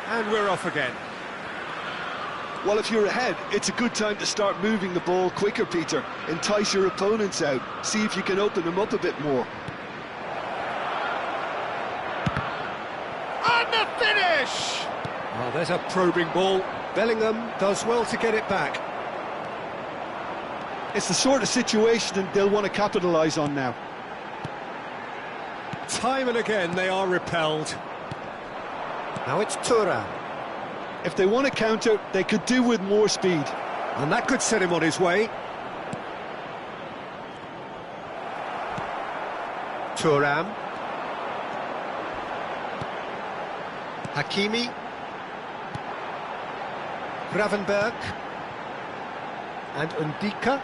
And we're off again. Well, if you're ahead, it's a good time to start moving the ball quicker, Peter. Entice your opponents out. See if you can open them up a bit more. And the finish! Well, there's a probing ball. Bellingham does well to get it back. It's the sort of situation they'll want to capitalise on now. Time and again they are repelled. Now it's Thuram. If they want to counter, they could do with more speed. And that could set him on his way. Thuram. Hakimi. Gravenberch. And Ndika.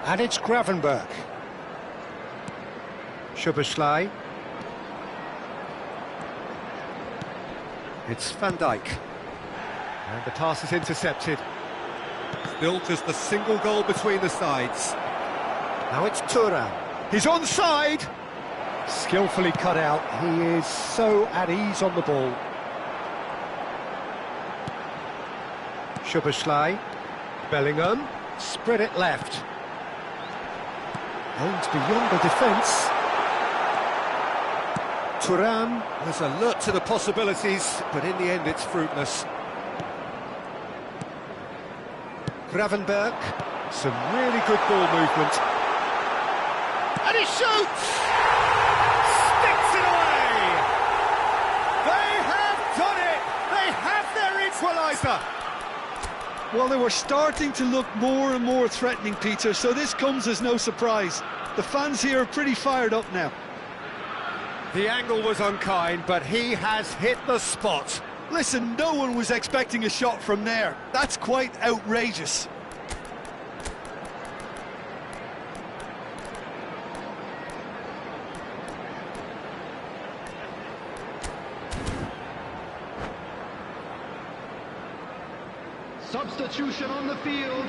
And it's Gravenberch. Szoboszlai. It's Van Dijk. And the pass is intercepted. Still just the single goal between the sides. Now it's Thuram. He's onside! Skillfully cut out. He is so at ease on the ball. Szoboszlai. Bellingham. Spread it left. Aims beyond the defence. Thuram was alert to the possibilities, but in the end it's fruitless. Gravenberch, some really good ball movement. And he shoots! Sticks it away! They have done it! They have their equaliser! Well, they were starting to look more and more threatening, Peter, so this comes as no surprise. The fans here are pretty fired up now. The angle was unkind, but he has hit the spot. Listen, no one was expecting a shot from there. That's quite outrageous. Substitution on the field.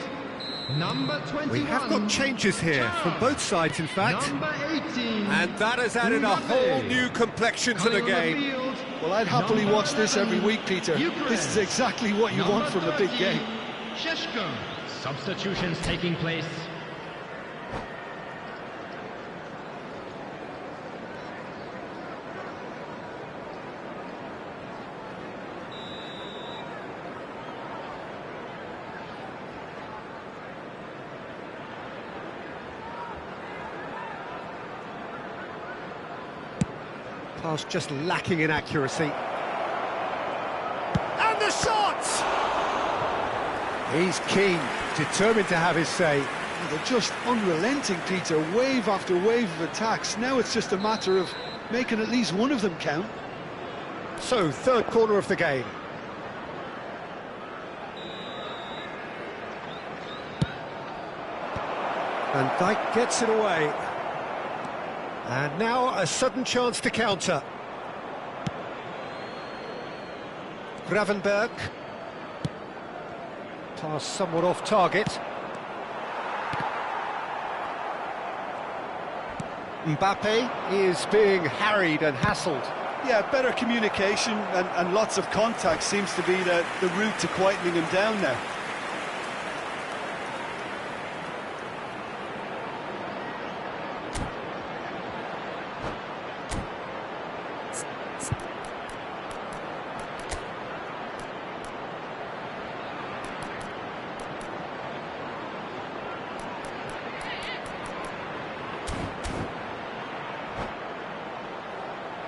Number 21. We have got changes here from both sides, in fact. Number 18. And that has added a whole new complexion to the game. Well, I'd happily watch this every week, Peter. This is exactly what you want from a big game. Ffgg. Substitutions taking place. Pass just lacking in accuracy. And the shot! He's keen, determined to have his say. They're just unrelenting, Peter, wave after wave of attacks. Now it's just a matter of making at least one of them count. So, third corner of the game. Van Dijk gets it away. And now a sudden chance to counter. Gravenberch. Pass somewhat off target. Mbappe is being harried and hassled. Yeah, better communication and lots of contact seems to be the route to quietening him down now.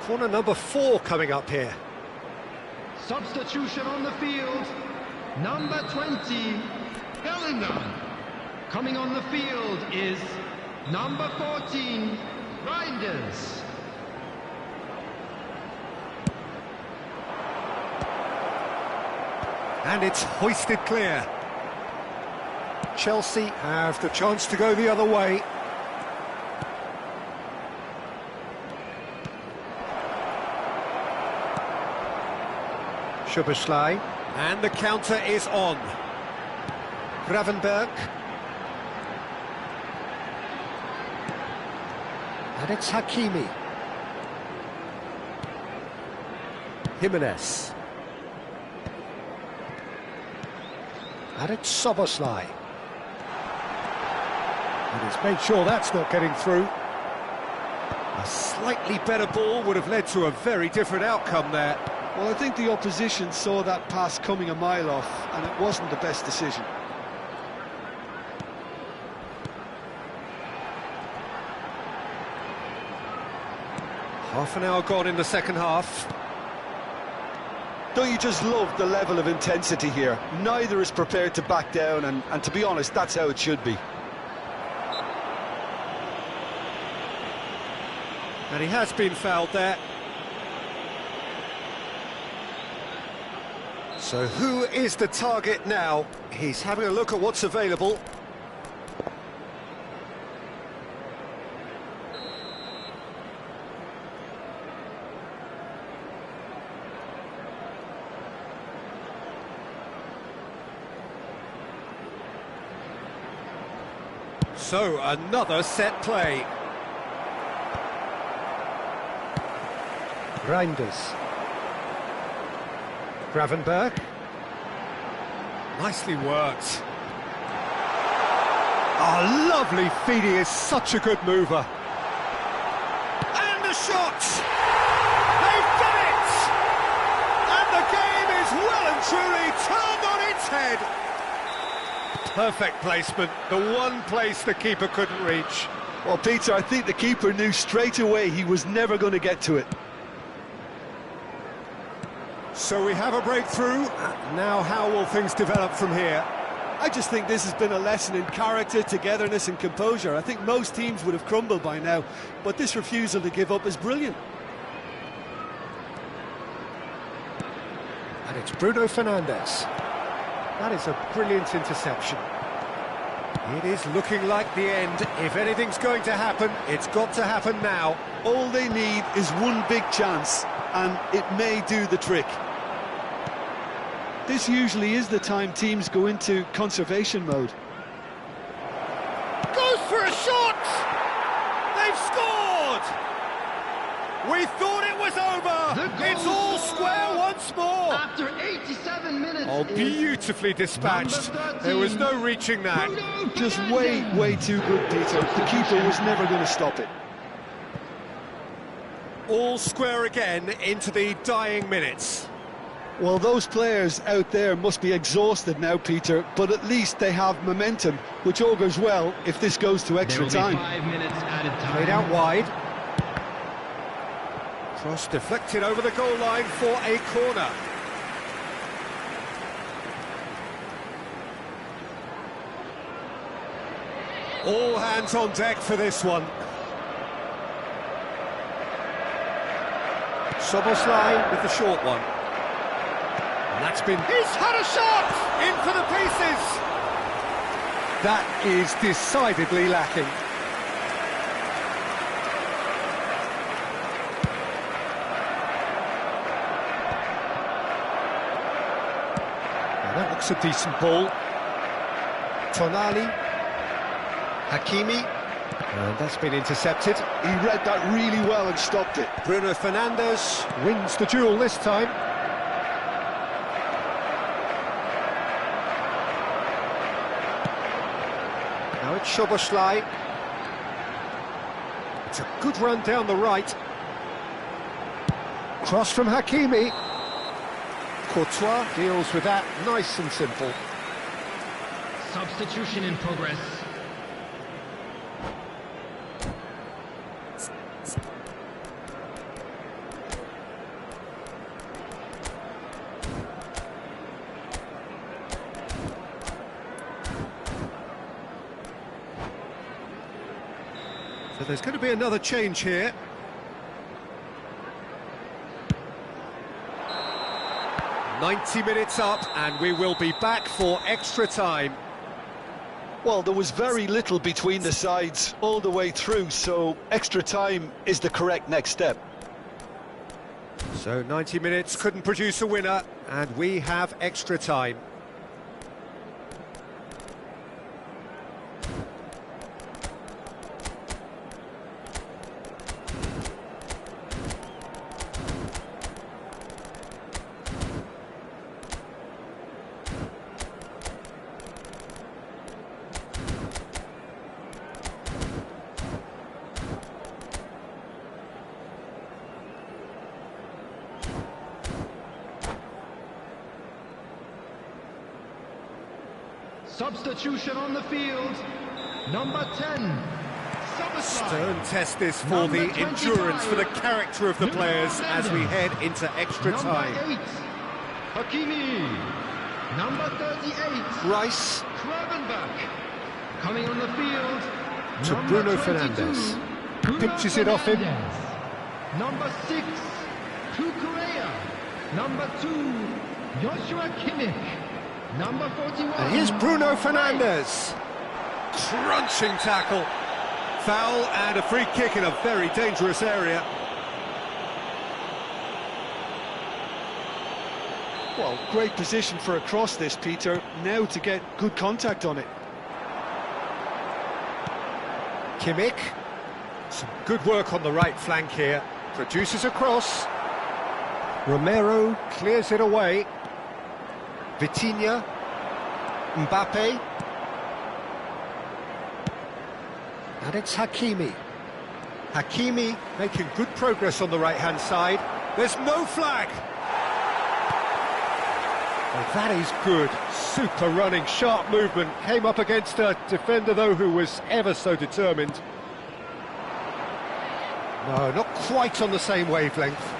Corner number 4 coming up here. Substitution on the field. Number 20, Bellingham. Coming on the field is number 14, Reinders. And it's hoisted clear. Chelsea have the chance to go the other way. Szoboszlai, and the counter is on. Gravenberch. And it's Hakimi. Jimenez. And it's Szoboszlai. And he's made sure that's not getting through. A slightly better ball would have led to a very different outcome there. Well, I think the opposition saw that pass coming a mile off, and it wasn't the best decision. Half an hour gone in the second half. Don't you just love the level of intensity here? Neither is prepared to back down, and to be honest, that's how it should be. And he has been fouled there. So who is the target now? He's having a look at what's available. So, another set play. Reinders. Gravenberg. Nicely worked. Oh, lovely feed. He is such a good mover. And the shot! They've done it! And the game is well and truly turned on its head. Perfect placement, the one place the keeper couldn't reach. Well, Peter, I think the keeper knew straight away he was never going to get to it. So we have a breakthrough. Now how will things develop from here? I just think this has been a lesson in character, togetherness and composure. I think most teams would have crumbled by now, but this refusal to give up is brilliant. And it's Bruno Fernandes. That is a brilliant interception. It is looking like the end. If anything's going to happen, it's got to happen now. All they need is one big chance, and it may do the trick. This usually is the time teams go into conservation mode. Goes for a shot! They've scored! We thought it was over! It's all square once more! After 87 minutes. Oh, beautifully dispatched. There was no reaching that. Just way too good, Peter. The keeper was never going to stop it. All square again into the dying minutes. Well, those players out there must be exhausted now, Peter, but at least they have momentum, which augurs well if this goes to extra time. 5 minutes added time. Played out wide. Cross deflected over the goal line for a corner. All hands on deck for this one. Szoboszlai with the short one. And that's been... He's had a shot! In for the pieces! That is decidedly lacking. Now that looks a decent ball. Tonali. Hakimi. And that's been intercepted. He read that really well and stopped it. Bruno Fernandes wins the duel this time. Now it's Szoboszlai. It's a good run down the right. Cross from Hakimi. Courtois deals with that nice and simple. Substitution in progress. So there's going to be another change here. "90 minutes up, and we will be back for extra time." Well, there was very little between the sides all the way through, so extra time is the correct next step. So 90 minutes couldn't produce a winner, and we have extra time. Substitution on the field. Number 10. Stern test this for the endurance, for the character of the players as we head into extra time. Number 8. Hakimi. Number 38. Rice. Kravenbach. Coming on the field. To Number Bruno 22, Fernandes. Bruno Pinches it off him. Fernandes. Number 6. Kukurea. Number 2. Joshua Kimmich. Number 41. And here's Bruno Fernandes. Crunching tackle. Foul and a free kick in a very dangerous area. Well, great position for a cross this, Peter. Now to get good contact on it. Kimmich. Some good work on the right flank here. Produces a cross. Romero clears it away. Vitinha. Mbappe. And it's Hakimi. Hakimi making good progress on the right-hand side. There's no flag. Well, that is good. Super running, sharp movement. Came up against a defender, though, who was ever so determined. No, not quite on the same wavelength.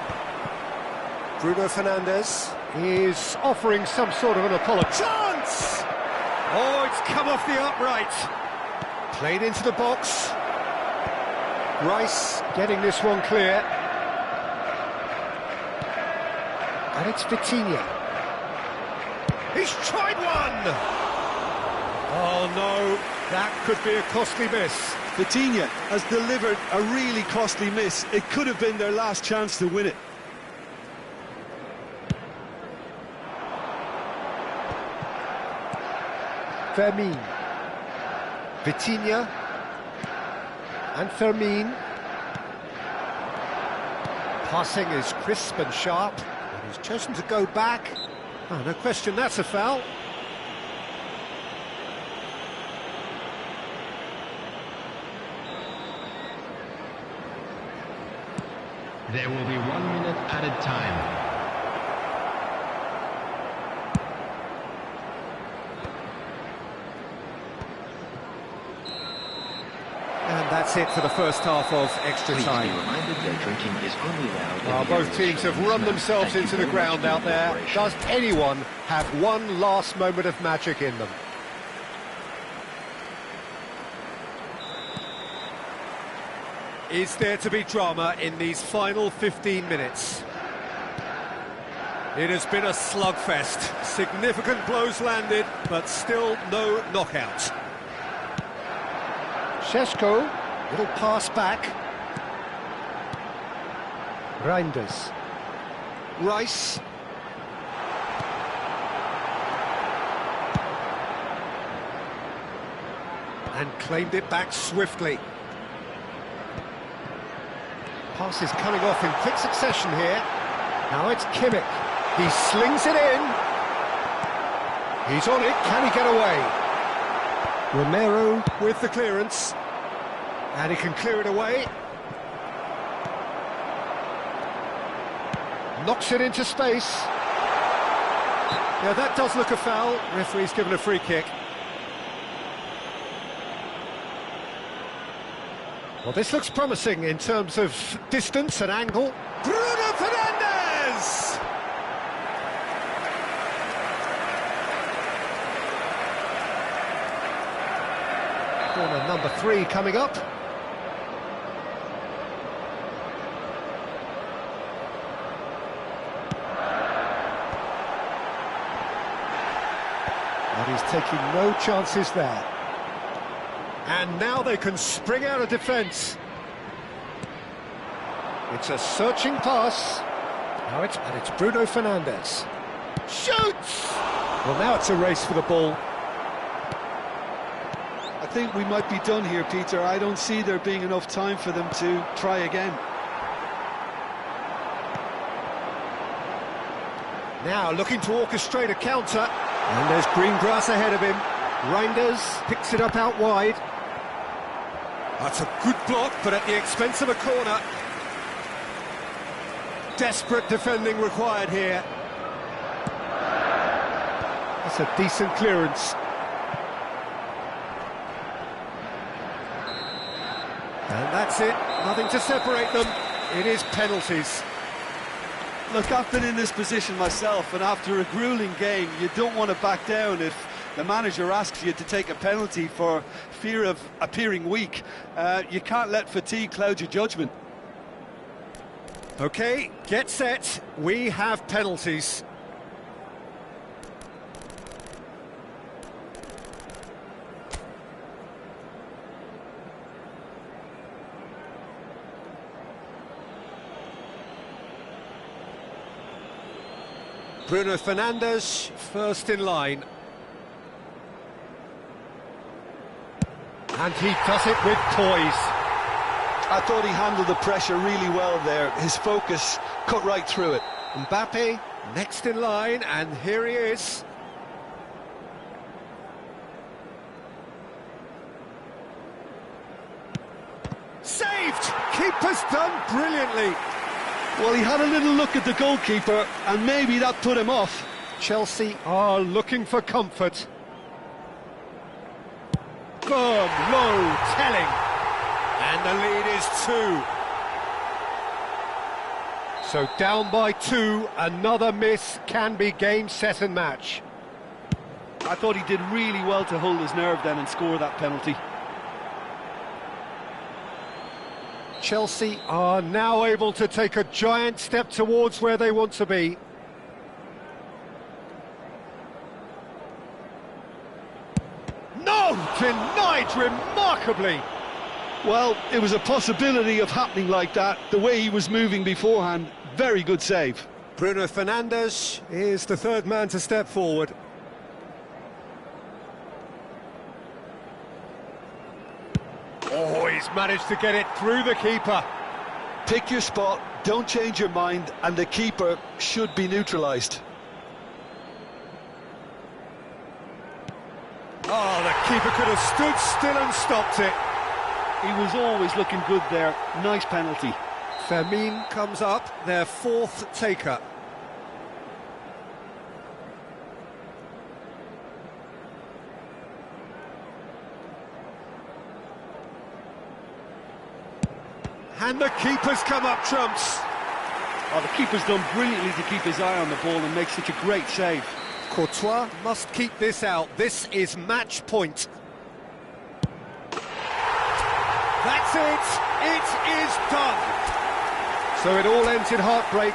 Bruno Fernandes is offering some sort of an apology. Chance! Oh, it's come off the upright. Played into the box. Rice getting this one clear. And it's Vitinha. He's tried one! Oh no, that could be a costly miss. Vitinha has delivered a really costly miss. It could have been their last chance to win it. Fermin. Vitinha. And Fermin. Passing is crisp and sharp. And he's chosen to go back. Oh, no question, that's a foul. There will be 1 minute added time. And that's it for the first half of extra Please time. be reminded that drinking is only allowed in Well, the both areas teams have shown run in the themselves Thank into you the very much ground for your out there. cooperation. Does anyone have one last moment of magic in them? Is there to be drama in these final 15 minutes? It has been a slugfest. Significant blows landed, but still no knockout. Ffgg, little pass back. Reinders. Rice. And claimed it back swiftly. Pass is coming off in quick succession here. Now it's Kimmich. He slings it in. He's on it. Can he get away? Romero with the clearance. And he can clear it away. Knocks it into space. Yeah, that does look a foul. Referee's given a free kick. Well, this looks promising in terms of distance and angle. Bruno Fernandes! Corner number 3 coming up. And he's taking no chances there. And now they can spring out of defence. It's a searching pass. Now it's Bruno Fernandes. Shoots! Well, now it's a race for the ball. I think we might be done here, Peter. I don't see there being enough time for them to try again. Now looking to orchestrate a counter. And there's green grass ahead of him. Reinders picks it up out wide. That's a good block, but at the expense of a corner. Desperate defending required here. That's a decent clearance. And that's it, nothing to separate them. It is penalties. Look, I've been in this position myself, and after a gruelling game, you don't want to back down if the manager asks you to take a penalty for fear of appearing weak. You can't let fatigue cloud your judgment. OK, get set, we have penalties. Bruno Fernandes, first in line. And he does it with poise. I thought he handled the pressure really well there. His focus cut right through it. Mbappe, next in line, and here he is. Saved! Keeper's done brilliantly. Well, he had a little look at the goalkeeper, and maybe that put him off. Chelsea are looking for comfort. Firm, low, telling. And the lead is 2. So down by 2, another miss can be game, set and match. I thought he did really well to hold his nerve then and score that penalty. Chelsea are now able to take a giant step towards where they want to be. No! Denied remarkably! Well, it was a possibility of happening like that, the way he was moving beforehand. Very good save. Bruno Fernandes is the third man to step forward. Oh, he's managed to get it through the keeper. Pick your spot, don't change your mind, and the keeper should be neutralised. Oh, the keeper could have stood still and stopped it. He was always looking good there. Nice penalty. Fermin comes up, their fourth taker. And the keeper's come up trumps. Oh, the keeper's done brilliantly to keep his eye on the ball and make such a great save. Courtois must keep this out. This is match point. That's it. It is done. So it all ends in heartbreak.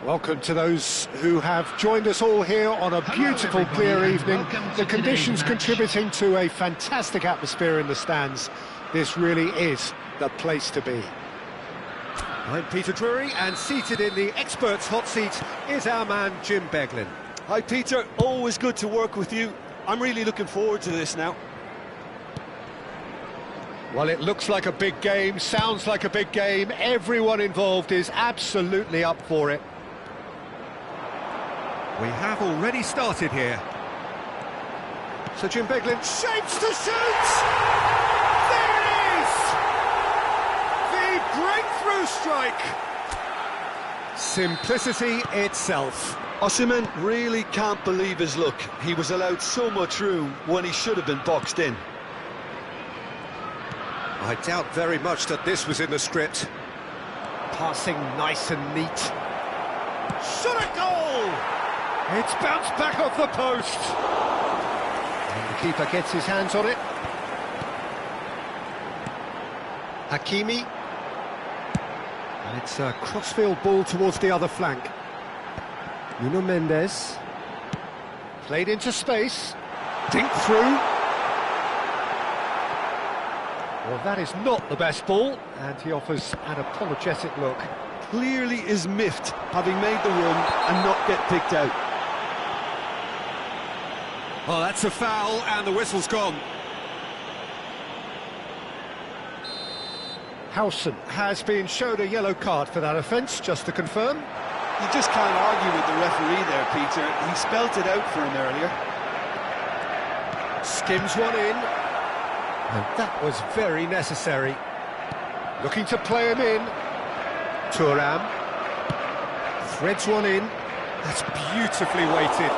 Welcome to those who have joined us all here on a beautiful, clear evening. The conditions contributing to a fantastic atmosphere in the stands. This really is the place to be. I'm Peter Drury, and seated in the experts' hot seat is our man Jim Beglin. Hi Peter, always good to work with you. I'm really looking forward to this now. Well, it looks like a big game, sounds like a big game. Everyone involved is absolutely up for it. We have already started here. So Jim Beglin shapes to shoot! There it is! The breakthrough strike! Simplicity itself. Osimhen really can't believe his luck. He was allowed so much room when he should have been boxed in. I doubt very much that this was in the script. Passing nice and neat. Shot a goal! It's bounced back off the post. And the keeper gets his hands on it. Hakimi. And it's a crossfield ball towards the other flank. Nuno Mendes. Played into space. Dink through. Well, that is not the best ball, and he offers an apologetic look. Clearly is miffed, having made the run and not get picked out. Oh, that's a foul, and the whistle's gone. Howson has been shown a yellow card for that offence, just to confirm. You just can't argue with the referee there, Peter. He spelt it out for him earlier. Skims one in. And that was very necessary. Looking to play him in. Thuram. Threads one in. That's beautifully weighted.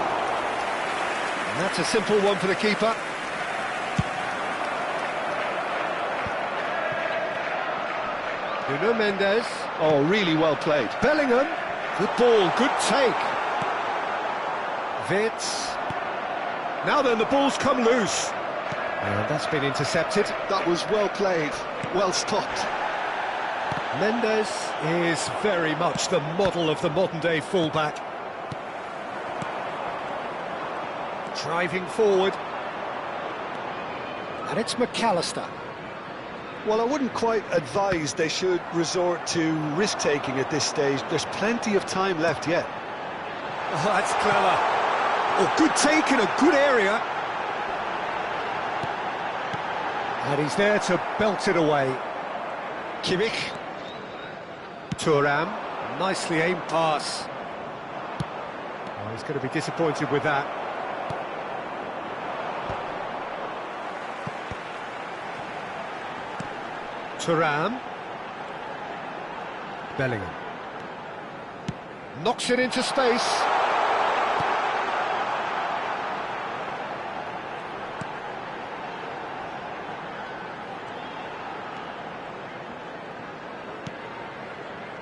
And that's a simple one for the keeper. Nuno Mendes. Oh, really well played. Bellingham. Good ball, good take. Wits. Now then, the ball's come loose. And that's been intercepted. That was well played, well stopped. Mendes is very much the model of the modern-day fullback. Driving forward. And it's McAllister. Well, I wouldn't quite advise they should resort to risk-taking at this stage. There's plenty of time left yet. Oh, that's clever. Oh, good take in a good area. And he's there to belt it away. Kimmich. Thuram. Nicely aimed pass. Oh, he's going to be disappointed with that. Thuram. Bellingham. Knocks it into space.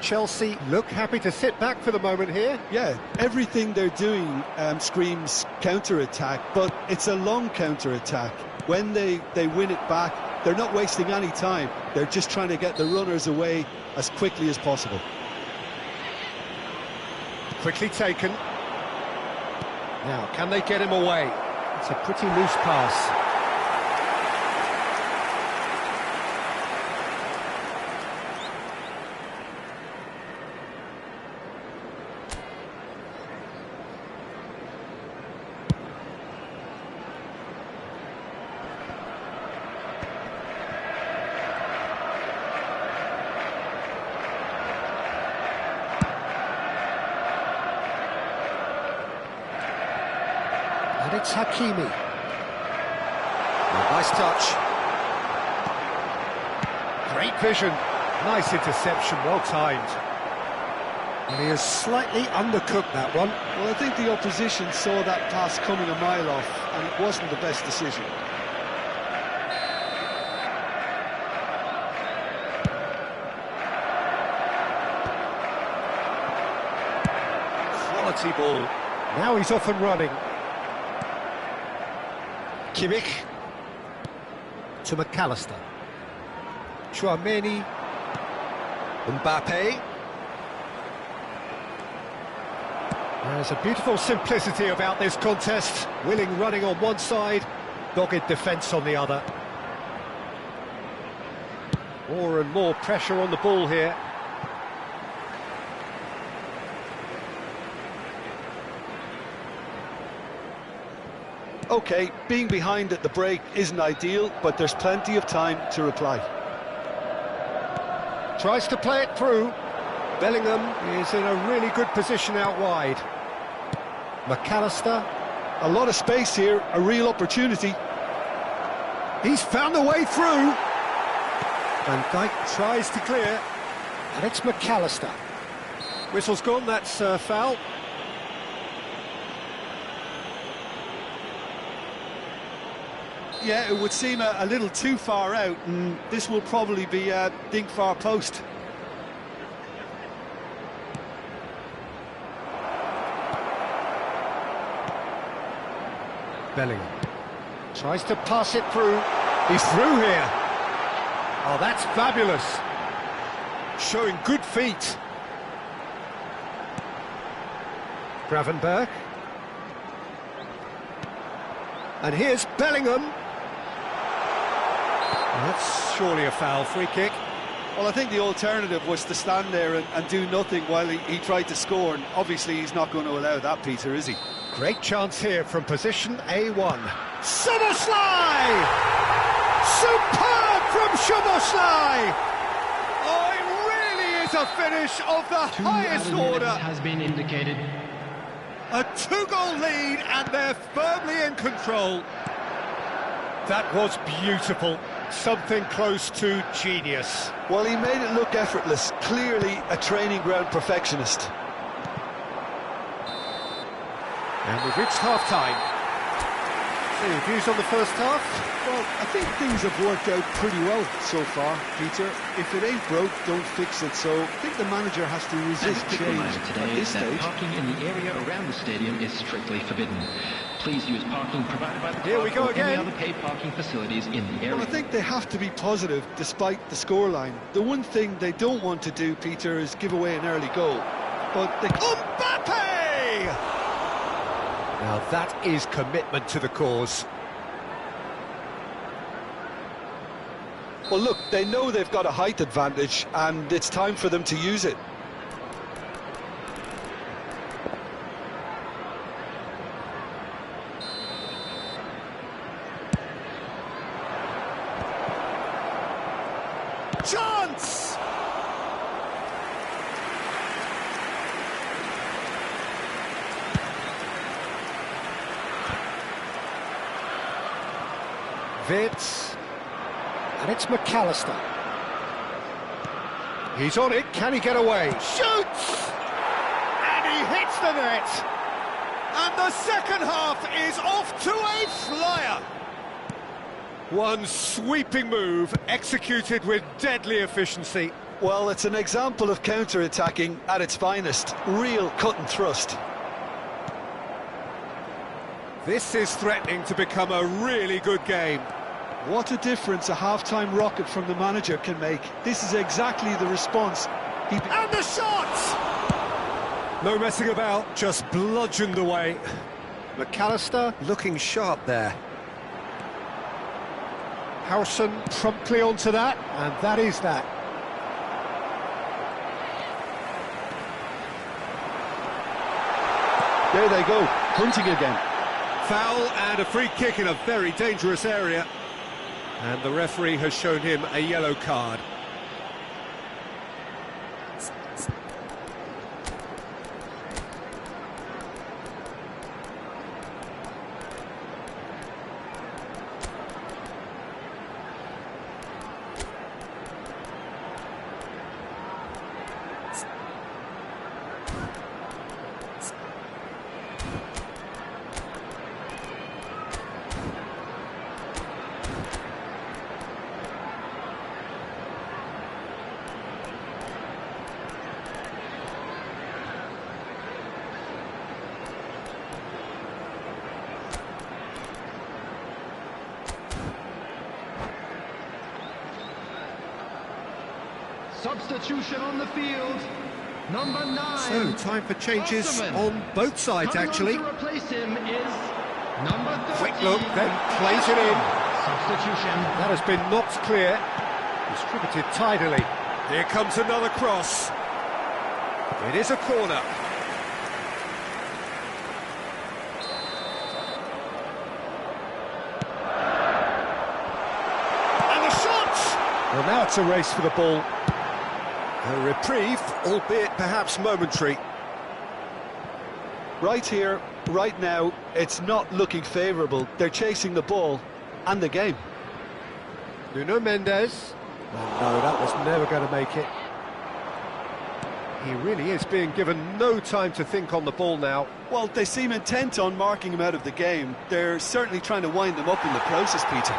Chelsea look happy to sit back for the moment here. Yeah, everything they're doing screams counter-attack, but it's a long counter-attack. When they win it back, they're not wasting any time. They're just trying to get the runners away as quickly as possible. Quickly taken. Now, can they get him away? It's a pretty loose pass. And it's Hakimi. Nice touch. Great vision. Nice interception, well timed. And he has slightly undercooked that one. Well, I think the opposition saw that pass coming a mile off, and it wasn't the best decision. Quality ball. Now he's off and running. Kimmich to McAllister. Chouameni. Mbappe. There's a beautiful simplicity about this contest. Willing running on one side, dogged defence on the other. More and more pressure on the ball here. OK, being behind at the break isn't ideal, but there's plenty of time to reply. Tries to play it through. Bellingham is in a really good position out wide. McAllister. A lot of space here, a real opportunity. He's found a way through. Van Dijk tries to clear, and it's McAllister. Whistle's gone, that's foul. Yeah, it would seem a little too far out, and this will probably be a dink far post. Bellingham tries to pass it through. He's through here. Oh, that's fabulous. Showing good feet. Gravenberg. And here's Bellingham. That's surely a foul, free kick. Well, I think the alternative was to stand there and do nothing while he tried to score, and obviously he's not going to allow that, Peter, is he? Great chance here from position A1. Szoboszlai! Superb from Szoboszlai! Oh, it really is a finish of the highest order. Has been indicated. A 2-goal lead, and they're firmly in control. That was beautiful. Something close to genius. Well, he made it look effortless. Clearly a training ground perfectionist. And we've reached half-time. Any views on the first half? Well, I think things have worked out pretty well so far, Peter. If it ain't broke, don't fix it. So I think the manager has to resist change at this stage. Parking in the area around the stadium is strictly forbidden. Please use parking provided by the Here we go or again. any other paid parking facilities in the area. Well, I think they have to be positive despite the scoreline. The one thing they don't want to do, Peter, is give away an early goal. But they... Mbappe! Now that is commitment to the cause. Well, look, they know they've got a height advantage, and it's time for them to use it. Chance! Vitz. And it's McAllister. He's on it, can he get away? Shoots! And he hits the net! And the second half is off to a flyer! One sweeping move, executed with deadly efficiency. Well, it's an example of counter-attacking at its finest. Real cut and thrust. This is threatening to become a really good game. What a difference a half-time rocket from the manager can make. This is exactly the response. And the shot! No messing about, just bludgeoned away. McAllister looking sharp there. Howson promptly onto that, and that is that. There they go, hunting again. Foul and a free kick in a very dangerous area. And the referee has shown him a yellow card. Substitution on the field. Number 9. So, time for changes on both sides, actually. To replace him is number 30. Quick look, then plays it in. Substitution. That has been knocked clear. Distributed tidily. Here comes another cross. It is a corner. Well, now it's a race for the ball. A reprieve, albeit perhaps momentary. Right here, right now, it's not looking favourable. They're chasing the ball and the game. Nuno Mendes. No, that was never going to make it. He really is being given no time to think on the ball now. Well, they seem intent on marking him out of the game. They're certainly trying to wind him up in the process, Peter.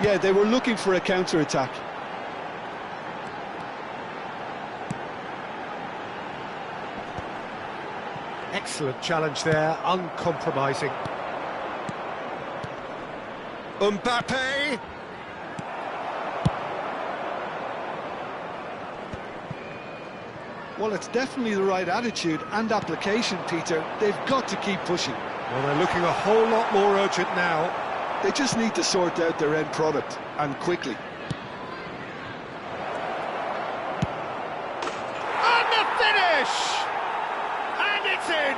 Yeah, they were looking for a counter-attack. Excellent challenge there, uncompromising. Mbappe! Well, it's definitely the right attitude and application, Peter. They've got to keep pushing. Well, they're looking a whole lot more urgent now. They just need to sort out their end product, and quickly. And the finish! And it's in!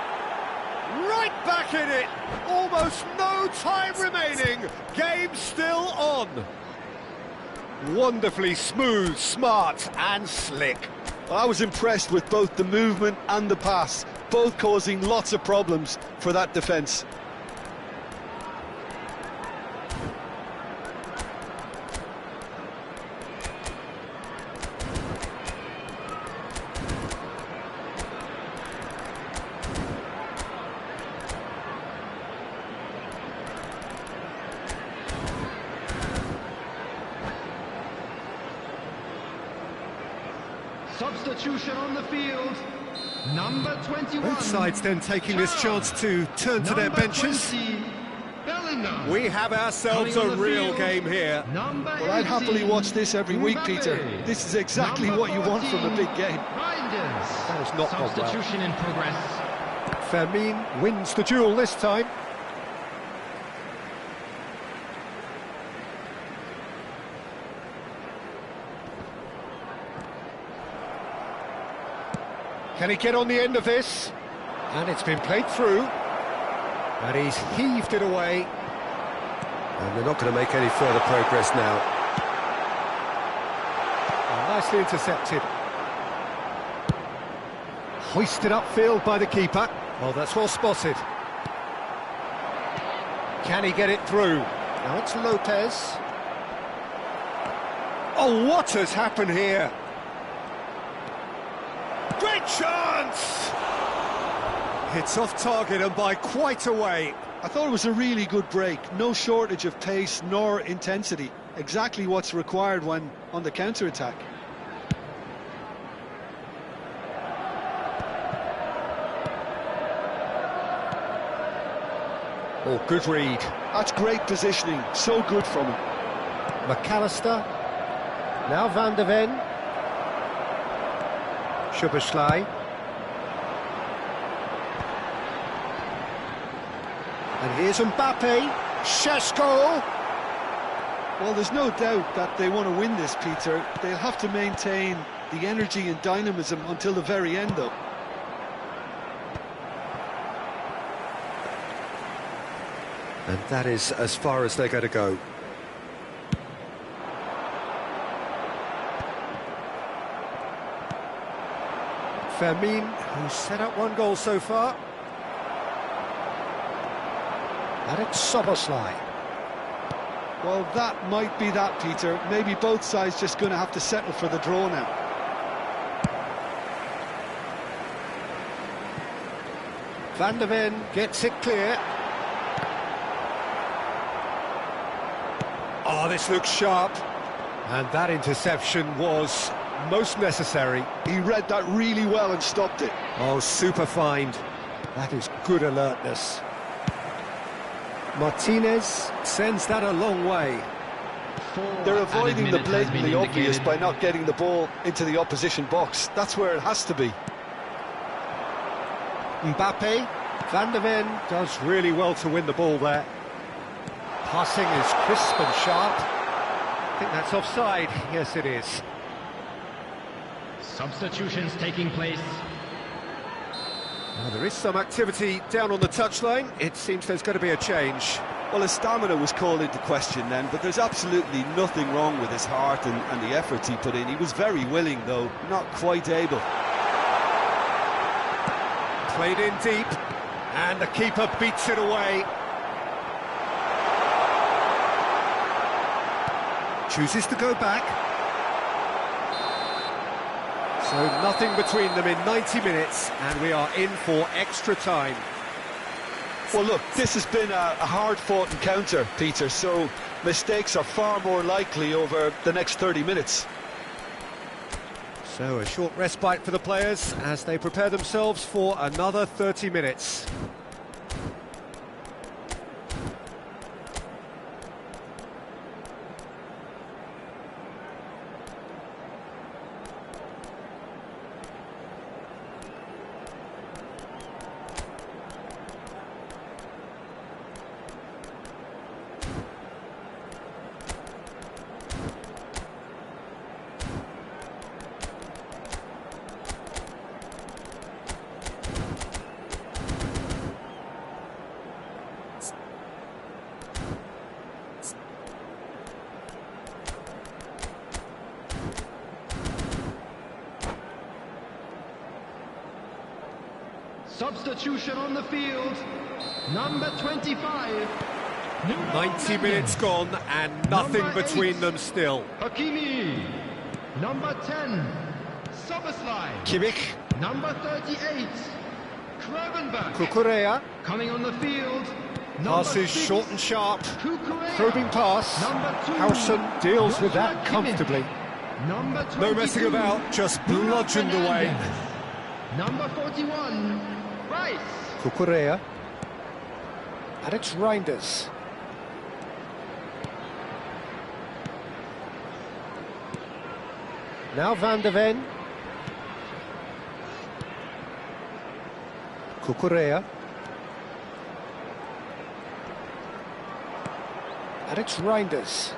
Right back in it! Almost no time remaining. Game still on. Wonderfully smooth, smart and slick. I was impressed with both the movement and the pass, both causing lots of problems for that defence. Substitution on the field, number 21. Both sides then taking this chance to turn to their benches. 20, Bellingham. We have ourselves a real game here. Well, I'd happily watch this every week, Peter. This is exactly what you want from a big game. That has not gone well. Substitution in progress. Fermin wins the duel this time. Can he get on the end of this? And it's been played through. And he's heaved it away. And they're not going to make any further progress now. And nicely intercepted. Hoisted upfield by the keeper. Oh, that's well spotted. Can he get it through? Now it's Lopez. Oh, what has happened here? Great chance! It's off target and by quite a way. I thought it was a really good break. No shortage of pace nor intensity. Exactly what's required when on the counter-attack. Oh, good read. That's great positioning. So good from him. McAllister. Now Van de Ven. Szoboszlai. And here's Mbappe. Ffgg. Well, there's no doubt that they want to win this, Peter. They'll have to maintain the energy and dynamism until the very end, though. And that is as far as they're going to go. Fermin, who's set up one goal so far. And it's Szoboszlai. Well, that might be that, Peter. Maybe both sides just going to have to settle for the draw now. Van de Ven gets it clear. Oh, this looks sharp. And that interception was most necessary. He read that really well and stopped it. Oh, super find. That is good alertness. Martinez sends that a long way. They're avoiding the blatantly obvious by not getting the ball into the opposition box. That's where it has to be. Mbappe, Van de Ven does really well to win the ball there. Passing is crisp and sharp. I think that's offside. Yes, it is. Substitutions taking place. Well, there is some activity down on the touchline. It seems there's going to be a change. Well, his stamina was called into question then, but there's absolutely nothing wrong with his heart and the efforts he put in. He was very willing, though, not quite able. Played in deep, and the keeper beats it away. Chooses to go back. So nothing between them in 90 minutes, and we are in for extra time. Well, look, this has been a hard-fought encounter, Peter, so mistakes are far more likely over the next 30 minutes. So a short respite for the players as they prepare themselves for another 30 minutes. Substitution on the field, number 25. 90 minutes gone and nothing between them still. Ffgg. Number 10, Soboslai. Kimmich. Number 38, Krovenberg. Cucurella. Coming on the field, Passes short and sharp. Cucurella. Probing pass. Number 2, Howson deals with that Kimmich. comfortably. Number 22, No messing about, just bludgeoned away. Number 41, Rice. Cucurella. And it's Reinders. Now Van de Ven. Cucurella. And it's Reinders.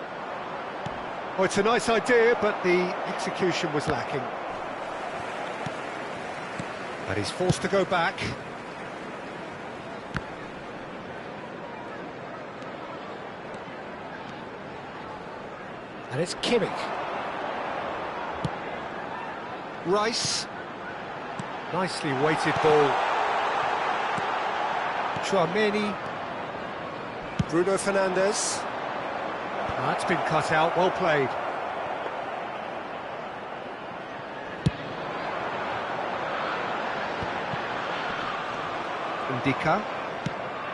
Oh, it's a nice idea, but the execution was lacking. And he's forced to go back. And it's Kimmich. Rice. Nicely weighted ball. Chouameni. Bruno Fernandes. That's been cut out, well played. Ndika.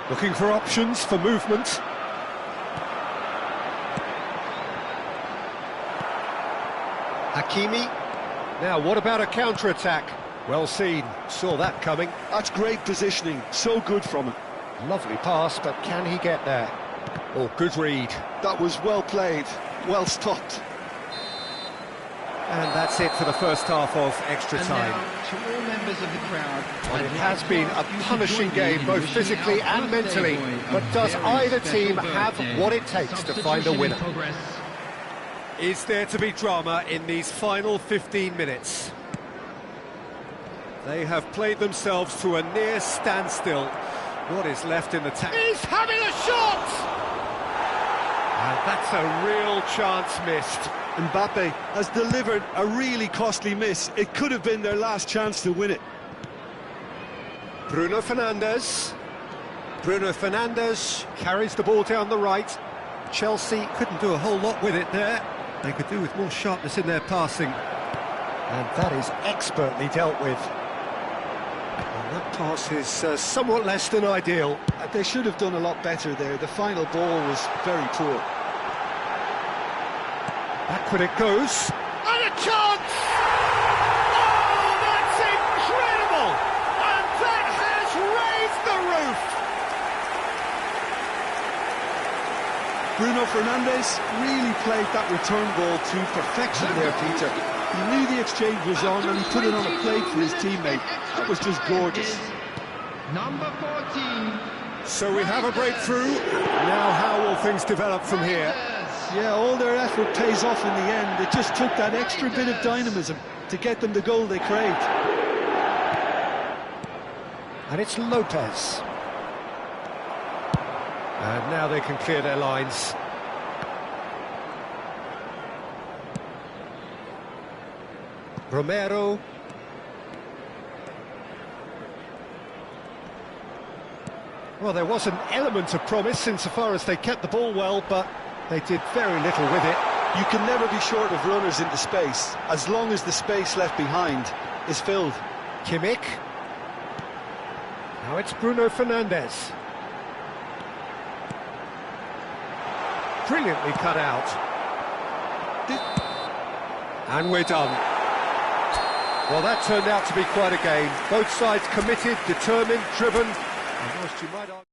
Looking for options for movement. Hakimi. Now, what about a counter-attack? Well seen, saw that coming. That's great positioning, so good from him. Lovely pass, but can he get there? Oh, good read. That was well played, well stopped. And that's it for the first half of extra And time. now, to all members of the crowd, Well, it I'd has like been to a ask you to punishing join me game, in both wishing physically our and birthday mentally. boy a But does very either special team have birthday. what it takes to find a Substitution in winner? progress. Is there to be drama in these final 15 minutes? They have played themselves to a near standstill. What is left in the tank? He's having a shot! And that's a real chance missed. Mbappe has delivered a really costly miss. It could have been their last chance to win it. Bruno Fernandes. Bruno Fernandes carries the ball down the right. Chelsea couldn't do a whole lot with it there. They could do with more sharpness in their passing. And that is expertly dealt with. And that pass is somewhat less than ideal. They should have done a lot better there. The final ball was very poor. Backward it goes. And a chance! Oh, that's incredible! And that has raised the roof! Bruno Fernandes really played that return ball to perfection there, Peter. He knew the exchange was on and he put it on a plate for his teammate. That was just gorgeous. Number 14. So we have a breakthrough. Now how will things develop from here? Yeah, all their effort pays off in the end. It just took that extra bit of dynamism to get them the goal they craved. And it's Lopez. And now they can clear their lines. Romero. Well, there was an element of promise insofar as they kept the ball well, but they did very little with it. You can never be short of runners into space, as long as the space left behind is filled. Kimmich. Now it's Bruno Fernandes. Brilliantly cut out. And we're done. Well, that turned out to be quite a game. Both sides committed, determined, driven, and whilst you might argue...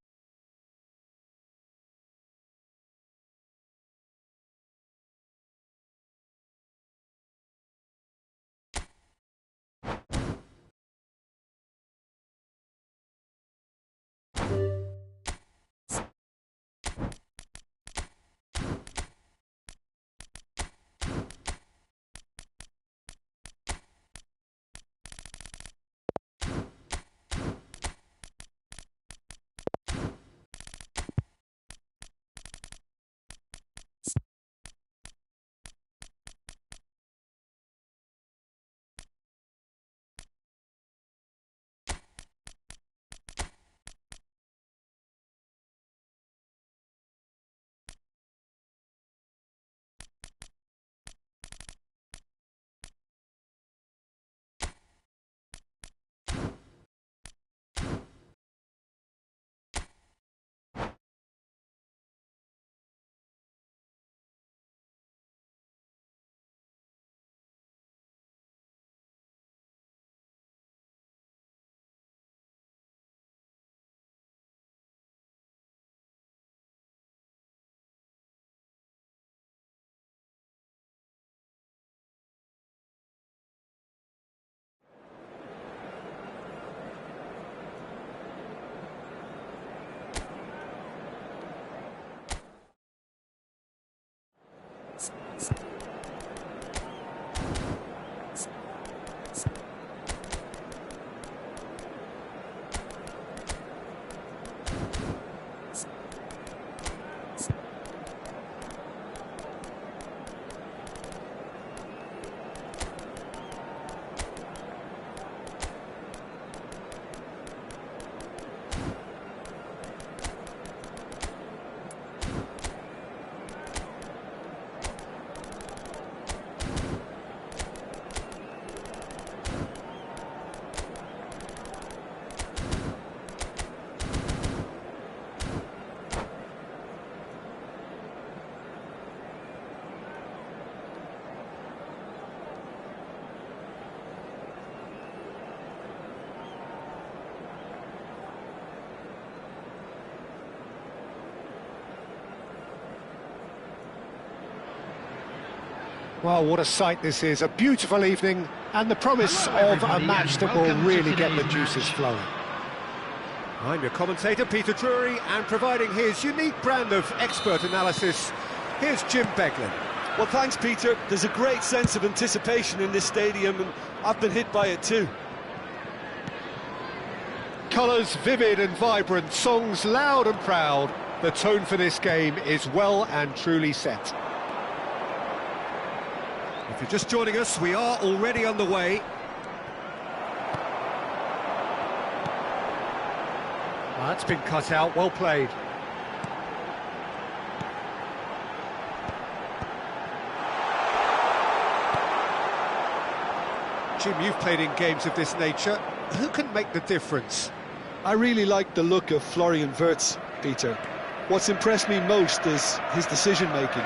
Well, what a sight this is. A beautiful evening and the promise of a match that will really get the juices flowing. I'm your commentator, Peter Drury, and providing his unique brand of expert analysis, here's Jim Beglin. Well, thanks, Peter. There's a great sense of anticipation in this stadium, and I've been hit by it too. Colours vivid and vibrant, songs loud and proud. The tone for this game is well and truly set. If you're just joining us, we are already underway. Well, that's been cut out, well played. Jim, you've played in games of this nature. Who can make the difference? I really like the look of Florian Wirtz, Peter. What's impressed me most is his decision-making,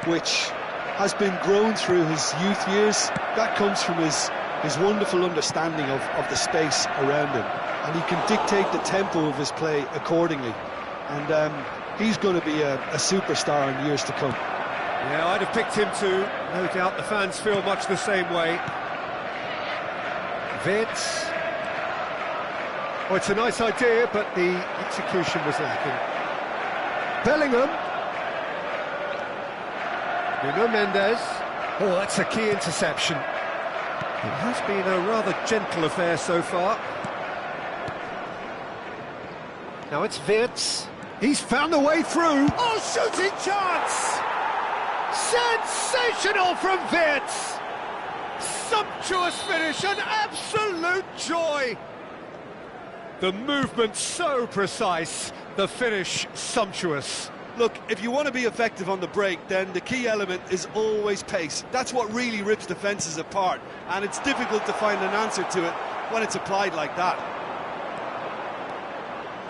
which has been grown through his youth years. That comes from his wonderful understanding of the space around him, and he can dictate the tempo of his play accordingly, and he's going to be a superstar in years to come. Yeah, I'd have picked him too. No doubt the fans feel much the same way. Wirtz. Oh, it's a nice idea, but the execution was lacking. Bellingham. Nuno Mendes. Oh, that's a key interception. It has been a rather gentle affair so far. Now it's Wirtz. He's found a way through. Oh, shooting chance! Sensational from Wirtz! Sumptuous finish, an absolute joy! The movement so precise, the finish sumptuous. Look, if you want to be effective on the break, then the key element is always pace. That's what really rips defences apart, and it's difficult to find an answer to it when it's applied like that.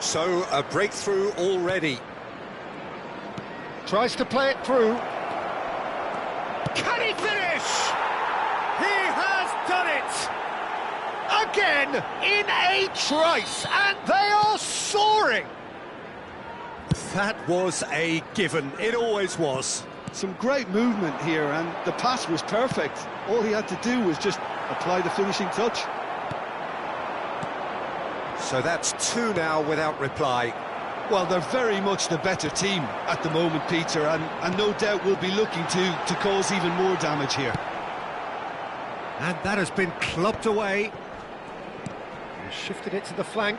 So, a breakthrough already. Tries to play it through. Can he finish? He has done it! Again, in a trice, and they are soaring! That was a given, it always was. Some great movement here, and the pass was perfect. All he had to do was just apply the finishing touch. So that's 2 now without reply. Well, they're very much the better team at the moment, Peter, and no doubt will be looking to cause even more damage here. And that has been clubbed away. He shifted it to the flank.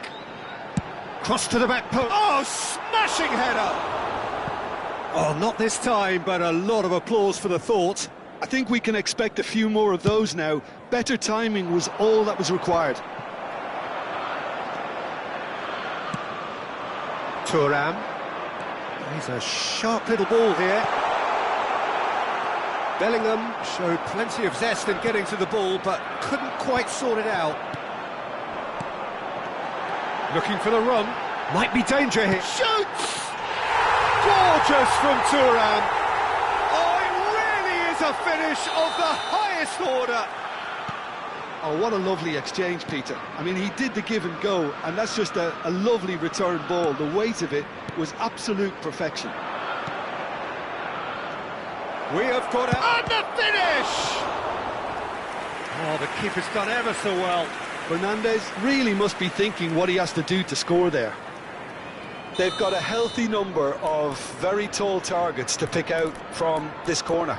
Cross to the back post. Oh, smashing header! Oh, not this time, but a lot of applause for the thought. I think we can expect a few more of those now. Better timing was all that was required. Thuram. He's a sharp little ball here. Bellingham showed plenty of zest in getting to the ball, but couldn't quite sort it out. Looking for the run. Might be danger here. Shoots! Gorgeous from Thuram. Oh, it really is a finish of the highest order. Oh, what a lovely exchange, Peter. I mean, he did the give and go, and that's just a lovely return ball. The weight of it was absolute perfection. We have got a... And the finish! Oh, the keeper's done ever so well. Fernandez really must be thinking what he has to do to score there. They've got a healthy number of very tall targets to pick out from this corner.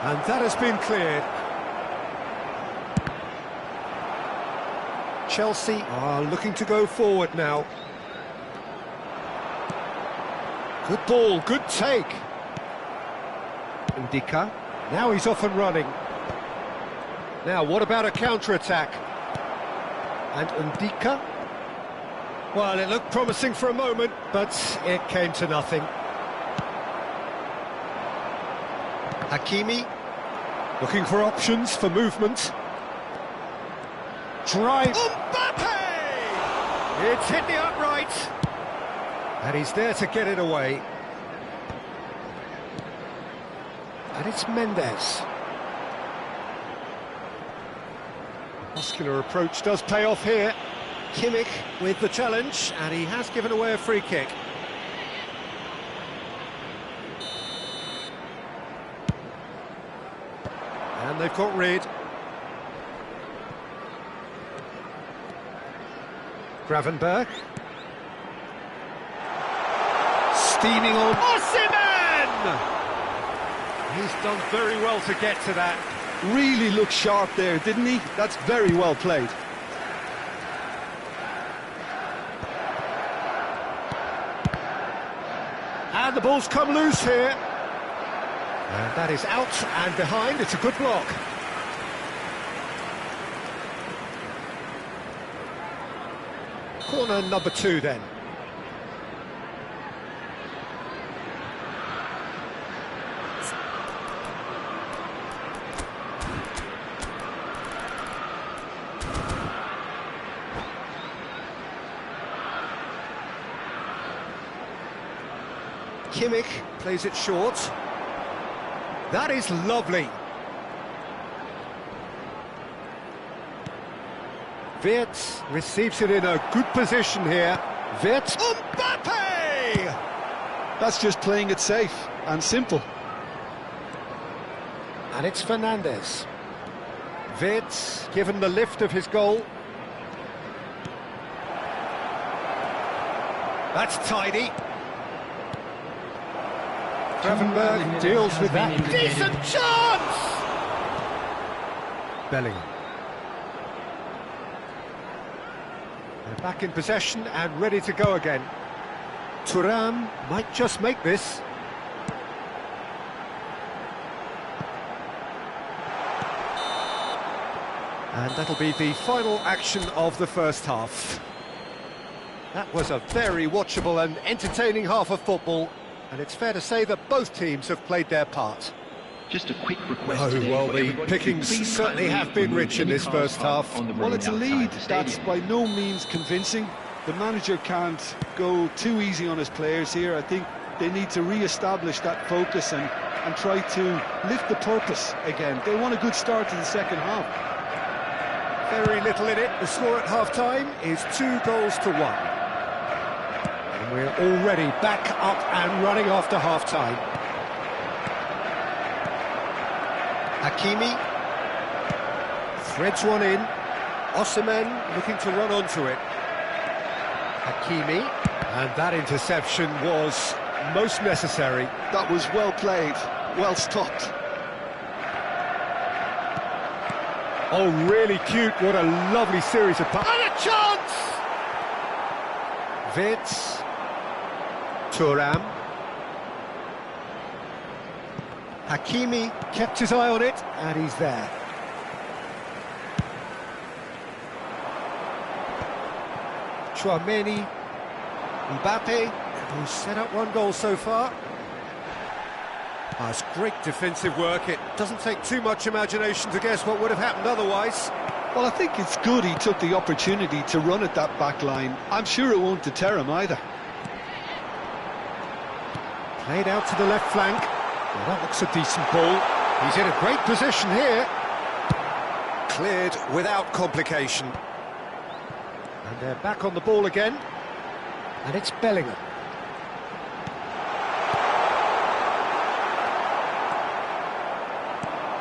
And that has been cleared. Chelsea are looking to go forward now. Good ball, good take. Ndika. Now he's off and running. Now, what about a counter-attack? And Ndika? Well, it looked promising for a moment, but it came to nothing. Hakimi, looking for options for movement. Drive. Mbappe! It's hit the upright. And he's there to get it away. And it's Mendes. Muscular approach does pay off here. Kimmich with the challenge, and he has given away a free kick. And they've got rid. Gravenberg. Steaming on. Osimhen! He's done very well to get to that. Really looked sharp there, didn't he? That's very well played. And the ball's come loose here. And that is out and behind. It's a good block. Corner number 2 then. Kimmich plays it short. That is lovely. Wirtz receives it in a good position here. Wirtz. Mbappe! That's just playing it safe and simple. And it's Fernandez. Wirtz given the lift of his goal. That's tidy. Gravenberg deals with that. Decent chance! Bellingham. Back in possession and ready to go again. Thuram might just make this. And that'll be the final action of the first half. That was a very watchable and entertaining half of football, and it's fair to say that both teams have played their part. Just a quick request Oh, today well, for the everybody to pickings please certainly kindly have been remove rich in any this cars first half. on the Well, road it's a outside lead the that's stadium. by no means convincing. The manager can't go too easy on his players here. I think they need to re-establish that focus and try to lift the purpose again. They want a good start to the second half. Very little in it. The score at half-time is 2-1. And we're already back up and running after half-time. Hakimi threads one in. Osimhen looking to run onto it. Hakimi, and that interception was most necessary. That was well played, well stopped. Oh, really cute. What a lovely series of passes. And a chance! Vitz. Thuram. Hakimi kept his eye on it, and he's there. Tchouaméni. Mbappe, who's set up one goal so far. That's great defensive work. It doesn't take too much imagination to guess what would have happened otherwise. Well, I think it's good he took the opportunity to run at that back line. I'm sure it won't deter him either. Played out to the left flank. Well, that looks a decent ball. He's in a great position here. Cleared without complication. And they're back on the ball again. And it's Bellingham.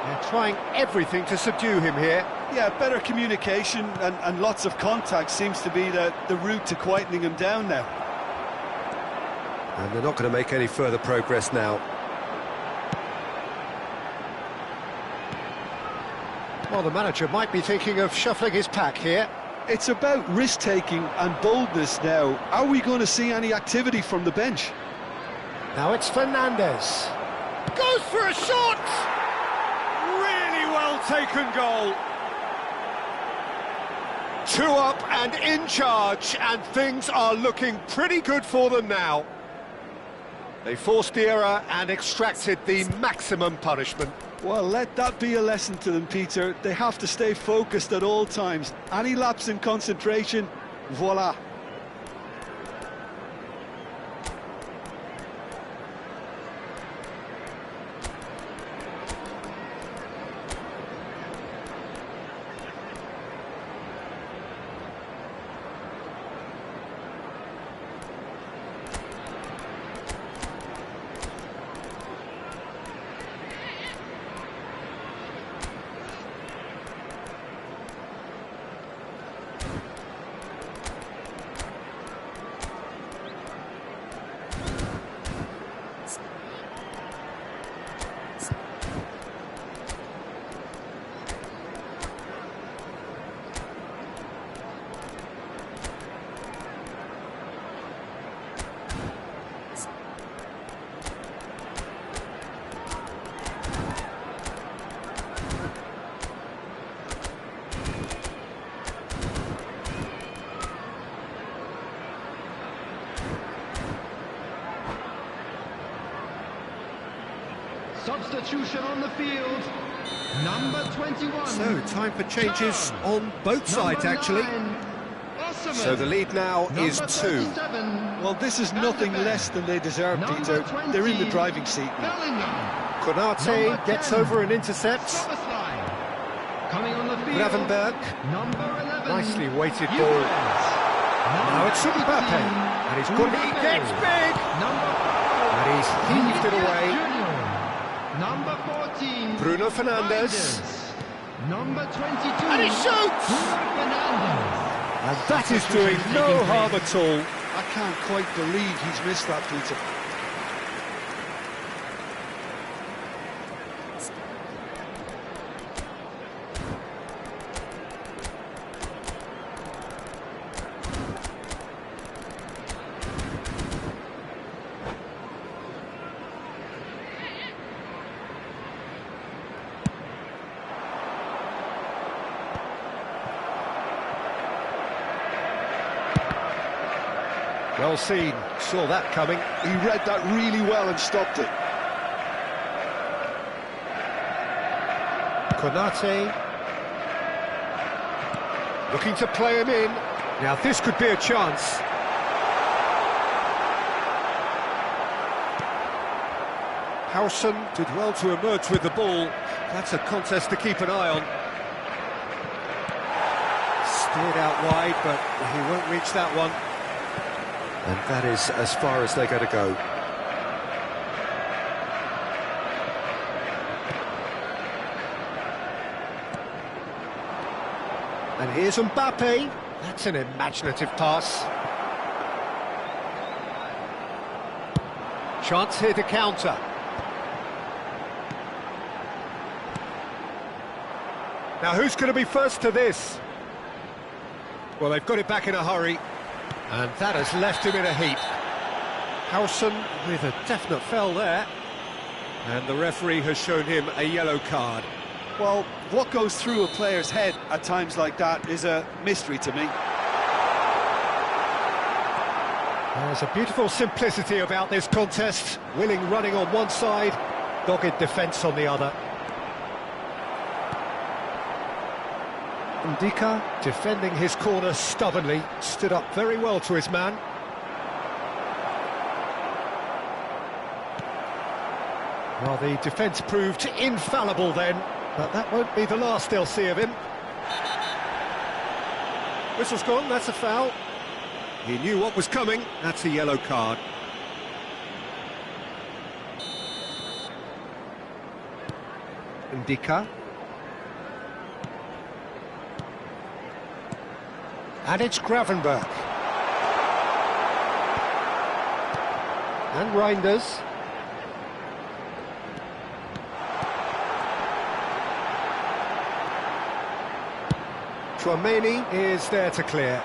They're trying everything to subdue him here. Yeah, better communication and lots of contact seems to be the route to quietening him down now. And they're not going to make any further progress now. Well, the manager might be thinking of shuffling his pack here. It's about risk-taking and boldness now. Are we going to see any activity from the bench? Now it's Fernandes. Goes for a shot! Really well taken goal. 2 up and in charge, and things are looking pretty good for them now. They forced the error and extracted the maximum punishment. Well, let that be a lesson to them, Peter. They have to stay focused at all times. Any lapse in concentration, voila. Substitution on the field, number 21. So, time for changes on both sides, actually. So the lead now is 2. Well, this is nothing less than they deserve, Peter. They're in the driving seat now. Konate gets over and intercepts. Coming on the field, Gravenberg. number 11. Nicely weighted ball. Now it's Mbappe. And he's good. He gets big. And he's heaved it away. Number 14. Bruno Fernandes. Number 22. And he shoots! Bruno Fernandes. And that is doing no harm at all. I can't quite believe he's missed that, Peter. Well seen, saw that coming. He read that really well and stopped it. Konate. Looking to play him in. Now this could be a chance. Howson did well to emerge with the ball. That's a contest to keep an eye on. Steered out wide, but he won't reach that one. And that is as far as they're going to go. And here's Mbappe. That's an imaginative pass. Chance here to counter. Now who's going to be first to this? Well, they've got it back in a hurry. And that has left him in a heap. Howson with a definite foul there. And the referee has shown him a yellow card. Well, what goes through a player's head at times like that is a mystery to me. There's a beautiful simplicity about this contest. Willing running on one side, dogged defence on the other. Ndika, defending his corner stubbornly, stood up very well to his man. Well, the defence proved infallible then, but that won't be the last they'll see of him. Whistle's gone, that's a foul. He knew what was coming, that's a yellow card. Ndika. And it's Gravenberch. And Reinders. Chouameni is there to clear.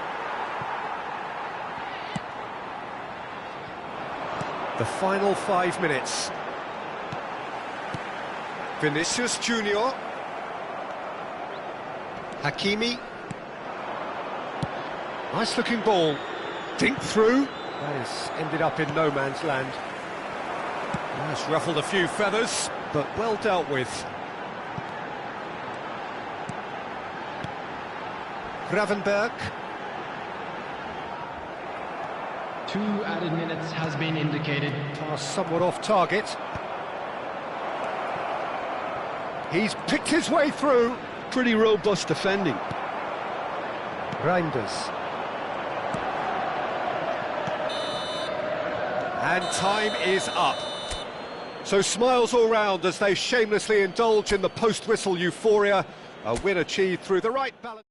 The final 5 minutes. Vinicius Junior. Hakimi. Nice looking ball. Dink through. That has ended up in no man's land. It's ruffled a few feathers, but well dealt with. Gravenberch. 2 added minutes has been indicated. Pass somewhat off target. He's picked his way through. Pretty robust defending. Reinders. And time is up. So smiles all round as they shamelessly indulge in the post-whistle euphoria. A win achieved through the right balance.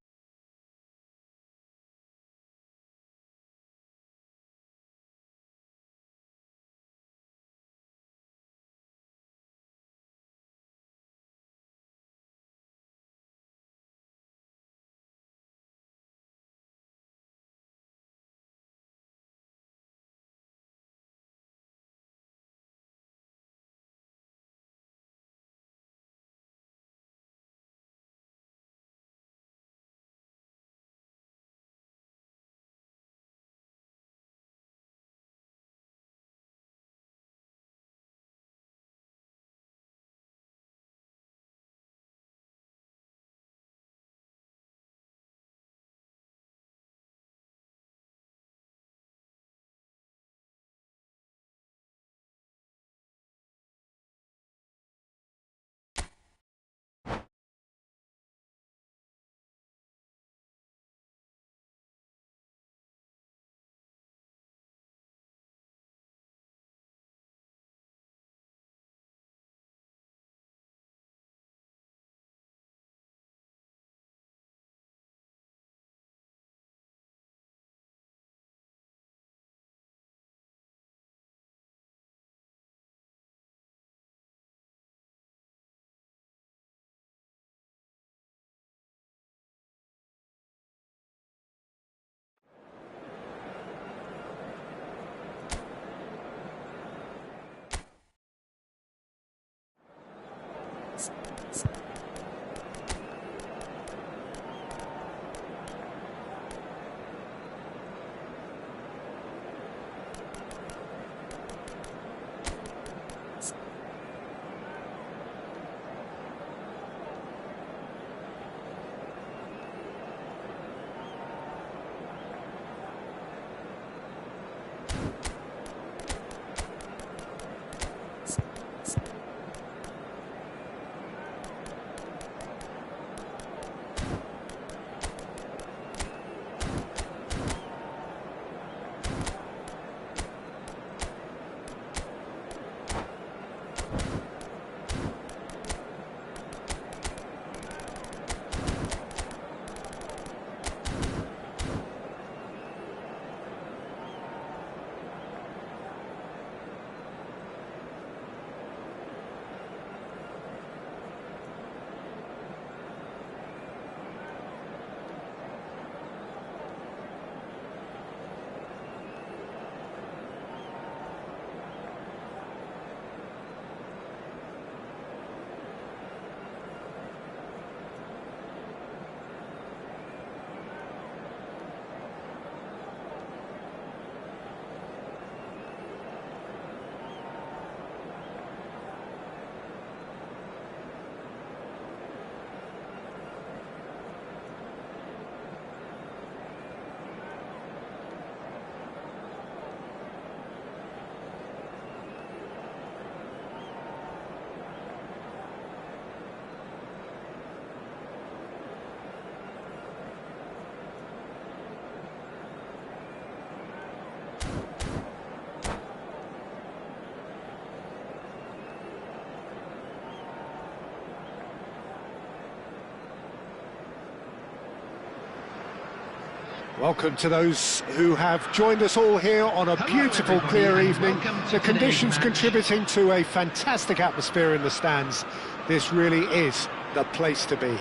Welcome to those who have joined us all here on a beautiful, clear evening. The conditions contributing to a fantastic atmosphere in the stands. This really is the place to be.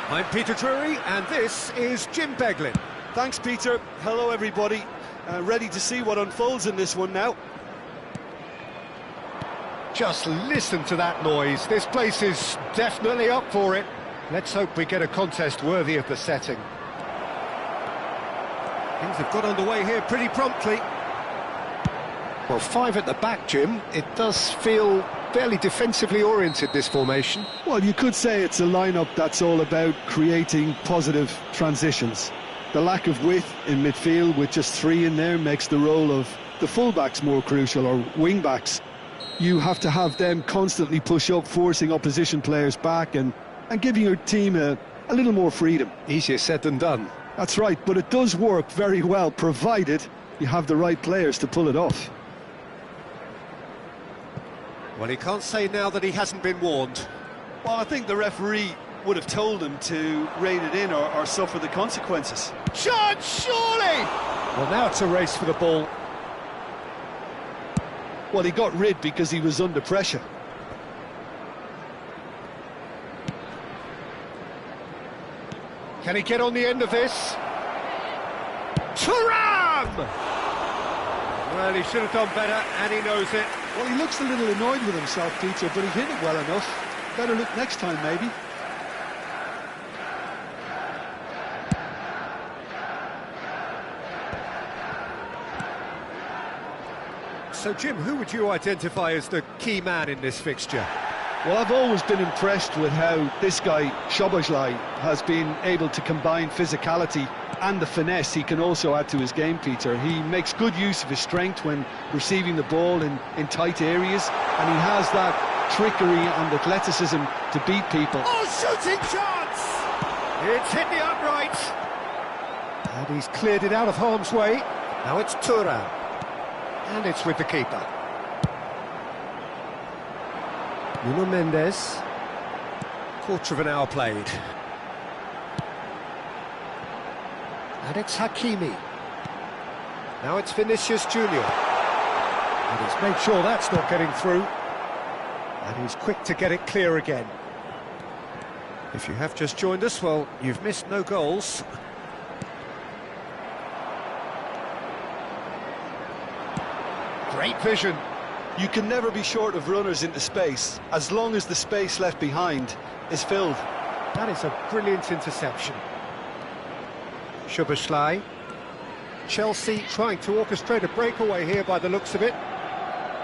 I'm Peter Drury, and this is Jim Beglin. Thanks, Peter. Hello, everybody. Ready to see what unfolds in this one now. Just listen to that noise. This place is definitely up for it. Let's hope we get a contest worthy of the setting. Things have got underway here pretty promptly. Well, 5 at the back, Jim. It does feel fairly defensively oriented, this formation. Well, you could say it's a lineup that's all about creating positive transitions. The lack of width in midfield with just 3 in there makes the role of the fullbacks more crucial, or wing-backs. You have to have them constantly push up, forcing opposition players back and giving your team a little more freedom. Easier said than done. That's right, but it does work very well, provided you have the right players to pull it off. Well, he can't say now that he hasn't been warned. Well, I think the referee would have told him to rein it in or suffer the consequences. Chance, surely! Well, now it's a race for the ball. Well, he got rid because he was under pressure. Can he get on the end of this? Thuram! Well, he should have done better, and he knows it. Well, he looks a little annoyed with himself, Peter, but he hit it well enough. Better look next time, maybe. So, Jim, who would you identify as the key man in this fixture? Well, I've always been impressed with how this guy, Ffgg, has been able to combine physicality and the finesse he can also add to his game, Peter. He makes good use of his strength when receiving the ball in tight areas, and he has that trickery and athleticism to beat people. Oh, shooting chance! It's hit the upright. And he's cleared it out of harm's way. Now it's Thuram. And it's with the keeper. Nuno Mendes. Quarter of an hour played. And it's Hakimi. Now it's Vinicius Junior. And he's made sure that's not getting through. And he's quick to get it clear again. If you have just joined us, well, you've missed no goals. Great vision. You can never be short of runners into space, as long as the space left behind is filled. That is a brilliant interception. Ffgg. Chelsea trying to orchestrate a breakaway here by the looks of it.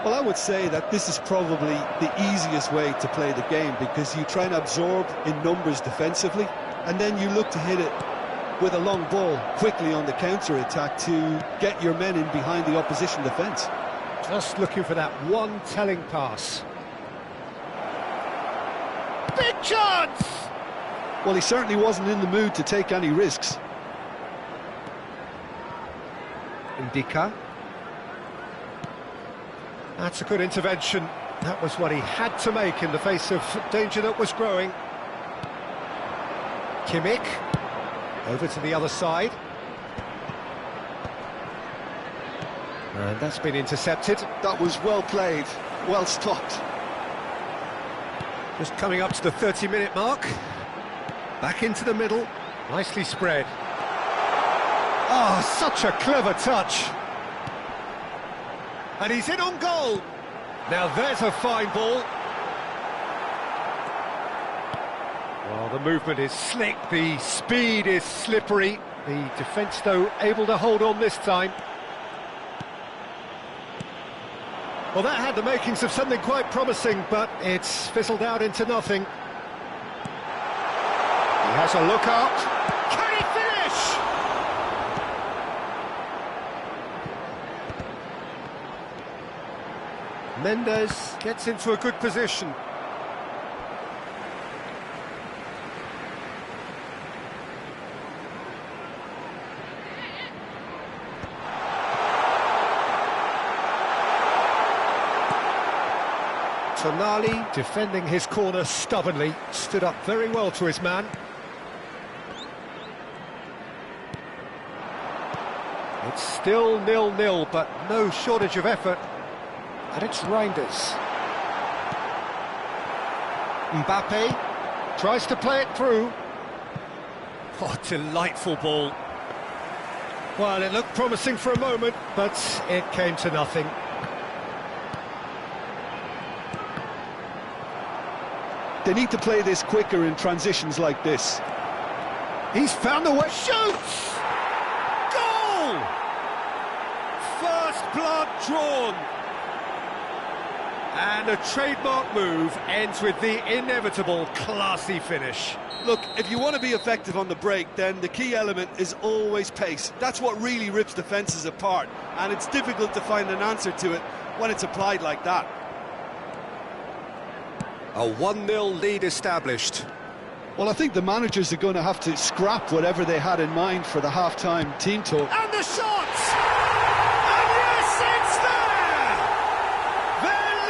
Well, I would say that this is probably the easiest way to play the game, because you try and absorb in numbers defensively, and then you look to hit it with a long ball quickly on the counter-attack to get your men in behind the opposition defence. Just looking for that one telling pass. Big chance! Well, he certainly wasn't in the mood to take any risks. Indica. That's a good intervention. That was what he had to make in the face of danger that was growing. Kimmich. Over to the other side. And that's been intercepted. That was well played, well stopped. Just coming up to the 30-minute mark. Back into the middle. Nicely spread. Oh, such a clever touch. And he's in on goal. Now there's a fine ball. Well, the movement is slick, the speed is slippery. The defence, though, able to hold on this time. Well, that had the makings of something quite promising, but it's fizzled out into nothing. He has a look out. Can he finish? Mendes gets into a good position. Tonali defending his corner stubbornly, stood up very well to his man. It's still 0-0, but no shortage of effort. And it's Reinders. Mbappe tries to play it through. Oh, delightful ball. Well, it looked promising for a moment, but it came to nothing. They need to play this quicker in transitions like this. He's found the way. Shoots! Goal! First blood drawn. And a trademark move ends with the inevitable classy finish. Look, if you want to be effective on the break, then the key element is always pace. That's what really rips defences apart, and it's difficult to find an answer to it when it's applied like that. A 1-0 lead established. Well, I think the managers are going to have to scrap whatever they had in mind for the half-time team talk. And the shot! And yes, it's there! They're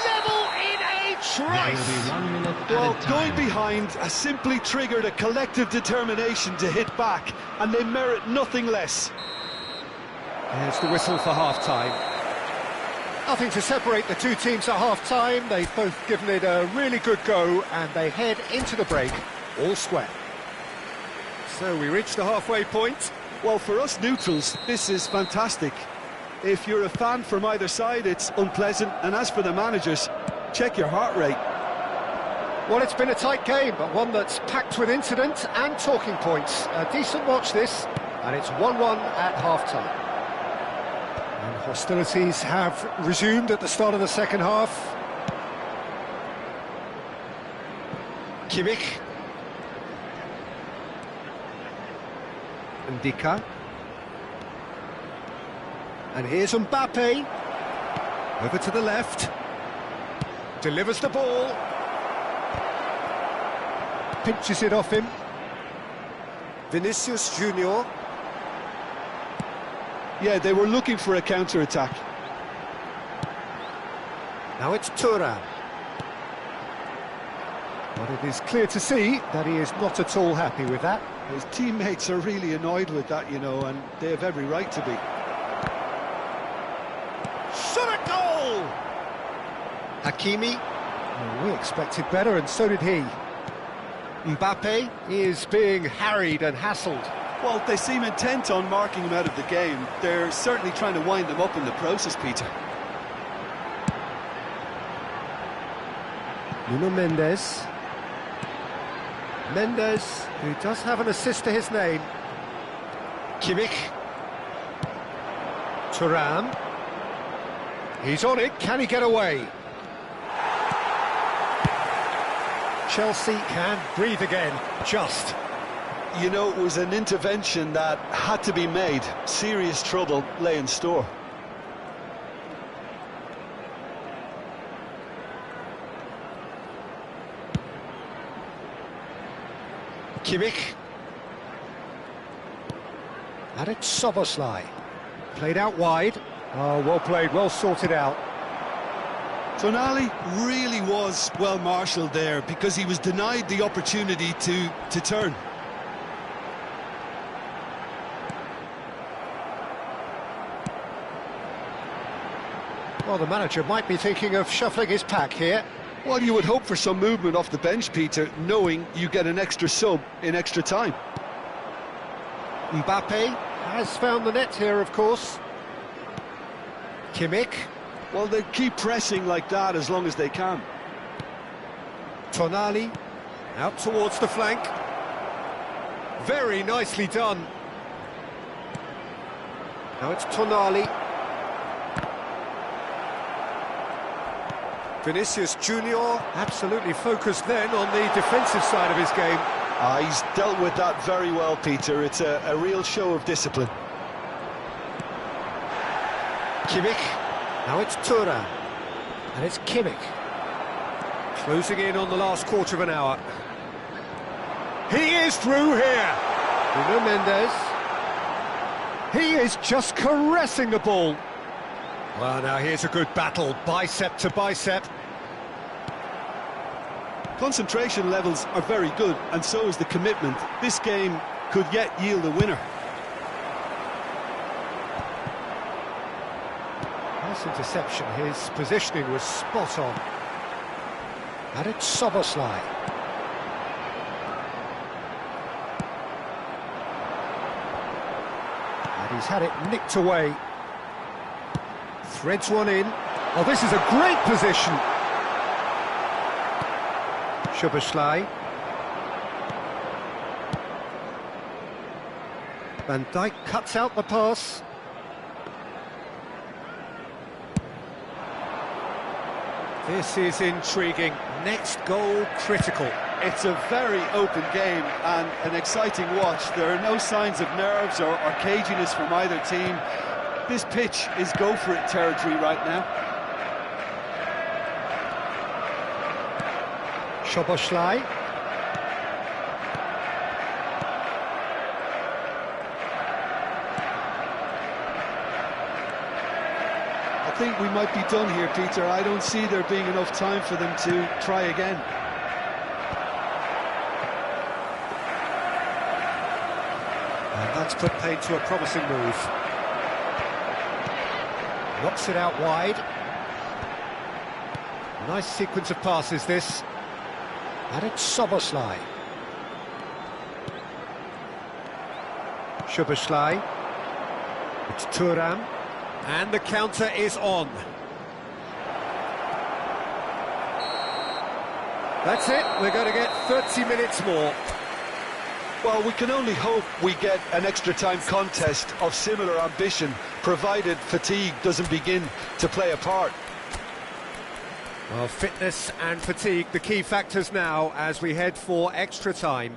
level in a trice! Well, going behind has simply triggered a collective determination to hit back, and they merit nothing less. There's the whistle for half-time. Nothing to separate the two teams at half-time. They've both given it a really good go, and they head into the break all square. So we reach the halfway point. Well, for us neutrals, this is fantastic. If you're a fan from either side, it's unpleasant, and as for the managers, check your heart rate. Well, it's been a tight game, but one that's packed with incident and talking points. A decent watch this, and it's 1-1 at half-time. And hostilities have resumed at the start of the second half. Kimmich. Ndika. And here's Mbappe. Over to the left. Delivers the ball. Pinches it off him. Vinicius Junior. Yeah, they were looking for a counter-attack. Now it's Thuram. But it is clear to see that he is not at all happy with that. His teammates are really annoyed with that, you know, and they have every right to be. Shot at goal! Hakimi. Well, we expected better, and so did he. Mbappe is being harried and hassled. Well, they seem intent on marking him out of the game. They're certainly trying to wind him up in the process, Peter. Nuno Mendes. Mendes, who does have an assist to his name. Kimmich. Thuram. He's on it, can he get away? Chelsea can breathe again, just. You know, it was an intervention that had to be made. Serious trouble lay in store. Kimmich. And it's Szoboszlai. Played out wide. Oh, well played, well sorted out. Tonali really was well marshalled there because he was denied the opportunity to turn. Well, the manager might be thinking of shuffling his pack here. Well, you would hope for some movement off the bench, Peter, knowing you get an extra sub in extra time. Mbappe has found the net here, of course. Kimmich. Well, they keep pressing like that as long as they can. Tonali out towards the flank. Very nicely done. Now it's Tonali. Vinicius Junior absolutely focused then on the defensive side of his game. He's dealt with that very well, Peter. It's a real show of discipline. Kimmich. Now it's Thuram. And it's Kimmich. Closing in on the last quarter of an hour. He is through here. Nuno Mendes. He is just caressing the ball. Well, now here's a good battle, bicep to bicep. Concentration levels are very good, and so is the commitment. This game could yet yield a winner. interception. His positioning was spot on. And it's Szoboszlai. And he's had it nicked away. Threads one in. Oh, this is a great position. Szoboszlai. Van Dijk cuts out the pass. This is intriguing. Next goal critical. It's a very open game and an exciting watch. There are no signs of nerves or caginess from either team. This pitch is go-for-it territory right now. Szoboszlai. I think we might be done here, Peter. I don't see there being enough time for them to try again. And that's put paid to a promising move. Knocks it out wide. Nice sequence of passes, this. And it's Szoboszlai. Szoboszlai. It's Thuram. And the counter is on. That's it, we're going to get 30 minutes more. Well, we can only hope we get an extra-time contest of similar ambition, provided fatigue doesn't begin to play a part. Well, fitness and fatigue, the key factors now as we head for extra time.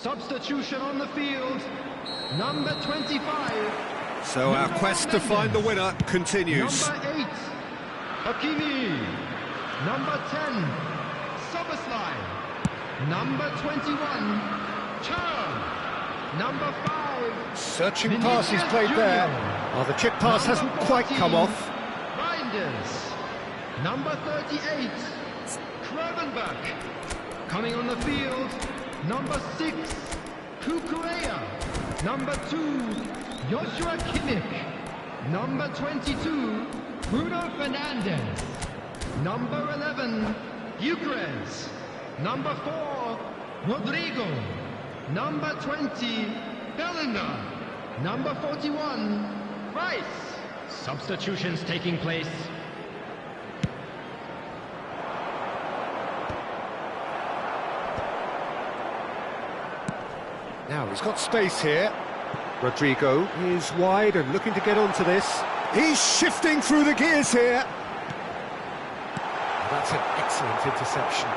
Substitution on the field, number 25. So our quest to find the winner continues. Number 8, Hakimi. Number 10, Szoboszlai. Number 21, Thuram. Number 5, Searching pass he's played there. Well, the chip pass hasn't quite come off. Reinders. Number 38, Gravenberch. Coming on the field, number 6, Kukurea. Number 2, Joshua Kimmich. Number 22, Bruno Fernandes. Number 11, Gyökeres. Number 4, Rodrigo. Number 20, Bellingham. Number 41, Rice. Substitutions taking place. Now he's got space here. Rodrigo is wide and looking to get onto this. He's shifting through the gears here. That's an excellent interception.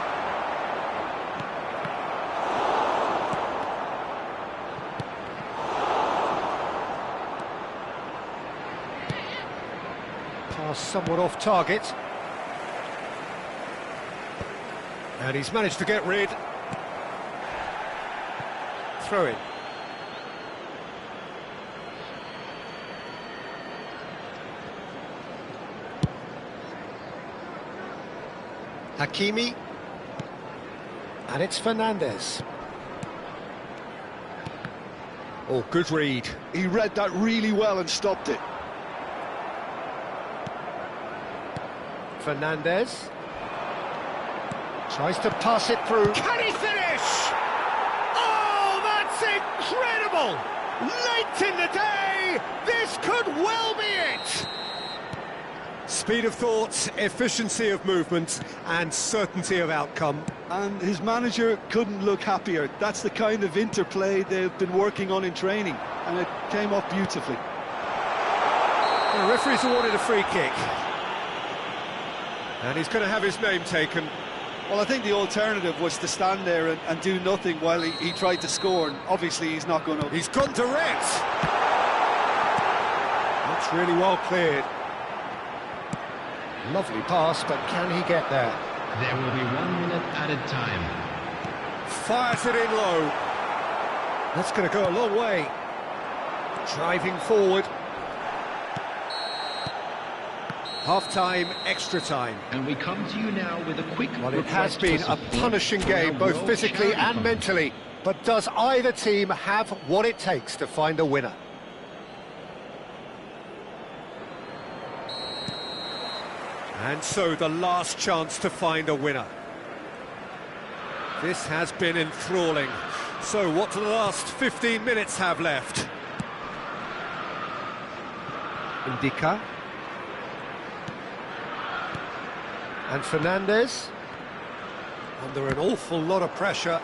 Pass somewhat off target. And he's managed to get rid. Throw in. Hakimi. And it's Fernandes. Oh, good read. He read that really well and stopped it. Fernandes. Tries to pass it through. Can he finish? Oh, that's incredible! Late in the day, this could well be it! Speed of thought, efficiency of movement, and certainty of outcome. And his manager couldn't look happier. That's the kind of interplay they've been working on in training, and it came off beautifully. The referee's awarded a free kick. And he's going to have his name taken. Well, I think the alternative was to stand there and do nothing while he tried to score, and obviously he's not going to. He's gone direct. That's really well cleared. Lovely pass, but can he get there? There will be 1 minute added time. Fires it in low. That's going to go a long way. Driving forward. Half-time, extra time. And we come to you now with a quick Well, it has request been for a support punishing for game, our both World physically Charity and Fund. mentally. But does either team have what it takes to find a winner? And so the last chance to find a winner. This has been enthralling. So what do the last 15 minutes have left? Indica. And Fernandez. Under an awful lot of pressure.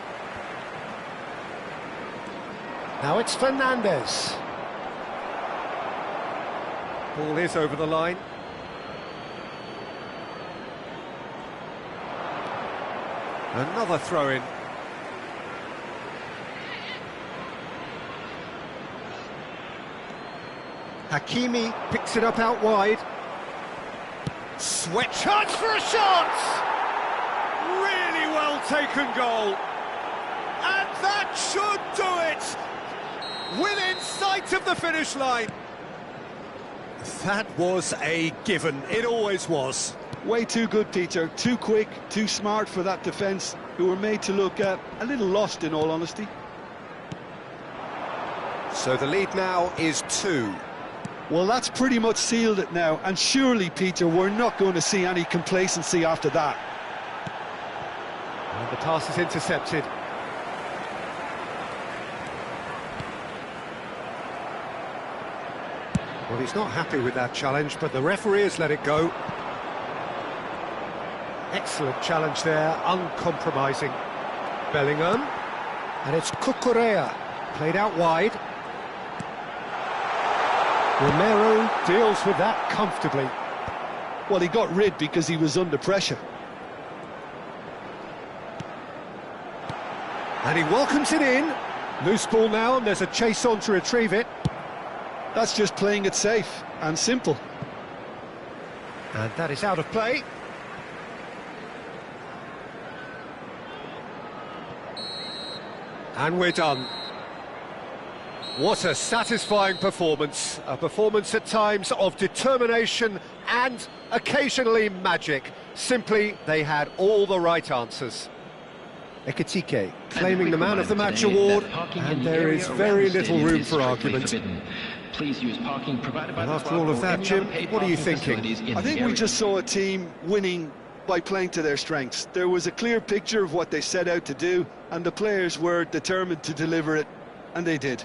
Now it's Fernandez. Ball is over the line. Another throw-in. Hakimi picks it up out wide. Sweat chance for a shot! Really well taken goal. And that should do it! Within sight of the finish line. That was a given. It always was. Way too good, Peter. Too quick, too smart for that defence, who were made to look a little lost, in all honesty. So the lead now is 2. Well, that's pretty much sealed it now, and surely, Peter, we're not going to see any complacency after that. And the pass is intercepted. Well, he's not happy with that challenge, but the referee has let it go. Excellent challenge there, uncompromising. Bellingham. And it's Cucurella, played out wide. Romero deals with that comfortably. Well, he got rid because he was under pressure. And he welcomes it in. Loose ball now, and there's a chase on to retrieve it. That's just playing it safe and simple. And that is out of play. And we're done. What a satisfying performance. A performance at times of determination and occasionally magic. Simply, they had all the right answers. Ffgg claiming the Man of the Match award, and there is very little room for argument. Please use parking provided by And the after club all of or that, any Jim, other paid what are you parking thinking? facilities in I think the we area. just saw a team winning by playing to their strengths. There was a clear picture of what they set out to do, and the players were determined to deliver it, and they did.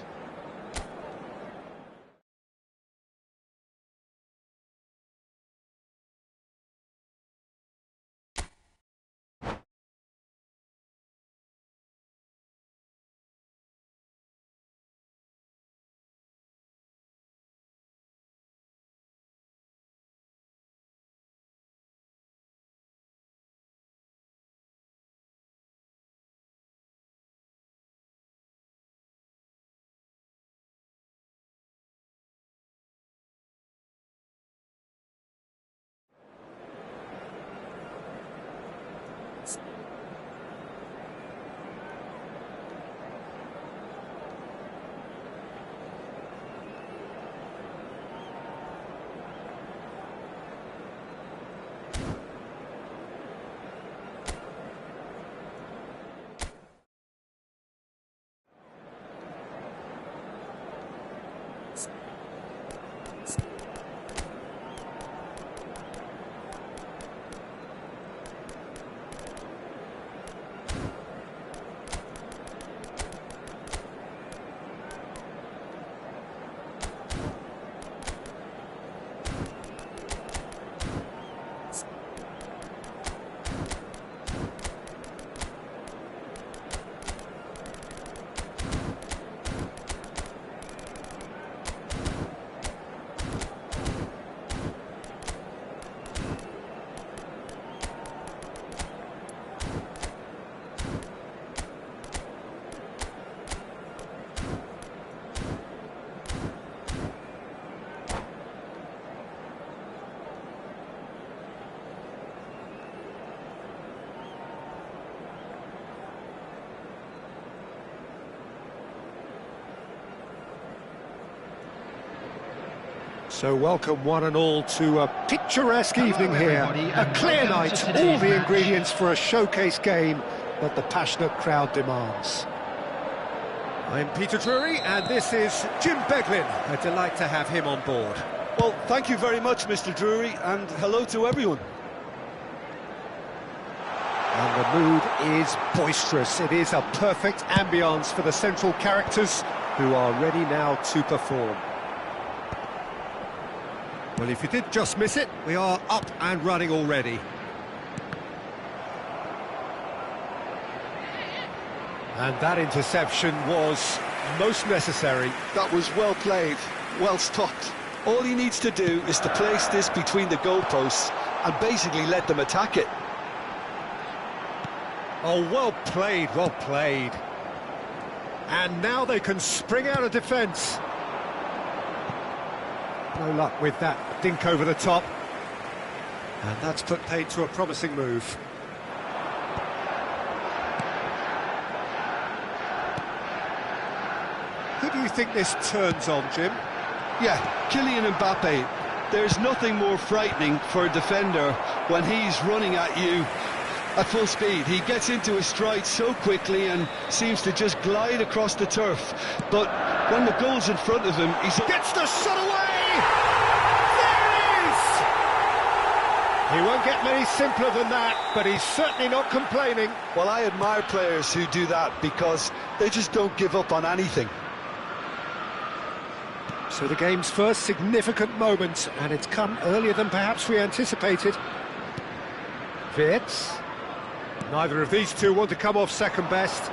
So welcome one and all to a picturesque evening here. A clear night, all the ingredients for a showcase game that the passionate crowd demands. I'm Peter Drury and this is Jim Beglin. A delight to have him on board. Well, thank you very much, Mr. Drury, and hello to everyone. And the mood is boisterous. It is a perfect ambience for the central characters who are ready now to perform. Well, if you did just miss it, we are up and running already. And that interception was most necessary. That was well played, well stopped. All he needs to do is to place this between the goalposts and basically let them attack it. Oh, well played, well played. And now they can spring out of defence. No luck with that dink over the top. And that's put paid to a promising move. Who do you think this turns on, Jim? Yeah, Kylian Mbappe. There's nothing more frightening for a defender when he's running at you at full speed. He gets into his stride so quickly and seems to just glide across the turf. But when the goal's in front of him, he gets the shot away! There it is! He won't get many simpler than that, but he's certainly not complaining. Well, I admire players who do that because they just don't give up on anything. So the game's first significant moment, and it's come earlier than perhaps we anticipated. Wirtz. Neither of these two want to come off second best.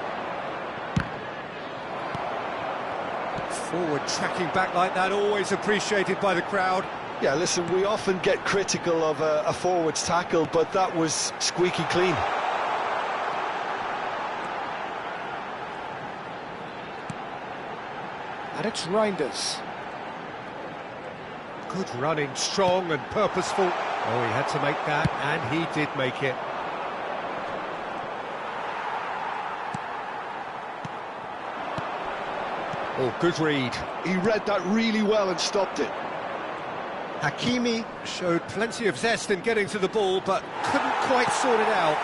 Forward tracking back like that, always appreciated by the crowd. Yeah, listen, we often get critical of a forward's tackle, but that was squeaky clean. And it's Reinders. Good running, strong and purposeful. Oh, he had to make that, and he did make it. Oh, good read. He read that really well and stopped it. Hakimi showed plenty of zest in getting to the ball, but couldn't quite sort it out.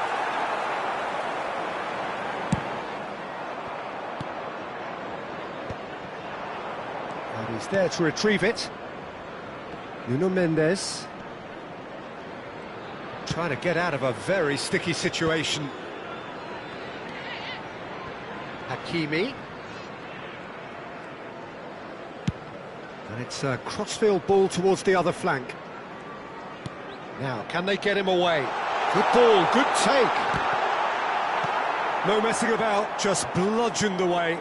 And he's there to retrieve it. Nuno Mendes. Trying to get out of a very sticky situation. Hakimi. And it's a crossfield ball towards the other flank. Now, can they get him away? Good ball, good take. No messing about, just bludgeoned away.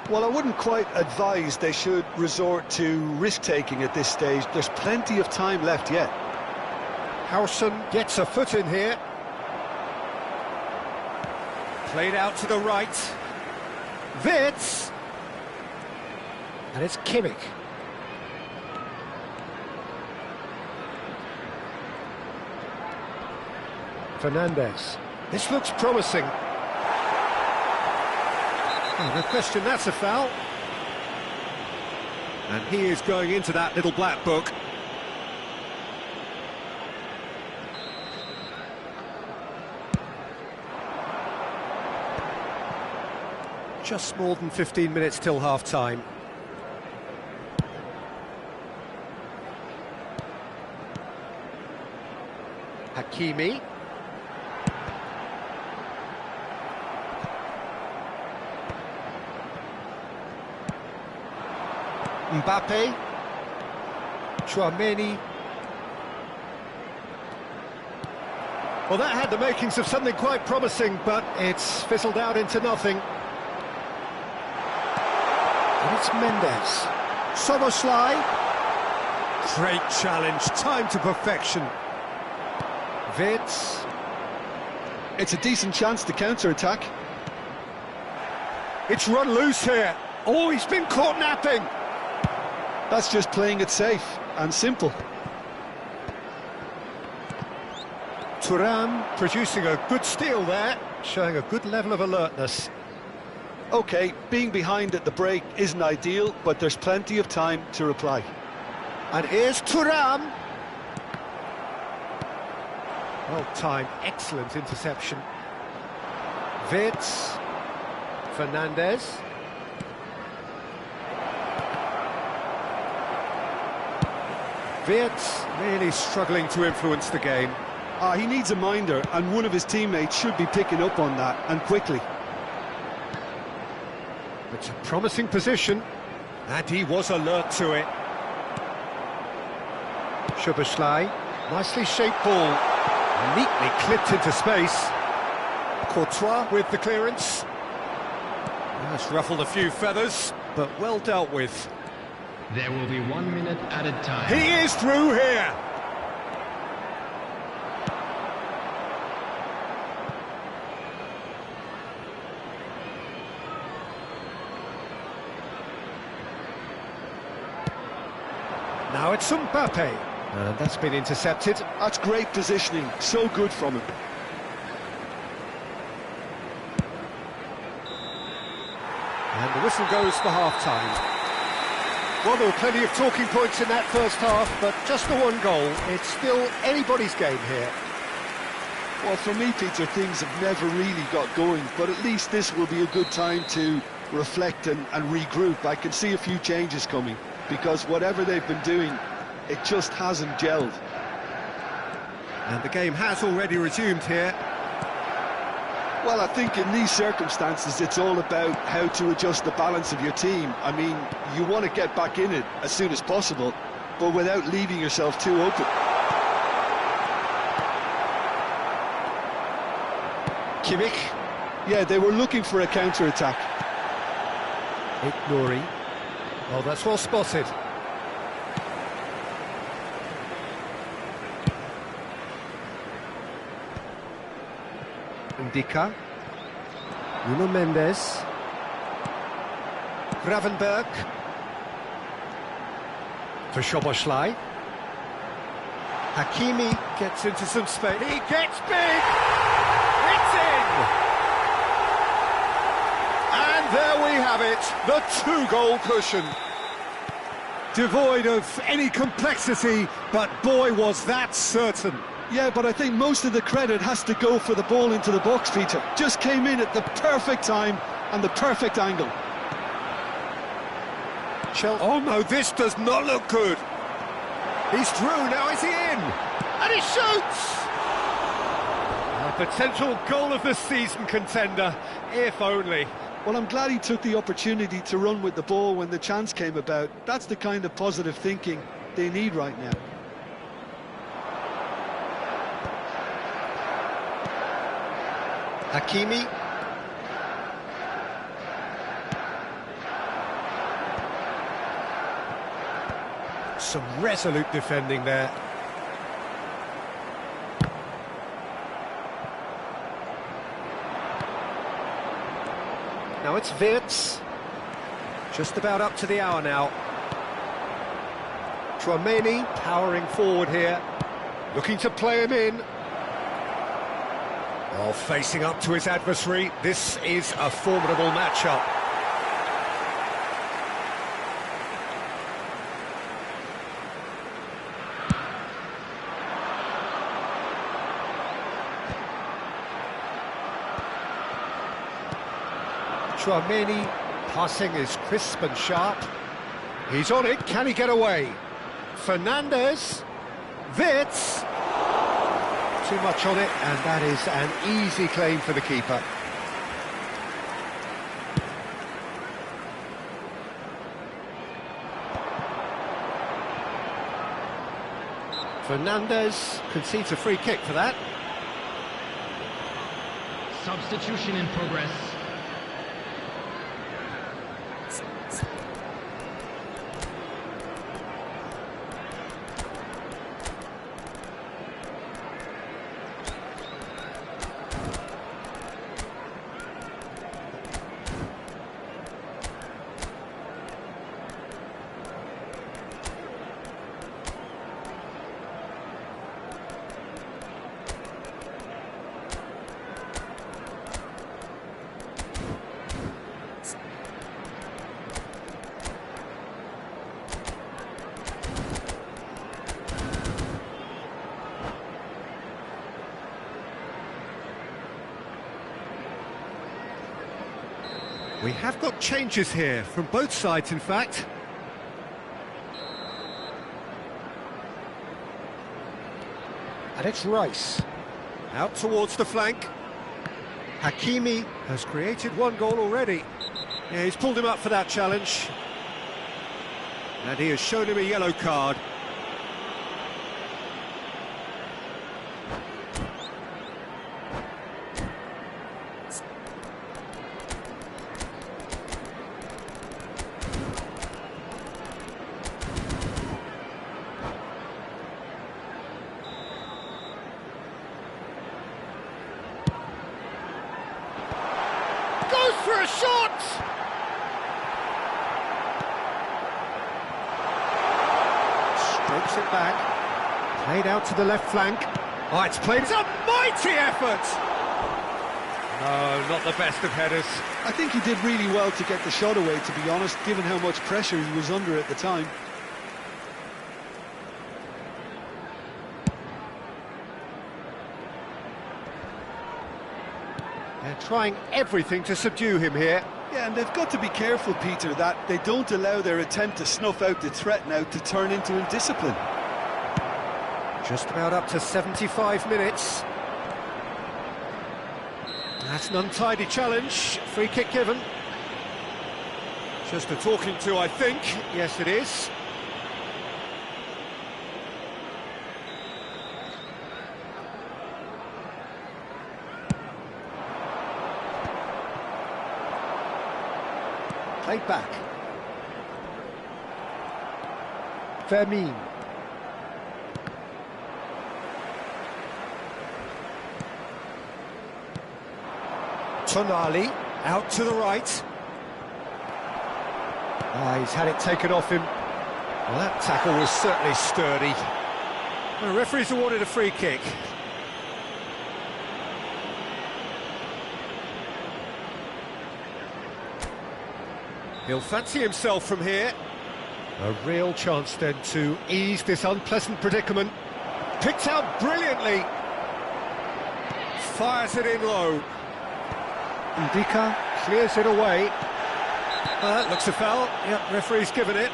Well, I wouldn't quite advise they should resort to risk-taking at this stage. There's plenty of time left yet. Howson gets a foot in here. Played out to the right. Wirtz. And it's Kimmich. Fernandez. This looks promising. Oh, no question, that's a foul. And he is going into that little black book. Just more than 15 minutes till half-time. Hakimi. Mbappe. Chouameni. Well, that had the makings of something quite promising, but it's fizzled out into nothing. And it's Mendes. Soboslai. Great challenge, time to perfection. Wirtz. It's a decent chance to counter-attack. It's run loose here. Oh, he's been caught napping. That's just playing it safe and simple. Thuram producing a good steal there, showing a good level of alertness. OK, being behind at the break isn't ideal, but there's plenty of time to reply. And here's Thuram. Well-timed, excellent interception. Wirtz. Fernandez. Wirtz really struggling to influence the game. He needs a minder, and one of his teammates should be picking up on that, and quickly. It's a promising position, and he was alert to it. Szoboszlai, nicely shaped ball, neatly clipped into space. Courtois with the clearance. That's ruffled a few feathers, but well dealt with. There will be 1 minute added time. He is through here! Now it's Mbappe, and that's been intercepted. That's great positioning, so good from him. And the whistle goes for half-time. Well, there were plenty of talking points in that first half, but just the one goal. It's still anybody's game here. Well, for me, Peter, things have never really got going, but at least this will be a good time to reflect and regroup. I can see a few changes coming, because whatever they've been doing, it just hasn't gelled. And the game has already resumed here. Well, I think in these circumstances, it's all about how to adjust the balance of your team. I mean, you want to get back in it as soon as possible, but without leaving yourself too open. Kimmich. Yeah, they were looking for a counter-attack. Nouri. Oh, that's well spotted. Ndika. Nuno Mendes. Gravenberg. For Szoboszlai. Hakimi gets into some space. He gets big! It's in! And there we have it, the two-goal cushion. Devoid of any complexity, but boy was that certain. Yeah, but I think most of the credit has to go for the ball into the box, Peter. Just came in at the perfect time and the perfect angle. Oh no, this does not look good. He's through, now is he in? And he shoots! A potential goal of the season contender, if only. Well, I'm glad he took the opportunity to run with the ball when the chance came about. That's the kind of positive thinking they need right now. Hakimi. Some resolute defending there. Now it's Wirtz. Just about up to the hour now. Tchouaméni powering forward here. Looking to play him in. Well, facing up to his adversary, this is a formidable matchup. Tchouaméni passing is crisp and sharp. He's on it, can he get away? Fernandez, Wirtz. Too much on it, and that is an easy claim for the keeper. Fernandez concedes a free kick for that. Substitution in progress. We have got changes here, from both sides in fact. And it's Rice. Out towards the flank. Hakimi has created one goal already. Yeah, he's pulled him up for that challenge. And he has shown him a yellow card. Goes for a shot! Strokes it back. Played out to the left flank. Oh, it's played. It's a mighty effort! No, not the best of headers. I think he did really well to get the shot away, to be honest, given how much pressure he was under at the time. They're trying everything to subdue him here. Yeah, and they've got to be careful, Peter, that they don't allow their attempt to snuff out the threat now to turn into indiscipline. Just about up to 75 minutes. That's an untidy challenge. Free kick given. Just a talking to, I think. Yes, it is. Played back. Fermin. Tonali, out to the right. He's had it taken off him. Well, that tackle was certainly sturdy. The referee's awarded a free kick. He'll fancy himself from here. A real chance then to ease this unpleasant predicament. Picked out brilliantly. Fires it in low. Ndika clears it away. That looks a foul. Yep, referee's given it.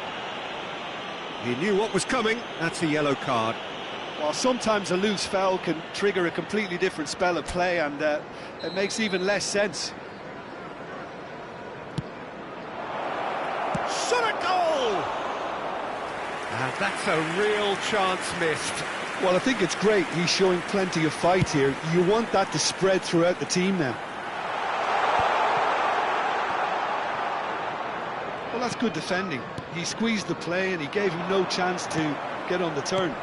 He knew what was coming. That's a yellow card. Well, sometimes a loose foul can trigger a completely different spell of play, and it makes even less sense. Shot a goal! And that's a real chance missed. Well, I think it's great. He's showing plenty of fight here. You want that to spread throughout the team now. Well, that's good defending. He squeezed the play and he gave him no chance to get on the turn.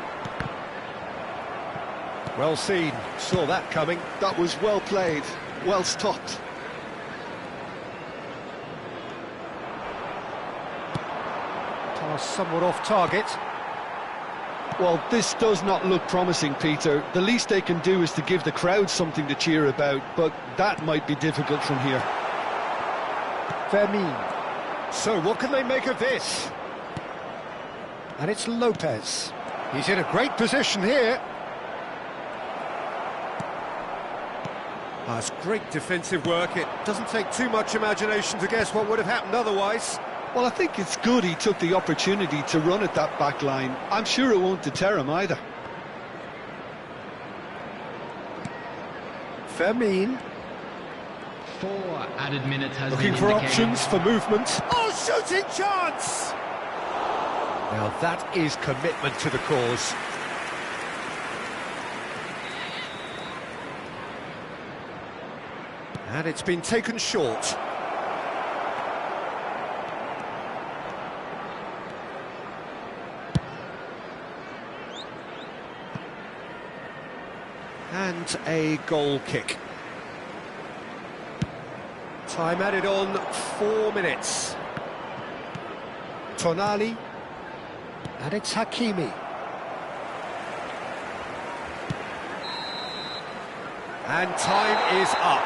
Well seen. Saw that coming. That was well played, well stopped. Pass somewhat off target. Well, this does not look promising, Peter. The least they can do is to give the crowd something to cheer about, but that might be difficult from here. Fermin. So, what can they make of this? And it's Lopez. He's in a great position here. That's great defensive work. It doesn't take too much imagination to guess what would have happened otherwise. Well, I think it's good he took the opportunity to run at that back line. I'm sure it won't deter him either. Fermin. 4 added minutes has Looking been for indicated. options for movement. Oh, shooting chance! Now that is commitment to the cause. And it's been taken short. And a goal kick. Time added on 4 minutes. Tonali. And it's Hakimi. And time is up.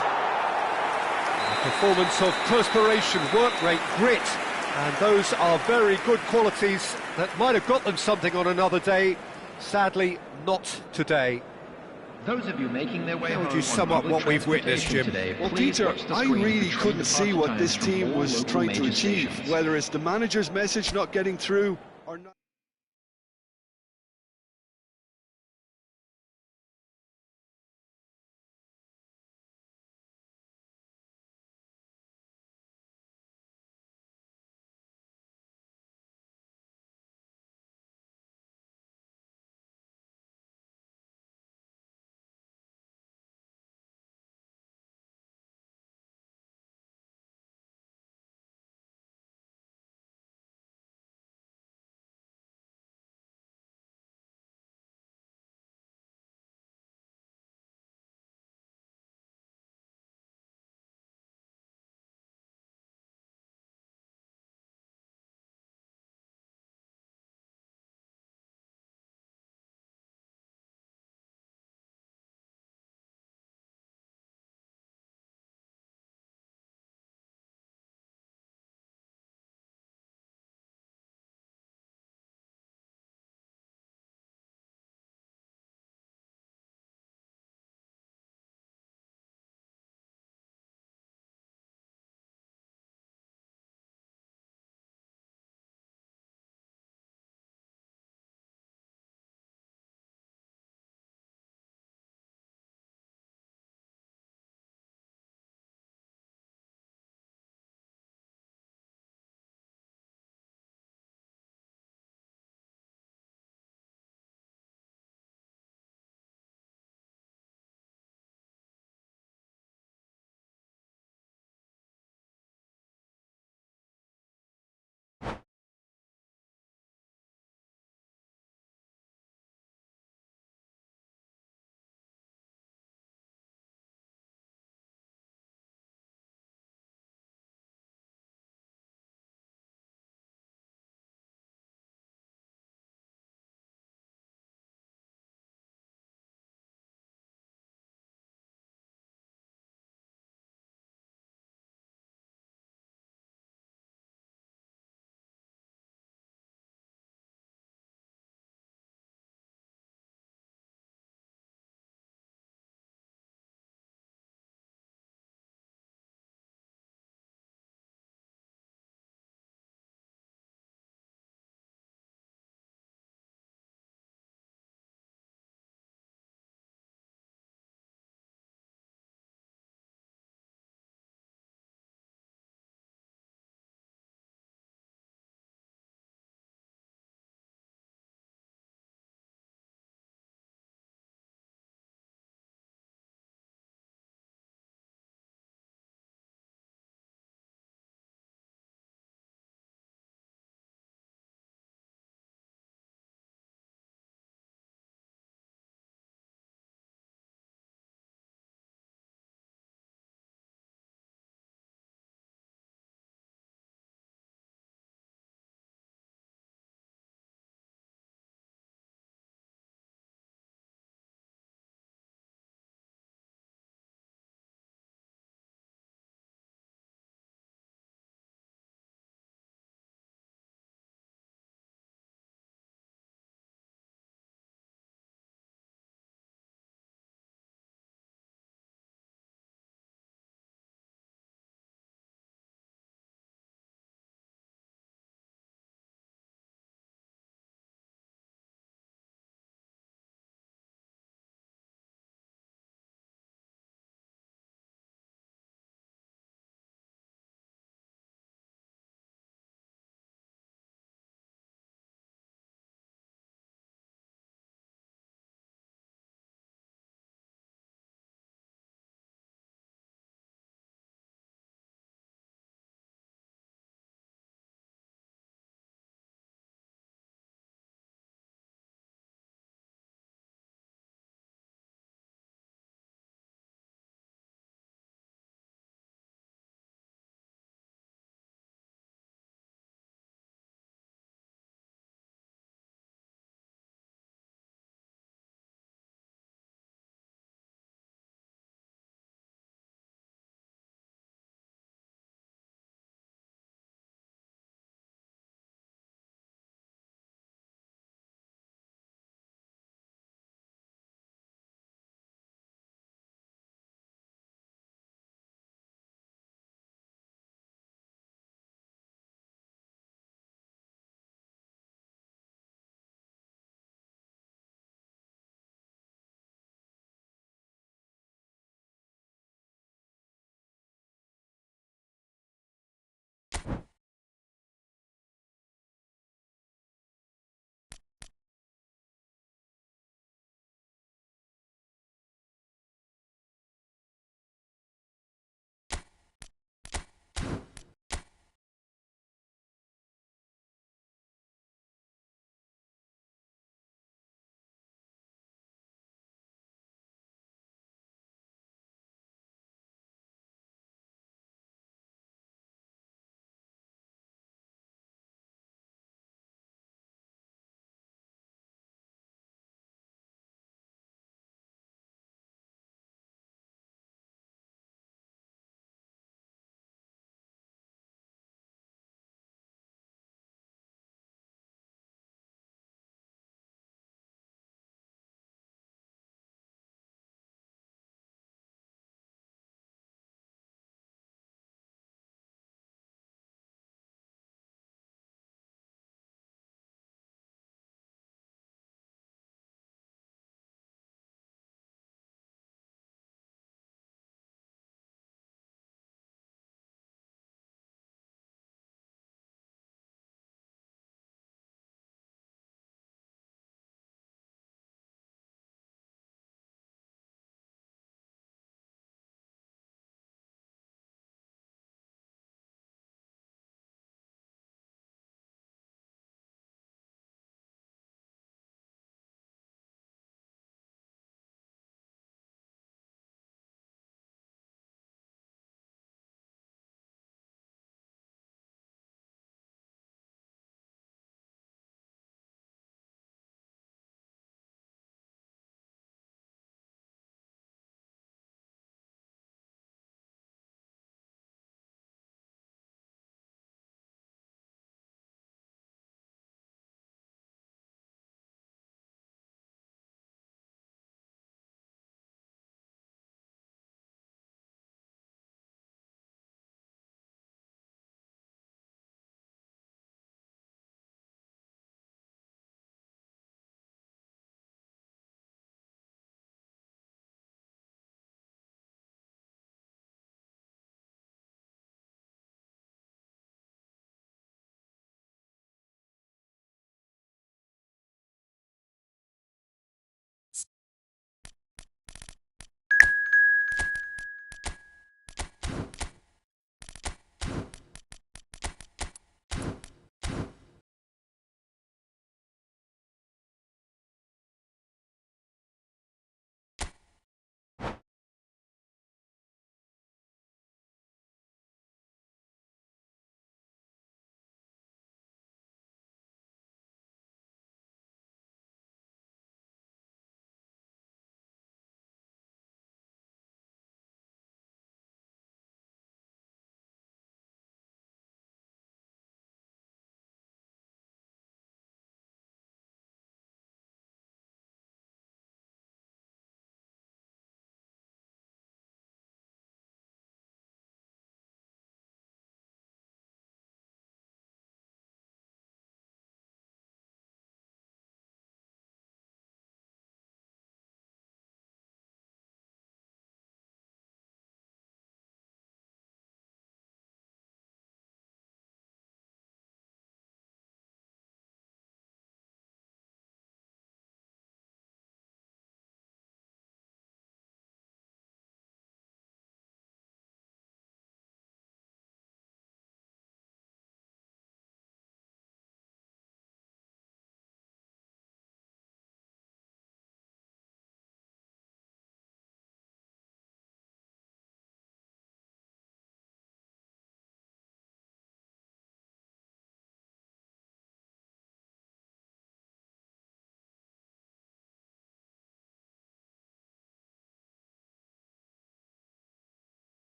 A performance of perspiration, work rate, grit. And those are very good qualities that might have got them something on another day. Sadly, not today. Those of you making their way How home would you on sum up public what we've witnessed, transportation Jim? today, Well, please Peter, watch the I screen really showing couldn't the see stop what this times from team all was local trying to major achieve, stations. whether it's the manager's message not getting through or not.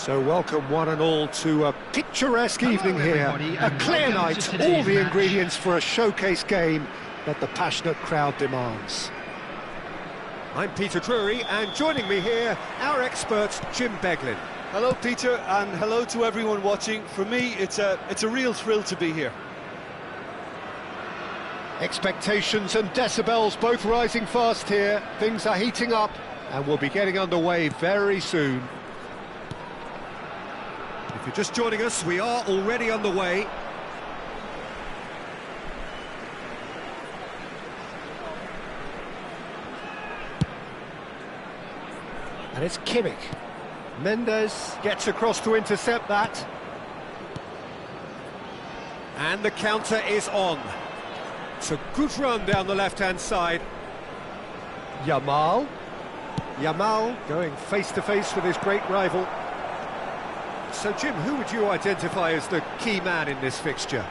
So welcome one and all to a picturesque evening here, everybody, a and clear welcome night, to all today's the match. ingredients for a showcase game that the passionate crowd demands. I'm Peter Drury, and joining me here, our expert Jim Beglin. Hello, Peter, and hello to everyone watching. For me, it's a real thrill to be here. Expectations and decibels both rising fast here. Things are heating up, and we'll be getting underway very soon. If you're just joining us, we are already underway. And it's Ffgg. Mendes gets across to intercept that. And the counter is on. It's a good run down the left-hand side. Yamal going face-to-face with his great rival. So, Jim, who would you identify as the key man in this fixture?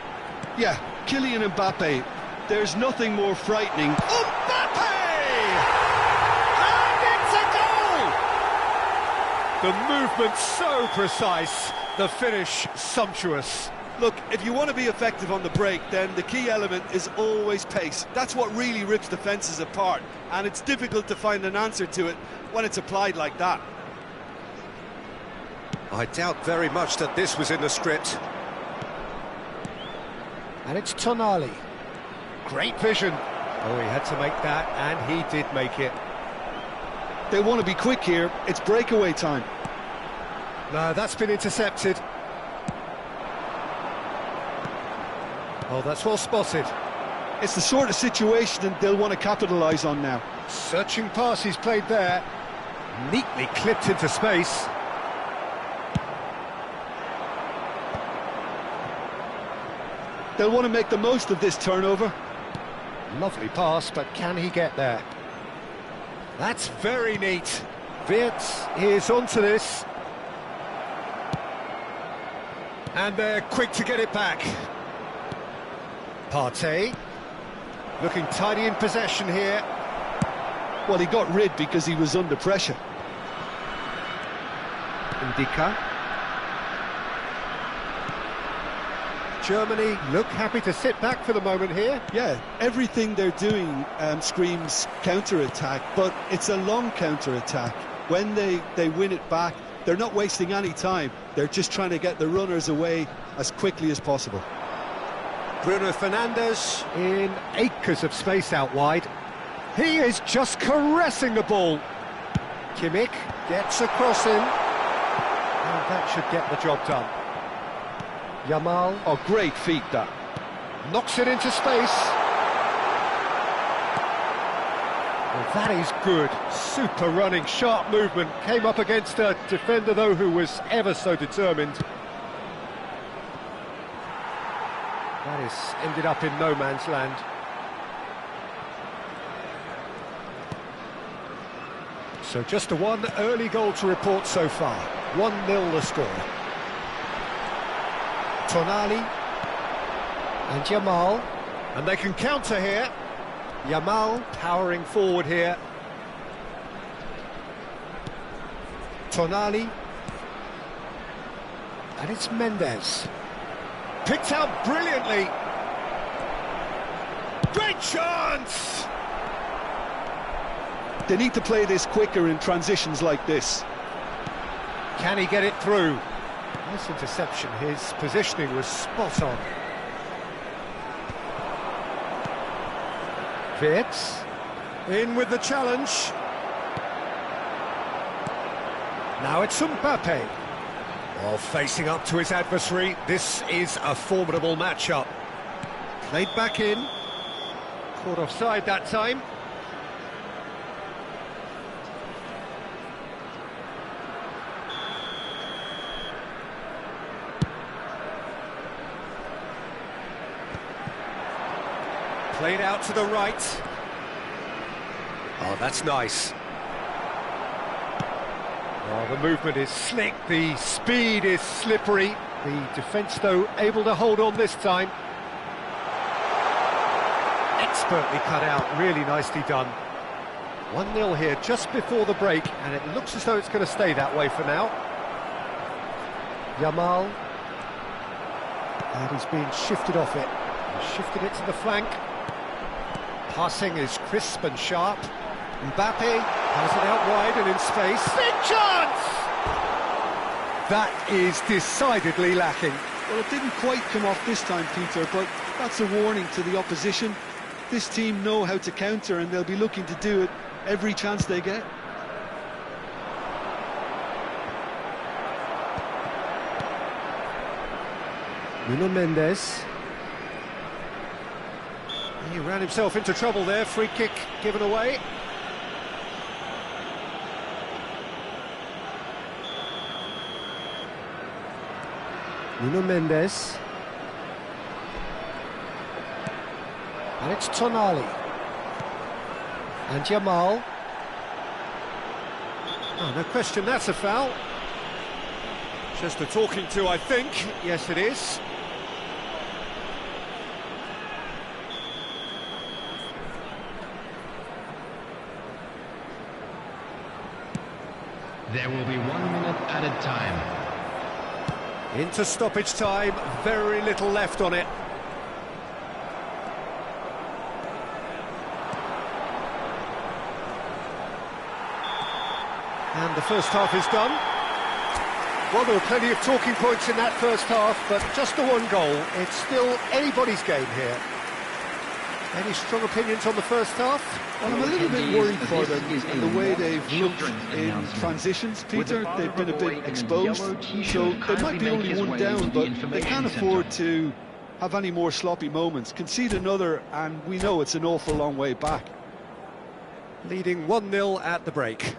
Yeah, Kylian Mbappe. There's nothing more frightening. Mbappe! And it's a goal! The movement so precise, the finish sumptuous. Look, if you want to be effective on the break, then the key element is always pace. That's what really rips defences apart, and it's difficult to find an answer to it when it's applied like that. I doubt very much that this was in the script. And it's Tonali. Great vision. Oh, he had to make that, and he did make it. They want to be quick here. It's breakaway time. No, that's been intercepted. Oh, that's well spotted. It's the sort of situation that they'll want to capitalise on now. Searching pass he's played there. Neatly clipped into space. They'll want to make the most of this turnover. Lovely pass, but can he get there? That's very neat. Wirtz is onto this. And they're quick to get it back. Partey, looking tidy in possession here. Well, he got rid because he was under pressure. Indica. Germany look happy to sit back for the moment here. Yeah, everything they're doing screams counter-attack, but it's a long counter-attack. When they win it back, they're not wasting any time. They're just trying to get the runners away as quickly as possible. Bruno Fernandes in acres of space out wide. He is just caressing the ball. Ffgg gets a cross in. And that should get the job done. Yamal. Oh, great feat, that. Knocks it into space. Well, that is good. Super running, sharp movement. Came up against a defender, though, who was ever so determined. That is ended up in no man's land. So just a one early goal to report so far. 1-0 the score. Tonali and Yamal, and they can counter here. Yamal powering forward here. Tonali, and it's Mendes. Picked out brilliantly. Great chance! They need to play this quicker in transitions like this. Can he get it through? Nice interception, his positioning was spot on. Wirtz in with the challenge. Now it's Mbappe. Well, facing up to his adversary, this is a formidable matchup. Played back in. Caught offside that time. Played out to the right. Oh, that's nice. Oh, the movement is slick, the speed is slippery. The defence, though, able to hold on this time. Expertly cut out, really nicely done. 1-0 here just before the break, and it looks as though it's going to stay that way for now. Yamal. And he's been shifted off it. He's shifted it to the flank. Passing is crisp and sharp. Mbappe has it out wide and in space. Big chance! That is decidedly lacking. Well, it didn't quite come off this time, Peter, but that's a warning to the opposition. This team know how to counter, and they'll be looking to do it every chance they get. Nuno Mendes. He ran himself into trouble there. Free kick given away. Nuno Mendes. And it's Tonali. And Yamal. Oh, no question, that's a foul. Just a talking to, I think. Yes, it is. There will be 1 minute added time. Into stoppage time, very little left on it. And the first half is done. Well, there were plenty of talking points in that first half, but just the one goal. It's still anybody's game here. Any strong opinions on the first half? Well, I'm a little bit worried for them in the way they've looked in transitions, Peter. They've been a bit exposed, so they might be only one down, but they can't afford to have any more sloppy moments. Concede another, and we know it's an awful long way back. Leading 1-0 at the break.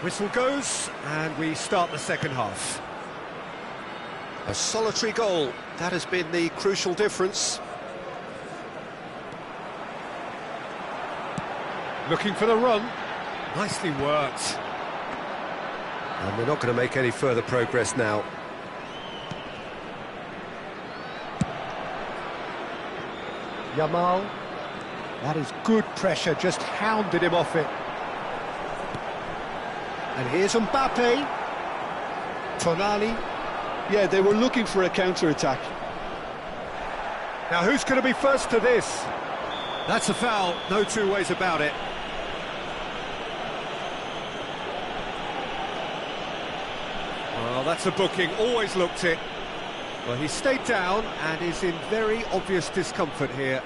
Whistle goes, and we start the second half. A solitary goal, that has been the crucial difference. Looking for the run. Nicely worked. And we're not going to make any further progress now. Yamal. That is good pressure, just hounded him off it. And here's Mbappe. Tonali. Yeah, they were looking for a counter-attack. Now who's going to be first to this? That's a foul, no two ways about it. Well, that's a booking, always looked it. Well, he stayed down and is in very obvious discomfort here.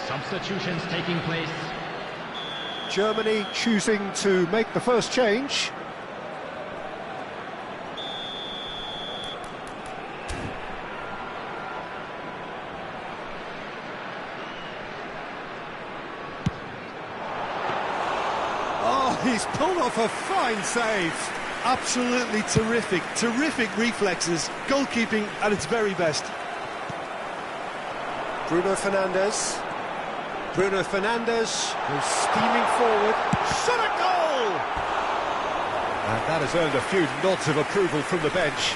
Substitutions taking place. Germany choosing to make the first change. Oh, he's pulled off a fine save. Absolutely terrific, terrific reflexes. Goalkeeping at its very best. Bruno Fernandes. Bruno Fernandes, who's steaming forward. Shot a goal! And that has earned a few nods of approval from the bench.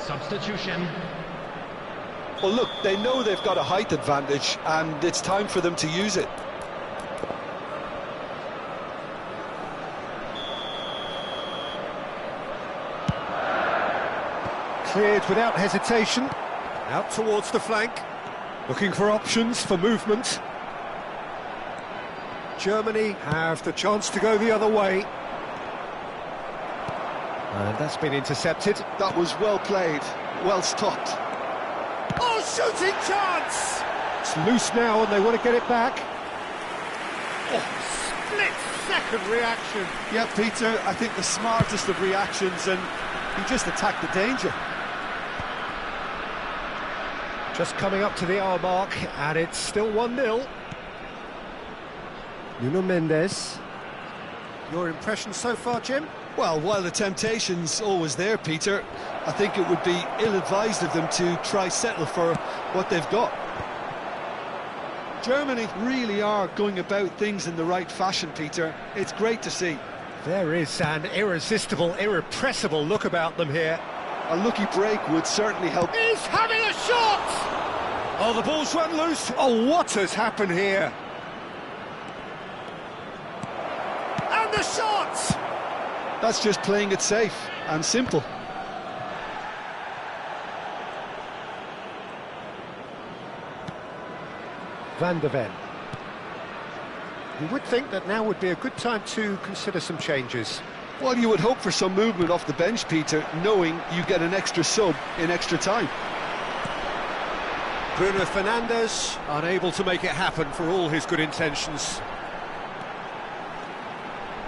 Substitution. Well, look, they know they've got a height advantage, and it's time for them to use it. Cleared without hesitation. Out towards the flank. Looking for options for movement. Germany have the chance to go the other way. And that's been intercepted. That was well played, well stopped. Oh, shooting chance! It's loose now and they want to get it back. Oh, split-second reaction. Yeah, Peter, I think the smartest of reactions, and he just attacked the danger. Just coming up to the hour mark, and it's still 1-0. Nuno Mendes. Your impression so far, Jim? Well, while the temptation's always there, Peter, I think it would be ill-advised of them to try settle for what they've got. Germany really are going about things in the right fashion, Peter. It's great to see. There is an irresistible, irrepressible look about them here. A lucky break would certainly help. He's having a shot! Oh, the ball's run loose. Oh, what has happened here? And the shot! That's just playing it safe and simple. Van der Ven. You would think that now would be a good time to consider some changes. Well, you would hope for some movement off the bench, Peter, knowing you get an extra sub in extra time. Bruno Fernandes, unable to make it happen for all his good intentions.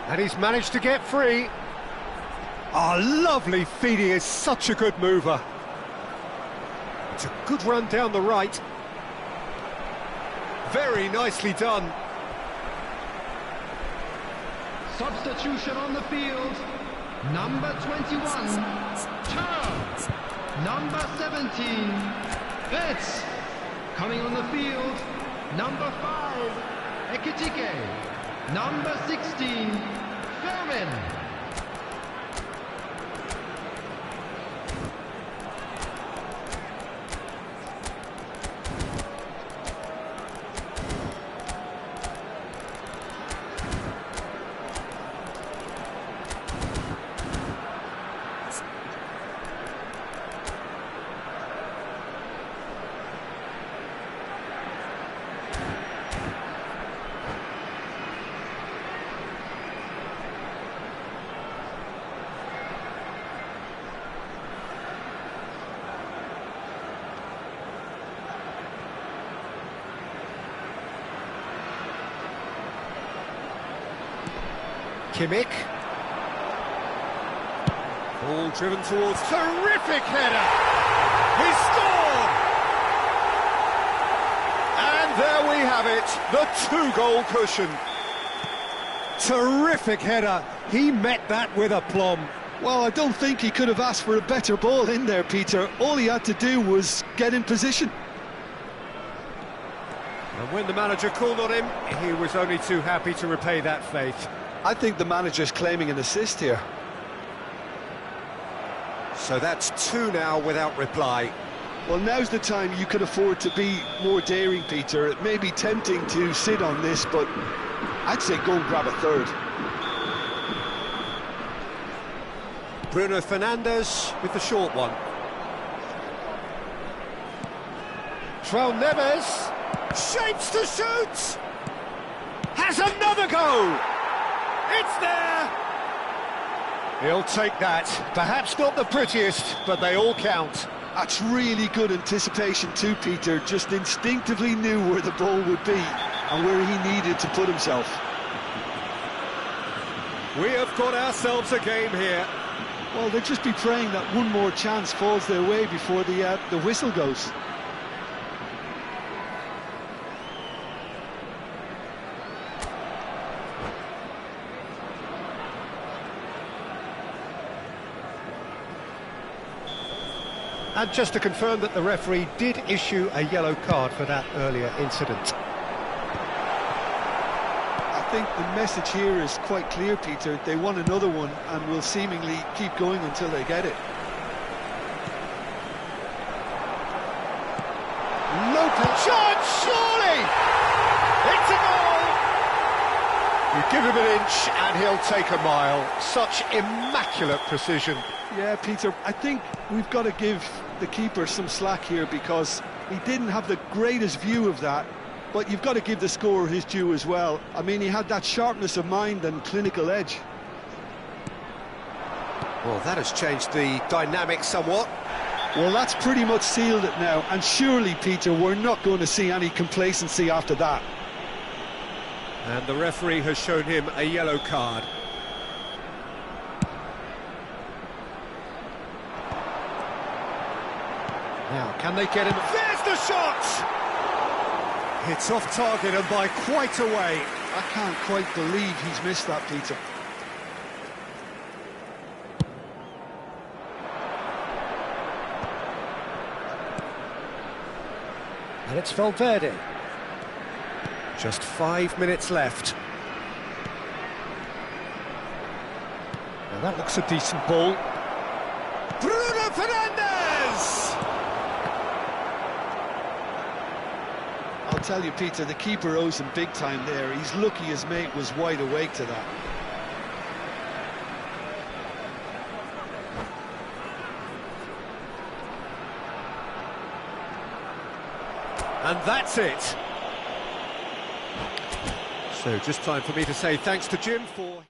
And he's managed to get free. Oh, lovely feed, he is such a good mover. It's a good run down the right. Very nicely done. Substitution on the field. Number 21, Turr. Number 17, Betts. Coming on the field, number 5, Ffgg. Number 16, Ffgg. Kimmich. Ball driven towards, terrific header! He scored! And there we have it, the 2-goal cushion. Terrific header, he met that with aplomb. Well, I don't think he could have asked for a better ball in there, Peter. All he had to do was get in position. And when the manager called on him, he was only too happy to repay that faith. I think the manager's claiming an assist here. So that's 2 now without reply. Well, now's the time you can afford to be more daring, Peter. It may be tempting to sit on this, but I'd say go and grab a third. Bruno Fernandes with the short one. João Neves shapes to shoot! Has another go! It's there! He'll take that. Perhaps not the prettiest, but they all count. That's really good anticipation too, Peter. Just instinctively knew where the ball would be and where he needed to put himself. We have got ourselves a game here. Well, they'll just be praying that one more chance falls their way before the whistle goes. And just to confirm that the referee did issue a yellow card for that earlier incident. I think the message here is quite clear, Peter. They want another one and will seemingly keep going until they get it. Lopez shot, surely! It's a goal! You give him an inch and he'll take a mile. Such immaculate precision. Yeah, Peter, I think we've got to give the keeper some slack here because he didn't have the greatest view of that, but you've got to give the scorer his due as well. I mean, he had that sharpness of mind and clinical edge. Well, that has changed the dynamic somewhat. Well, that's pretty much sealed it now, and surely, Peter, we're not going to see any complacency after that. And the referee has shown him a yellow card. Now, can they get him? There's the shot! It's off target and by quite a way. I can't quite believe he's missed that, Peter. And it's Valverde. Just 5 minutes left. Now that looks a decent ball. Bruno Fernandes! I'll tell you, Peter, the keeper owes him big time there. He's lucky his mate was wide awake to that. And that's it. So just time for me to say thanks to Jim for...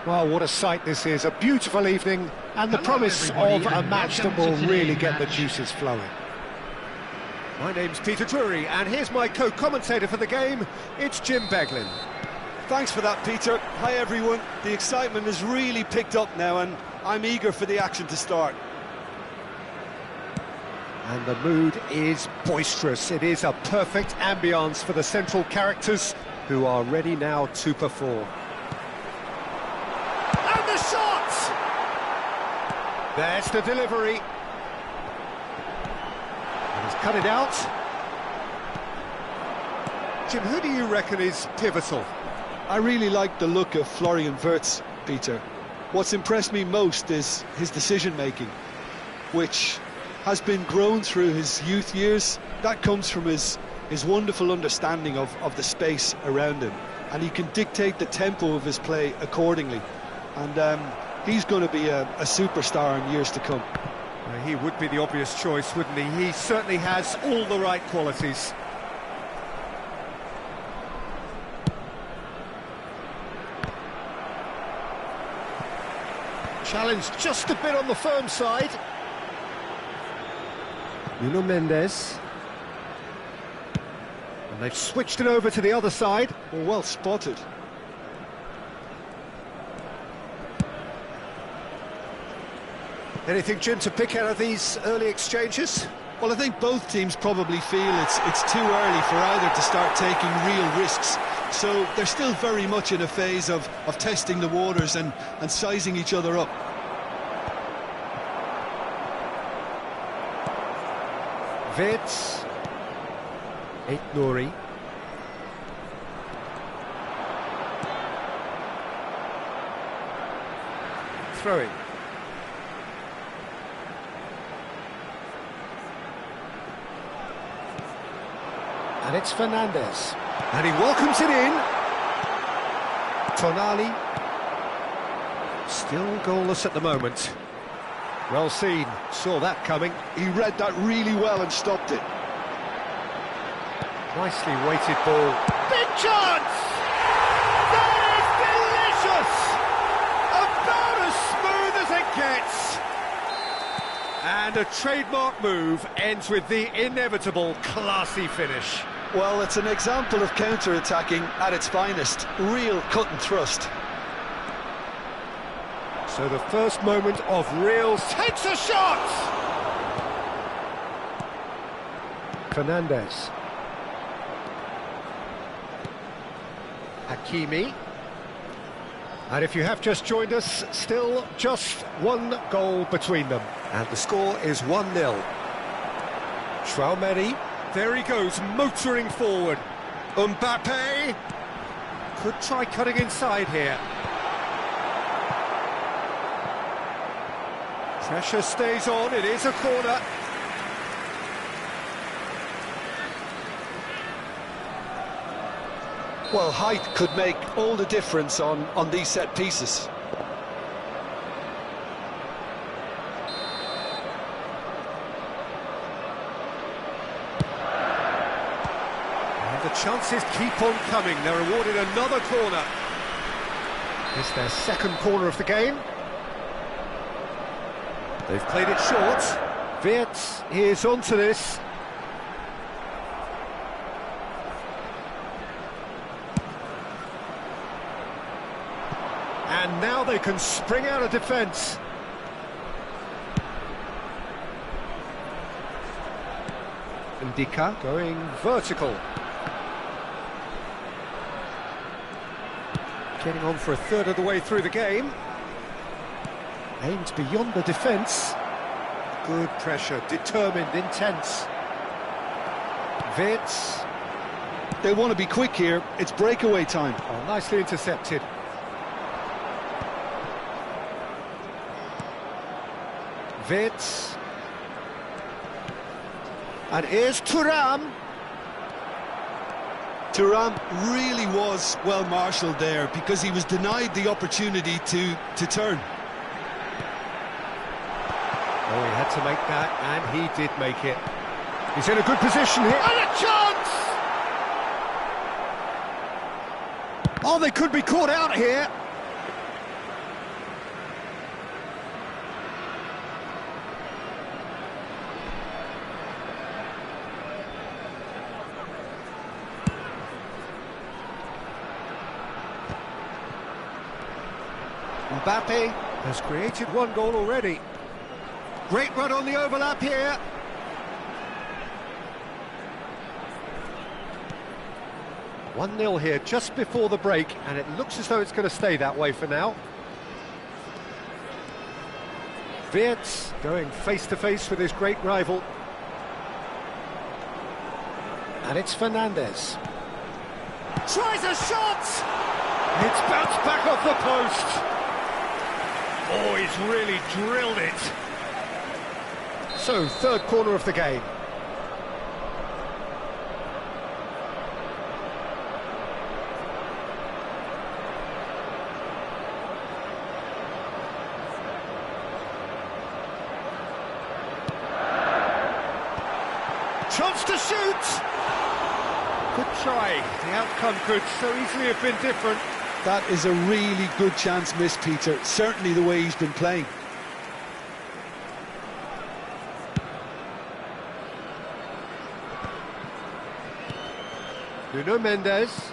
Well, what a sight this is, a beautiful evening, and the Hello, promise everybody, of a and match that welcome will to really today's get the match. juices flowing. My name's Peter Drury, and here's my co-commentator for the game, it's Jim Beglin. Thanks for that, Peter. Hi, everyone. The excitement has really picked up now, and I'm eager for the action to start. And the mood is boisterous. It is a perfect ambience for the central characters who are ready now to perform. And the shot! There's the delivery. And he's cut it out. Jim, who do you reckon is pivotal? I really like the look of Florian Wirtz, Peter. What's impressed me most is his decision-making, which has been grown through his youth years. That comes from his wonderful understanding of the space around him, and he can dictate the tempo of his play accordingly. And he's going to be a superstar in years to come. He would be the obvious choice, wouldn't he? He certainly has all the right qualities. Challenge just a bit on the firm side. Nuno Mendes. And they've switched it over to the other side. Well spotted. Anything, Jim, to pick out of these early exchanges? Well, I think both teams probably feel it's too early for either to start taking real risks. So they're still very much in a phase of testing the waters and sizing each other up. Wirtz. Nouri. Throwing. And it's Fernandez. And he welcomes it in. Tonali. Still goalless at the moment. Well seen, saw that coming. He read that really well and stopped it. Nicely weighted ball. Big chance! That is delicious! About as smooth as it gets. And a trademark move ends with the inevitable classy finish. Well, it's an example of counter-attacking at its finest. Real cut and thrust. So the first moment of real... Takes a shot! Fernandez. Hakimi. And if you have just joined us, still just one goal between them. And the score is 1-0. Traumeri. There he goes, motoring forward. Mbappe could try cutting inside here. Pressure stays on, it is a corner. Well, height could make all the difference on these set pieces. The chances keep on coming. They're awarded another corner. It's their second corner of the game. They've played it short. Wirtz is onto this. And now they can spring out of defence. Ndika going vertical. Getting on for a third of the way through the game. Aims beyond the defence. Good pressure, determined, intense. Wirtz. They want to be quick here. It's breakaway time. Oh, nicely intercepted. Wirtz. And here's Thuram. Thuram really was well marshalled there because he was denied the opportunity to turn. Oh, he had to make that, and he did make it. He's in a good position here. And a chance! Oh, they could be caught out here. Mbappe has created one goal already. Great run on the overlap here. One 0 here just before the break, and it looks as though it's going to stay that way for now. Wirtz going face-to-face with his great rival. And it's Fernandes. Tries a shot! It's bounced back off the post. Oh, he's really drilled it. So, third corner of the game. Chance to shoot! Good try. The outcome could so easily have been different. That is a really good chance missed, Peter. Certainly the way he's been playing. Nuno Mendes.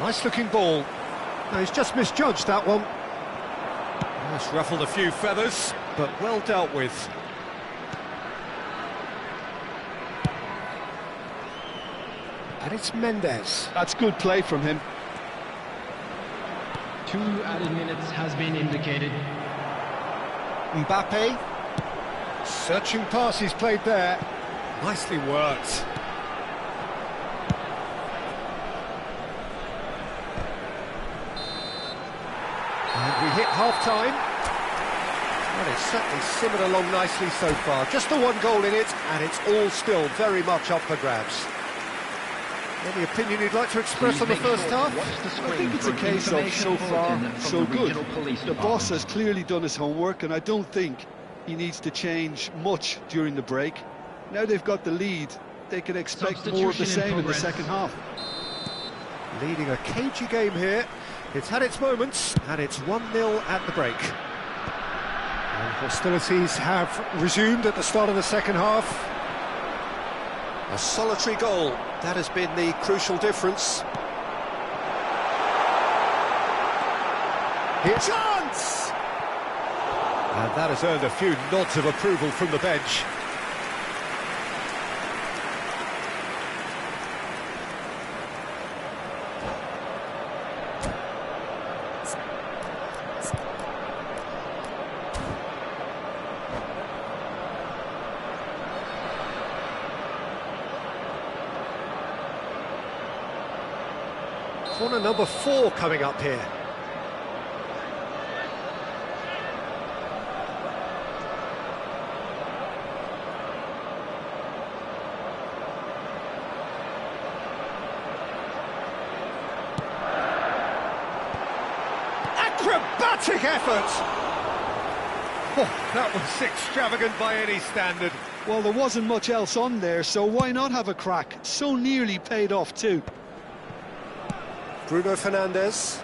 Nice looking ball. No, he's just misjudged that one. That's ruffled a few feathers, but well dealt with. And it's Mendes. That's good play from him. 2 added minutes has been indicated. Mbappe. Searching pass he's played there. Nicely worked. And we hit half-time. Well, it's certainly simmered along nicely so far. Just the one goal in it, and it's all still very much up for grabs. Any opinion you'd like to express on the first half? I think it's a case of so far, so good. The boss has clearly done his homework, and I don't think he needs to change much during the break. Now they've got the lead, they can expect more of the same in the second half. Leading a cagey game here. It's had its moments, and it's 1-0 at the break. And hostilities have resumed at the start of the second half. A solitary goal, that has been the crucial difference. Here, chance! And that has earned a few nods of approval from the bench. Corner number 4 coming up here. Acrobatic effort! Oh, that was extravagant by any standard. Well, there wasn't much else on there, so why not have a crack? So nearly paid off too. Bruno Fernandes.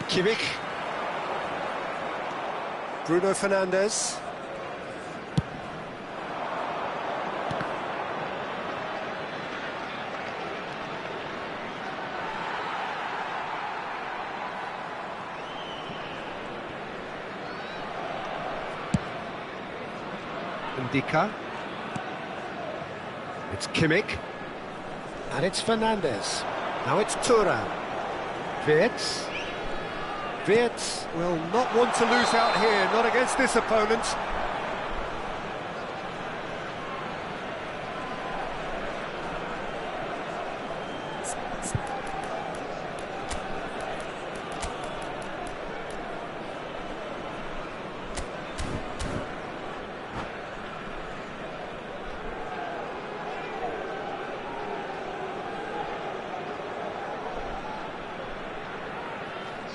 Kimmich. Bruno Fernandes. Ndika. It's Kimmich, and it's Fernandes. Now it's Thuram. Wirtz. Wirtz will not want to lose out here, not against this opponent.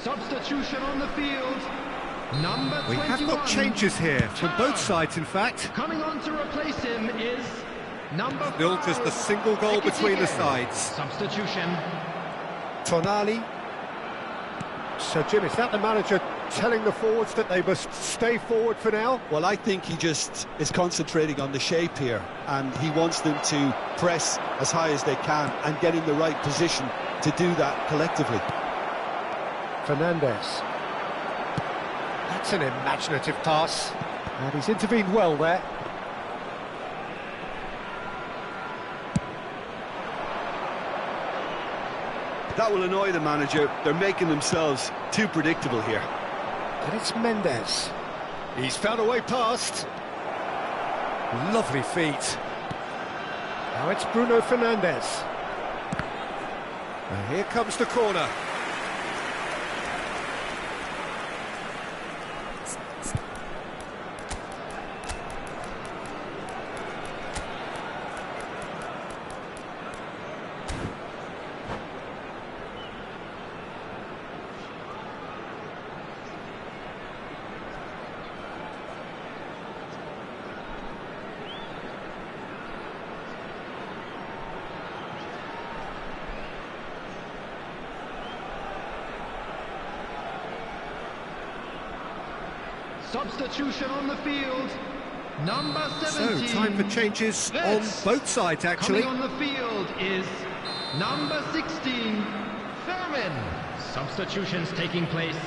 Substitution on the field. Number 21. We have got changes here from both sides, in fact. Coming on to replace him is number 5. Still just a single goal between the sides. Substitution. Tonali. So, Jim, is that the manager telling the forwards that they must stay forward for now? Well, I think he just is concentrating on the shape here, and he wants them to press as high as they can and get in the right position to do that collectively. Fernandez. That's an imaginative pass. And he's intervened well there. That will annoy the manager. They're making themselves too predictable here. And it's Mendes. He's found a way past. Lovely feet. Now it's Bruno Fernandes. And here comes the corner. Substitution on the field, number 17. So, time for changes on both sides, actually. Coming on the field is number 16, Fermin. Substitutions taking place.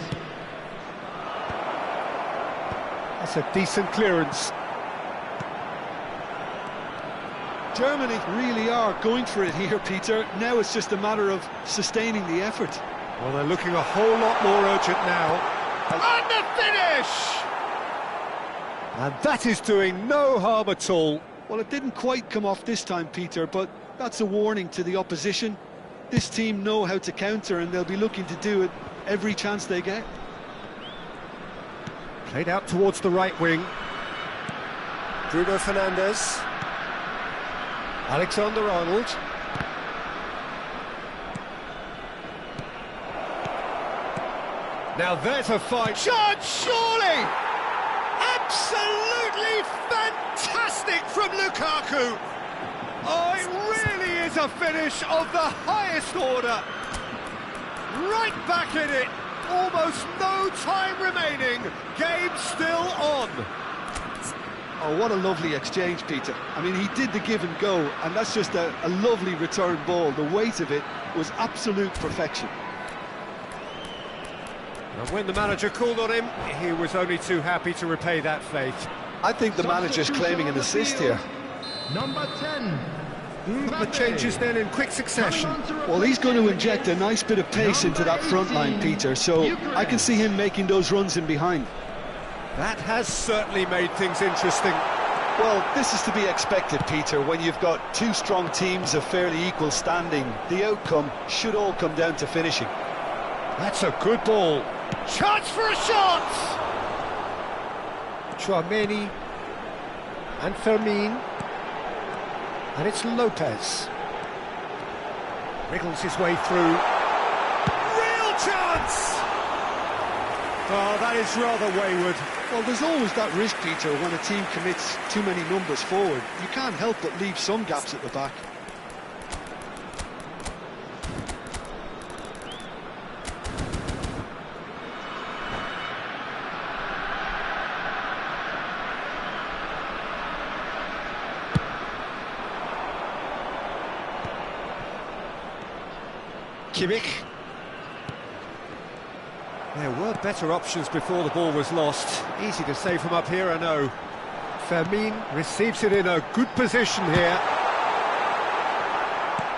That's a decent clearance. Germany really are going for it here, Peter. Now it's just a matter of sustaining the effort. Well, they're looking a whole lot more urgent now. And the finish! And that is doing no harm at all. Well, it didn't quite come off this time, Peter, but that's a warning to the opposition. This team know how to counter, and they'll be looking to do it every chance they get. Played out towards the right wing. Bruno Fernandes. Alexander-Arnold. Now there's a fine shot, surely! Absolutely fantastic from Lukaku! Oh, it really is a finish of the highest order! Right back in it! Almost no time remaining, game still on! Oh, what a lovely exchange, Peter. I mean, he did the give and go, and that's just a lovely return ball. The weight of it was absolute perfection. And when the manager called on him, he was only too happy to repay that faith. I think the manager's claiming an assist here. Number 10. The changes then in quick succession. Well, he's going to inject a nice bit of pace into that front line, Peter, so I can see him making those runs in behind. That has certainly made things interesting. Well, this is to be expected, Peter, when you've got two strong teams of fairly equal standing. The outcome should all come down to finishing. That's a good ball. Chance for a shot! Chouameni and Fermin. And it's Lopez. Wriggles his way through. Real chance! Oh, that is rather wayward. Well, there's always that risk, Peter, when a team commits too many numbers forward. You can't help but leave some gaps at the back. Ffgg. There were better options before the ball was lost. Easy to say from up here, I know. Fermin receives it in a good position here.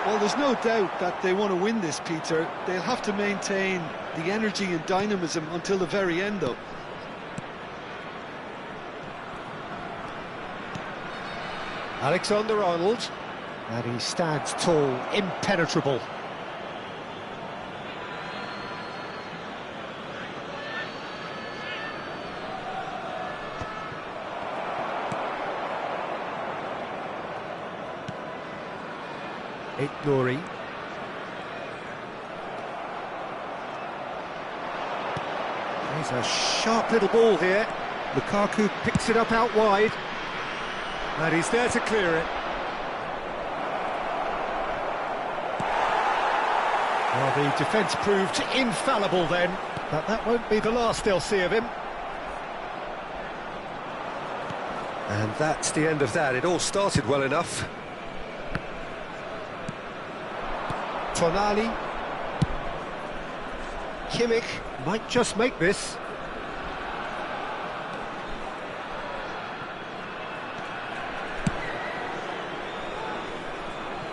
Well, there's no doubt that they want to win this, Peter. They'll have to maintain the energy and dynamism until the very end, though. Alexander-Arnold. And he stands tall, impenetrable. Nouri. There's a sharp little ball here. Lukaku picks it up out wide. And he's there to clear it. Well, the defence proved infallible then, but that won't be the last they'll see of him. And that's the end of that. It all started well enough. Tonali. Kimmich might just make this.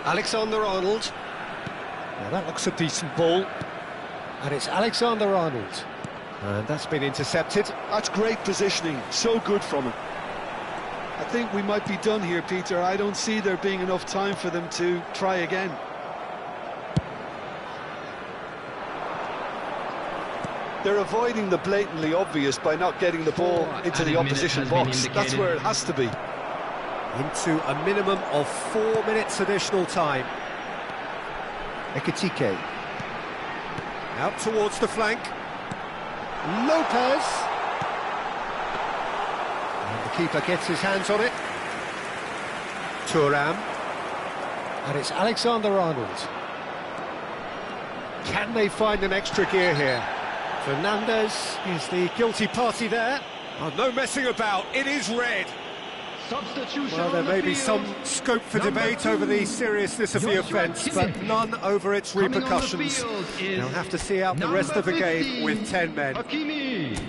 Alexander-Arnold. Now that looks a decent ball. And it's Alexander-Arnold. And that's been intercepted. That's great positioning, so good from him. I think we might be done here, Peter. I don't see there being enough time for them to try again. They're avoiding the blatantly obvious by not getting the ball into the opposition box. That's where it has to be. Into a minimum of 4 minutes additional time. Ffgg. Out towards the flank. Lopez. And the keeper gets his hands on it. Thuram. And it's Alexander-Arnold. Can they find an extra gear here? Fernandez is the guilty party there. Oh, no messing about, it is red. Substitution. Well, there may be some scope for debate over the seriousness of the offence, but none over its repercussions. They'll have to see out the rest of the game with 10 men. Hakimi.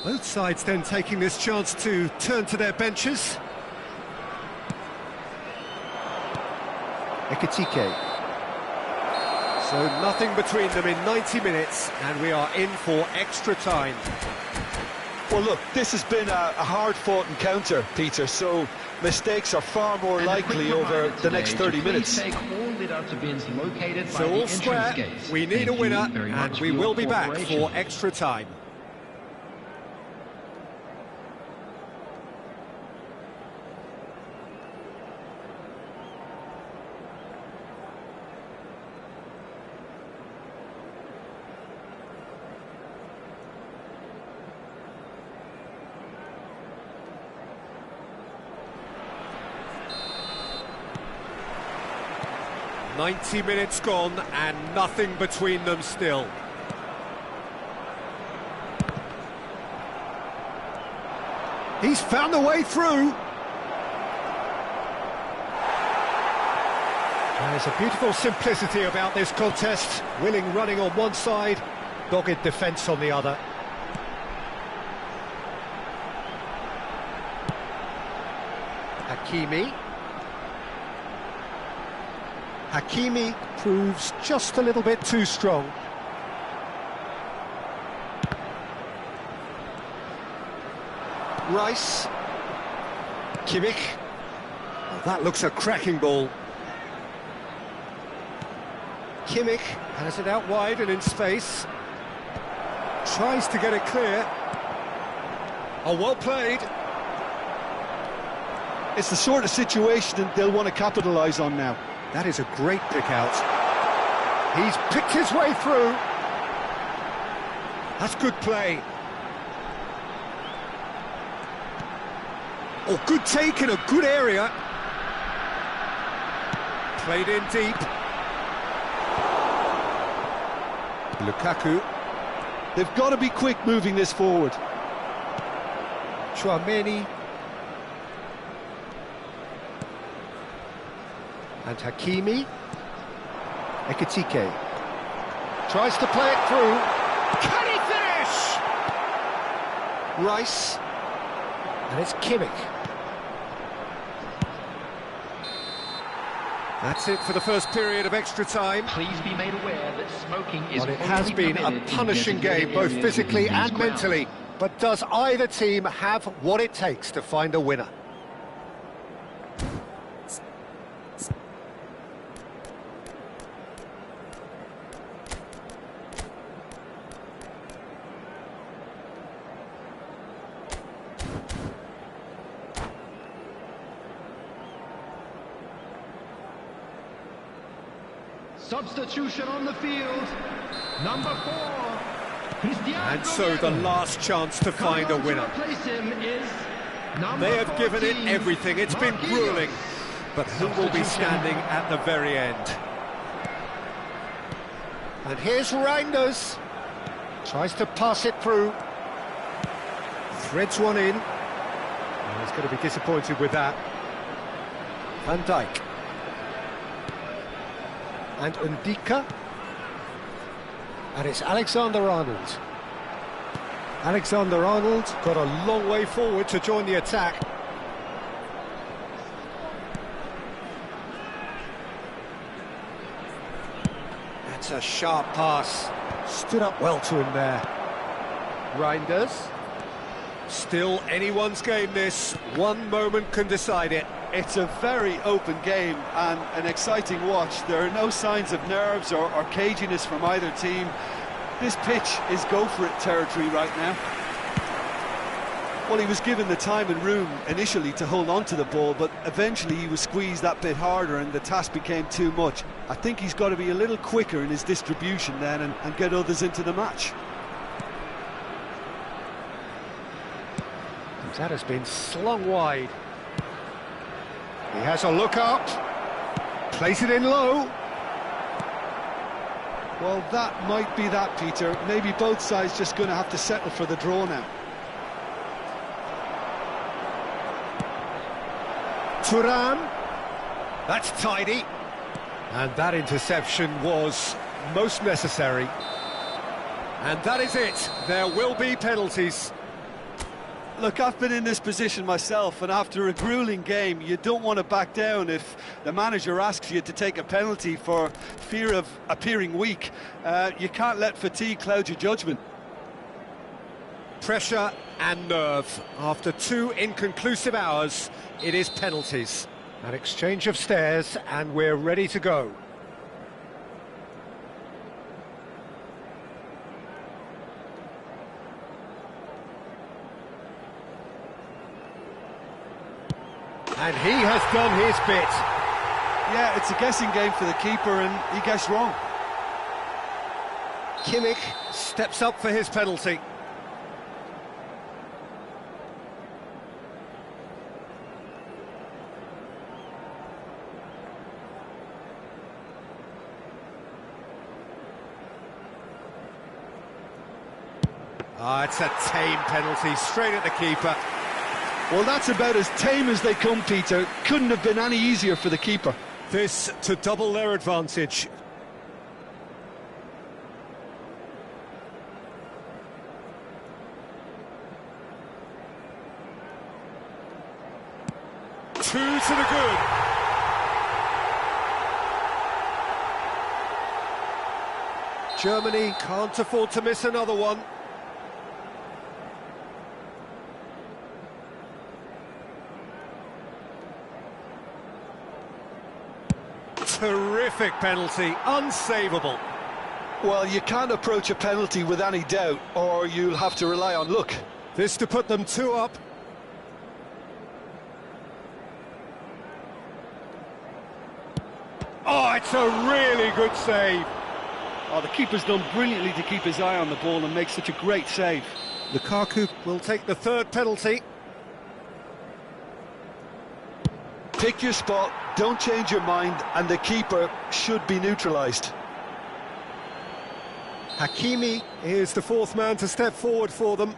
Both sides then taking this chance to turn to their benches. Ffgg. So nothing between them in 90 minutes, and we are in for extra time. Well, look, this has been a hard-fought encounter, Peter, so mistakes are far more likely over the next 30 minutes. So all square, we need a winner, and we will be back for extra time. "90 minutes gone and nothing between them still." He's found the way through. There's a beautiful simplicity about this contest. Willing running on one side, dogged defence on the other. Hakimi proves just a little bit too strong. Rice. Kimmich. Oh, that looks a cracking ball. Kimmich has it out wide and in space. Tries to get it clear. Oh, well played. It's the sort of situation that they'll want to capitalise on now. That is a great pick out. He's picked his way through. That's good play. Oh, good take in a good area. Played in deep. Lukaku. They've got to be quick moving this forward. Tchouaméni. And Hakimi. Ffgg. Tries to play it through. Can he finish? Rice. And it's Kimmich. That's it for the first period of extra time. Please be made aware that smoking is But it has been a punishing game, both physically and mentally. But does either team have what it takes to find a winner? Substitution on the field. Number 4. And so the last chance to find a winner. They have given it everything. It's been gruelling. But who will be standing at the very end? And here's Reinders. Tries to pass it through. Threads one in. And he's going to be disappointed with that. Van Dijk. And Ndika. And it's Alexander-Arnold. Alexander-Arnold got a long way forward to join the attack. That's a sharp pass. Stood up well to him there. Reinders. Still anyone's game this. One moment can decide it. It's a very open game and an exciting watch. There are no signs of nerves or caginess from either team. This pitch is go-for-it territory right now. Well, he was given the time and room initially to hold on to the ball, but eventually he was squeezed that bit harder and the task became too much. I think he's got to be a little quicker in his distribution then and get others into the match. That has been slung wide. He has a look up. Place it in low. Well, that might be that, Peter. Maybe both sides just going to have to settle for the draw now. Thuram. That's tidy. And that interception was most necessary. And that is it. There will be penalties. Look, I've been in this position myself, and after a gruelling game, you don't want to back down if the manager asks you to take a penalty for fear of appearing weak. You can't let fatigue cloud your judgment. Pressure and nerve. After 2 inconclusive hours, it is penalties. An exchange of stares, and we're ready to go. And he has done his bit. Yeah, it's a guessing game for the keeper, and he guessed wrong. Kimmich steps up for his penalty. It's a tame penalty, straight at the keeper. Well, that's about as tame as they come, Peter. Couldn't have been any easier for the keeper. This to double their advantage. Two to the good. Germany can't afford to miss another one. Terrific penalty, unsavable. Well, you can't approach a penalty with any doubt, or you'll have to rely on luck. This to put them 2 up. Oh, it's a really good save. Oh, the keeper's done brilliantly to keep his eye on the ball and make such a great save. Lukaku will take the 3rd penalty. Pick your spot, don't change your mind, and the keeper should be neutralised. Hakimi is the 4th man to step forward for them.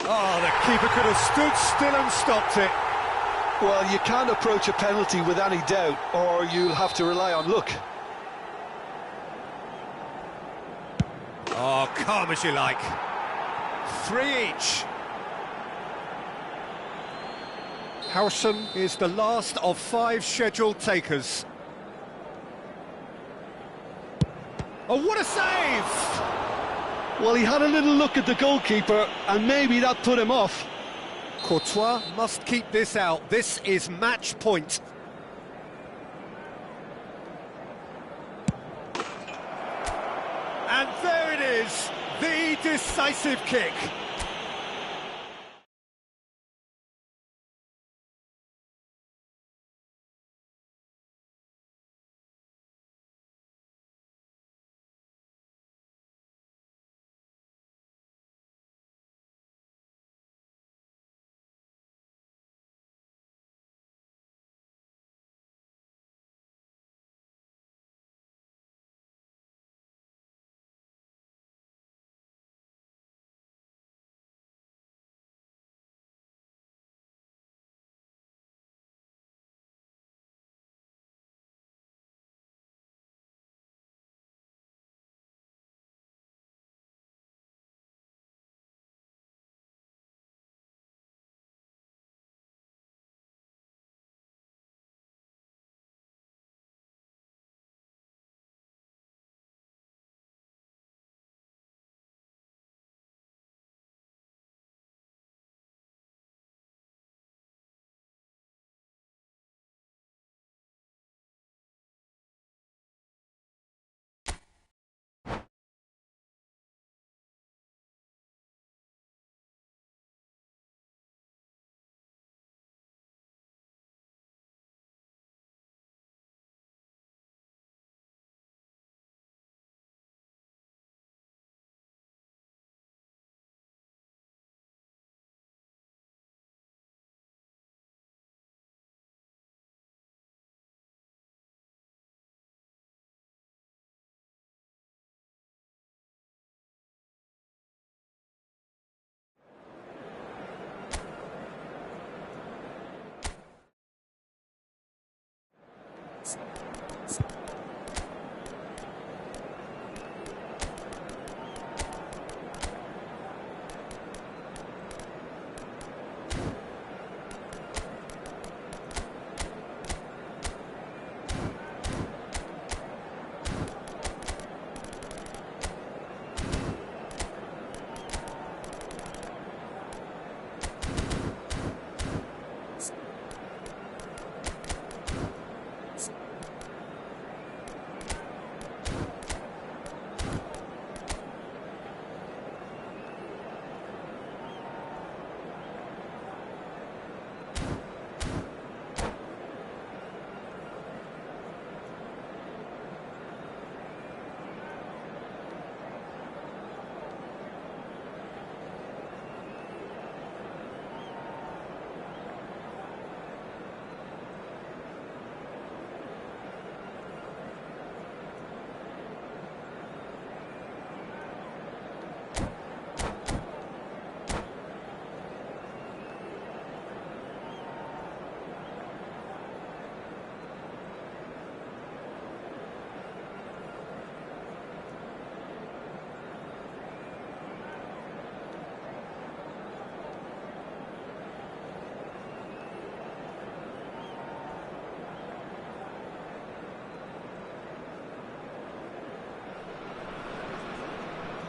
Oh, the keeper could have stood still and stopped it. Well, you can't approach a penalty with any doubt, or you'll have to rely on luck. Oh, calm as you like. 3 each. Howson is the last of 5 scheduled takers. Oh, what a save! Well, he had a little look at the goalkeeper, and maybe that put him off. Courtois must keep this out. This is match point. And there it is, the decisive kick.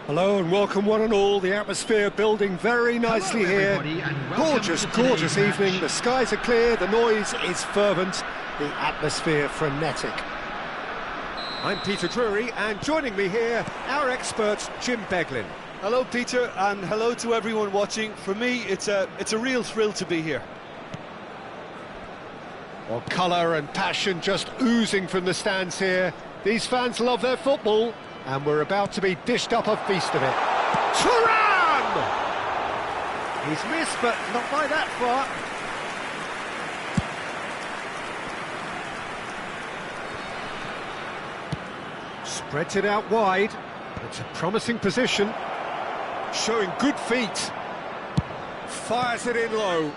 Hello and welcome one and all. The atmosphere building very nicely here. Gorgeous, gorgeous evening. The skies are clear, the noise is fervent, the atmosphere frenetic. I'm Peter Drury, and joining me here, our expert Jim Beglin. Hello, Peter, and hello to everyone watching. For me, it's a real thrill to be here. Well, colour and passion just oozing from the stands here. These fans love their football, and we're about to be dished up a feast of it. Thuram! He's missed, but not by that far. Spreads it out wide. It's a promising position. Showing good feet. Fires it in low.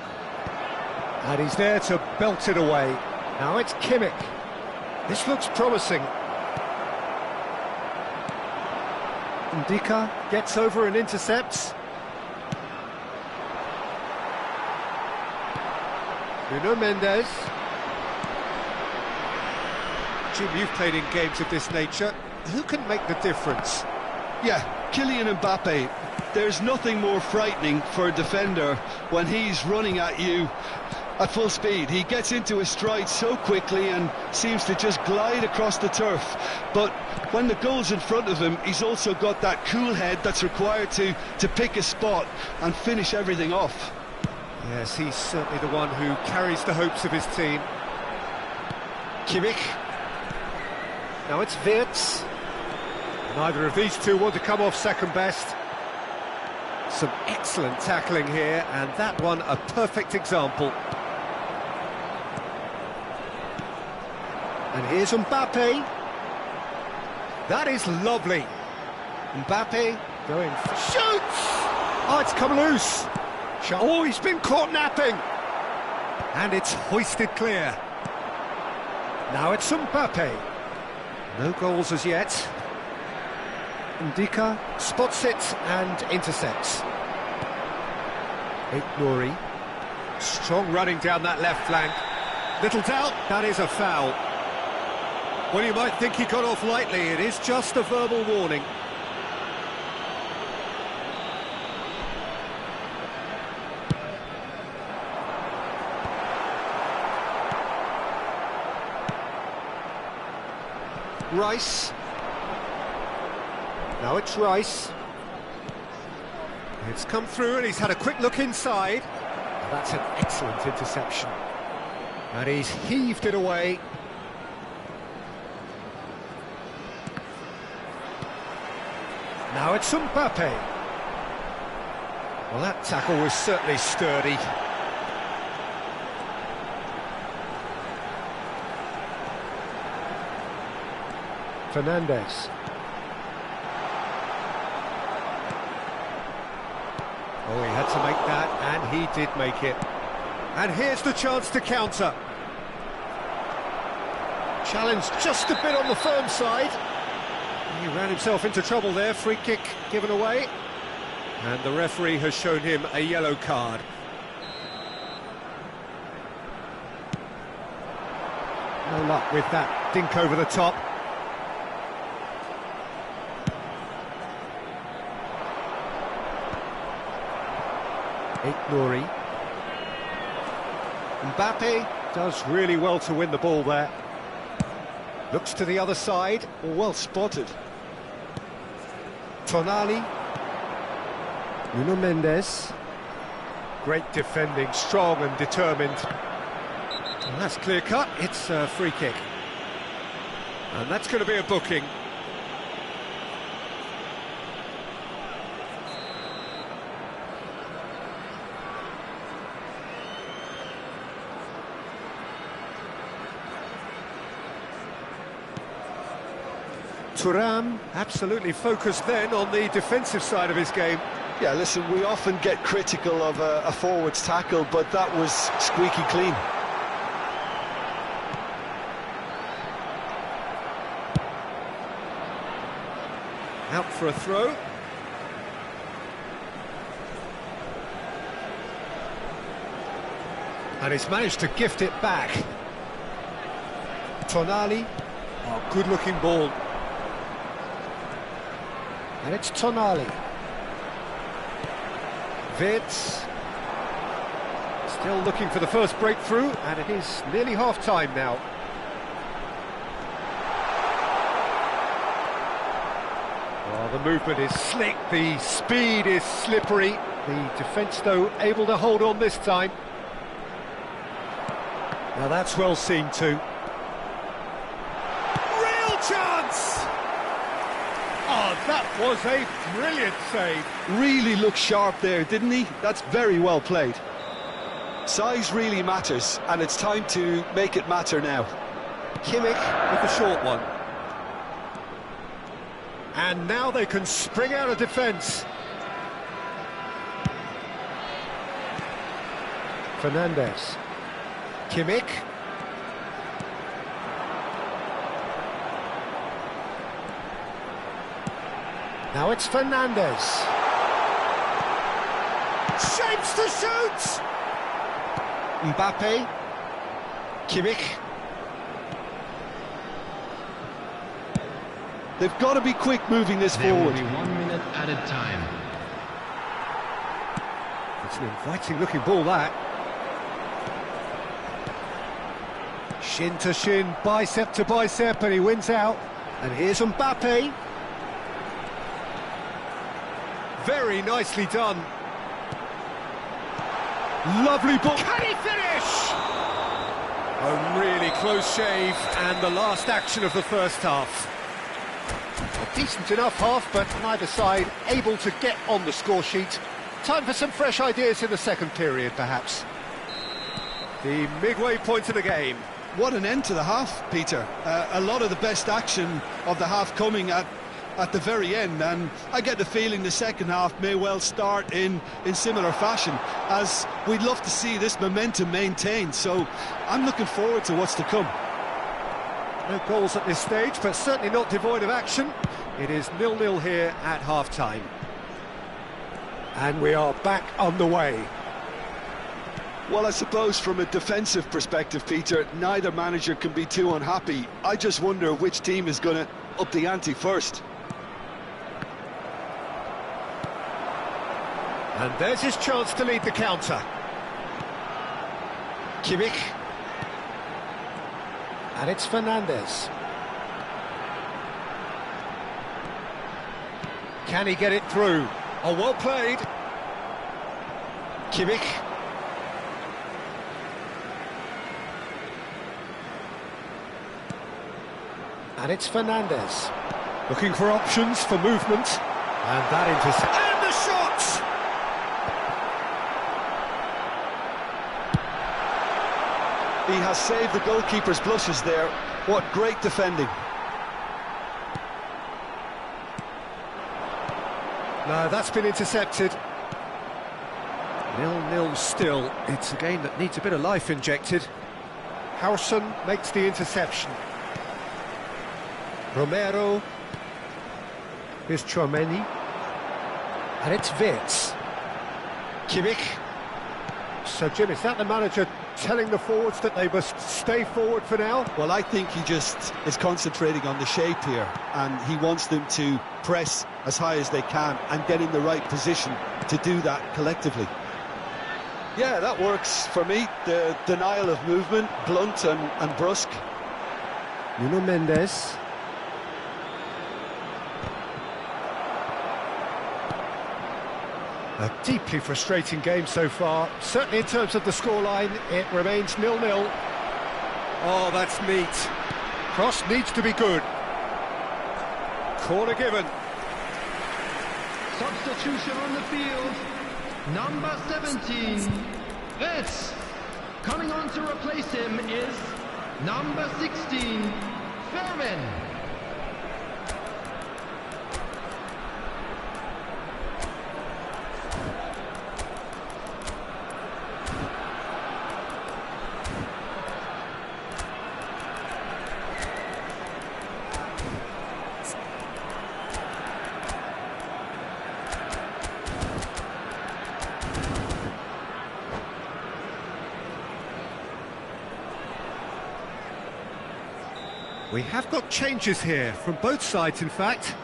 And he's there to belt it away. Now it's Kimmich. This looks promising. Ndika gets over and intercepts. Nuno Mendes. Jim, you've played in games of this nature. who can make the difference? Yeah, Kylian Mbappe. There's nothing more frightening for a defender when he's running at you at full speed. He gets into his stride so quickly and seems to just glide across the turf. But when the goal's in front of him, he's also got that cool head that's required to pick a spot and finish everything off. Yes, he's certainly the one who carries the hopes of his team. Kimmich. Now it's Wirtz. Neither of these two want to come off second best. Some excellent tackling here, and that one a perfect example. And here's Mbappe. That is lovely. Mbappe going for shoots! Oh, it's come loose. Oh, he's been caught napping. And it's hoisted clear. Now it's Mbappe. No goals as yet. Ndika spots it and intercepts. Nouri. Strong running down that left flank. Little doubt, that is a foul. Well, you might think he got off lightly. It is just a verbal warning. Rice. Now it's Rice. It's come through and he's had a quick look inside. That's an excellent interception. And he's heaved it away. Now it's Mbappe. Well, that tackle was certainly sturdy. Fernandes. Oh, he had to make that, and he did make it. And here's the chance to counter. Challenge just a bit on the firm side. He ran himself into trouble there, free kick given away. And the referee has shown him a yellow card. No luck with that dink over the top. Nouri. Mbappe does really well to win the ball there. Looks to the other side. Well spotted. Tonali. Nuno Mendes. Great defending, strong and determined. And that's clear cut, it's a free kick. And that's going to be a booking. Thuram absolutely focused then on the defensive side of his game. Yeah, listen, we often get critical of a forward's tackle, but that was squeaky clean. Out for a throw. And he's managed to gift it back. Tonali. Oh, good-looking ball. And it's Tonali. Wirtz. Still looking for the first breakthrough, and it is nearly half-time now. Oh, the movement is slick, the speed is slippery. The defence, though, able to hold on this time. Now that's well seen too. Real chance! Oh, that was a brilliant save. Really looked sharp there, didn't he? That's very well played. Size really matters, and it's time to make it matter now. Kimmich with the short one. And now they can spring out of defence. Fernandes. Kimmich. Now it's Fernandes. Shapes to shoot! Mbappe. Kimmich. They've got to be quick moving this There will forward. be 1 minute added time. It's an inviting looking ball, that. Shin to shin, bicep to bicep, and he wins out. And here's Mbappe. Very nicely done. Lovely ball. Can he finish? A really close shave, and the last action of the first half. A decent enough half, but neither side able to get on the score sheet. Time for some fresh ideas in the second period, perhaps. The midway point of the game. What an end to the half, Peter. A lot of the best action of the half coming at the very end, and I get the feeling the second half may well start in similar fashion, as we'd love to see this momentum maintained, so I'm looking forward to what's to come. No goals at this stage, but certainly not devoid of action. It is 0-0 here at half-time. And we are back on the way. Well, I suppose from a defensive perspective, Peter, neither manager can be too unhappy. I just wonder which team is going to up the ante first. And there's his chance to lead the counter. Ffgg. And it's Fernandes. Can he get it through? Oh, well played. Ffgg. And it's Fernandes. Looking for options for movement. And that intercept. And the shot! He has saved the goalkeeper's blushes there. What great defending. No, that's been intercepted. 0-0 still. It's a game that needs a bit of life injected. Howson makes the interception. Romero. Here's Chouameni. And it's Wirtz. Ffgg. So, Jim, is that the manager telling the forwards that they must stay forward for now? Well, I think he just is concentrating on the shape here, and he wants them to press as high as they can and get in the right position to do that collectively. Yeah, that works for me. The denial of movement, blunt and brusque. Nuno Mendes. A deeply frustrating game so far. Certainly in terms of the scoreline, it remains 0-0. Oh, that's neat. Cross needs to be good. Corner given. Substitution on the field. Number 17, Wirtz. Coming on to replace him is number 16, Fairman. We have got changes here, from both sides in fact.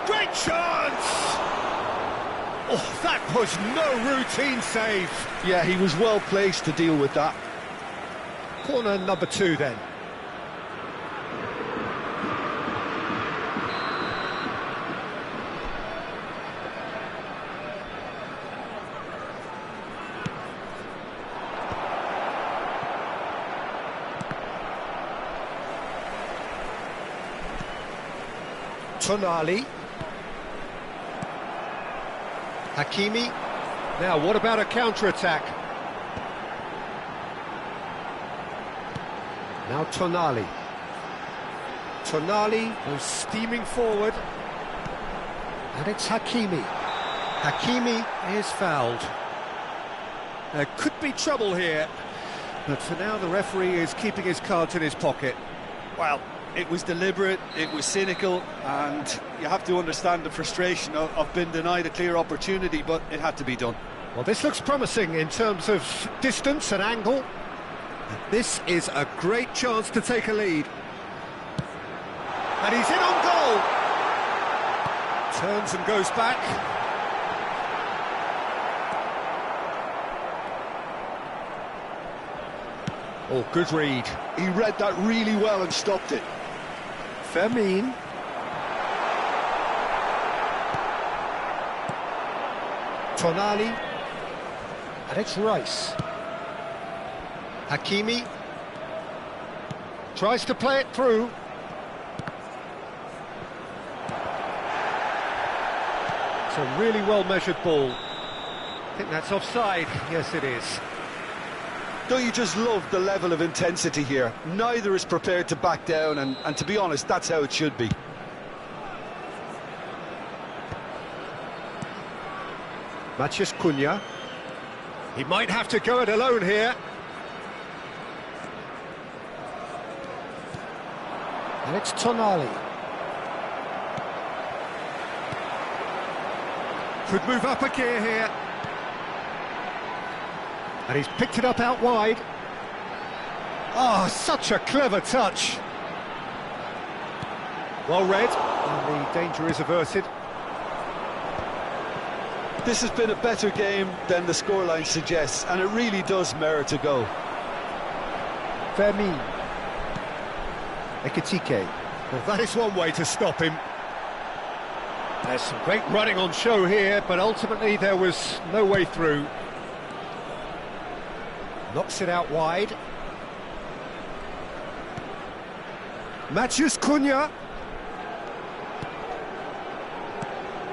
Great chance! Oh, that was no routine save. Yeah, he was well placed to deal with that. Corner number 2 then. Tonali. Hakimi. Now, what about a counter-attack? Now Tonali. Tonali goes steaming forward. And it's Hakimi. Hakimi is fouled. There could be trouble here. But for now, the referee is keeping his cards in his pocket. Well, it was deliberate, it was cynical, and you have to understand the frustration of being denied a clear opportunity, but it had to be done. Well, this looks promising in terms of distance and angle. This is a great chance to take a lead. And he's in on goal! Turns and goes back. Oh, good read. He read that really well and stopped it. Fermin. Tonali. And it's Rice. Hakimi. Tries to play it through. It's a really well-measured ball. I think that's offside. Yes, it is. Don't you just love the level of intensity here? Neither is prepared to back down, and to be honest, that's how it should be. Matheus Cunha. He might have to go it alone here. And it's Tonali. Could move up a gear here. And he's picked it up out wide. Oh, such a clever touch. Well read, and the danger is averted. This has been a better game than the scoreline suggests, and it really does merit a go. Fermin. Ffgg. Well, that is one way to stop him. There's some great running on show here, but ultimately there was no way through. Knocks it out wide. Matheus Cunha.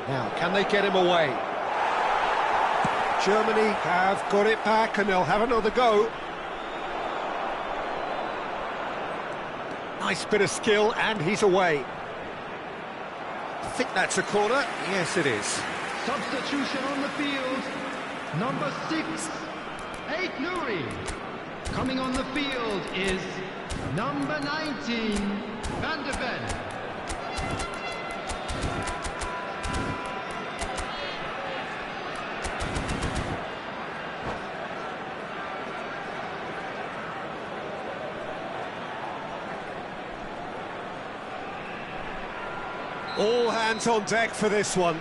Now, can they get him away? Germany have got it back and they'll have another go. Nice bit of skill and he's away. I think that's a corner. Yes, it is. Substitution on the field. Number 6, Nuri. Coming on the field is number 19, Van de Ven. All hands on deck for this one.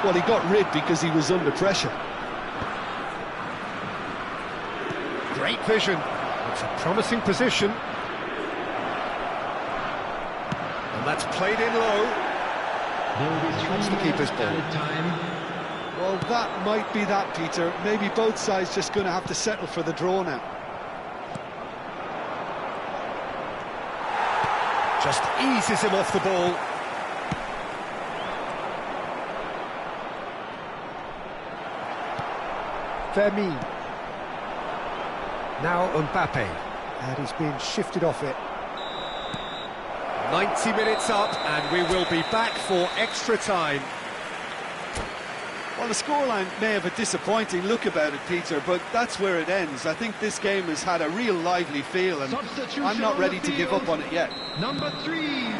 Well, he got rid because he was under pressure. Great vision. It's a promising position. And that's played in low. That's the keeper's ball. Well, that might be that, Peter. Maybe both sides just going to have to settle for the draw now. Just eases him off the ball. Fermin. Now Mbappe. And he's being shifted off it. 90 minutes up, and we will be back for extra time. Well, the scoreline may have a disappointing look about it, Peter, but that's where it ends. I think this game has had a real lively feel, and I'm not ready to give up on it yet. Number 3.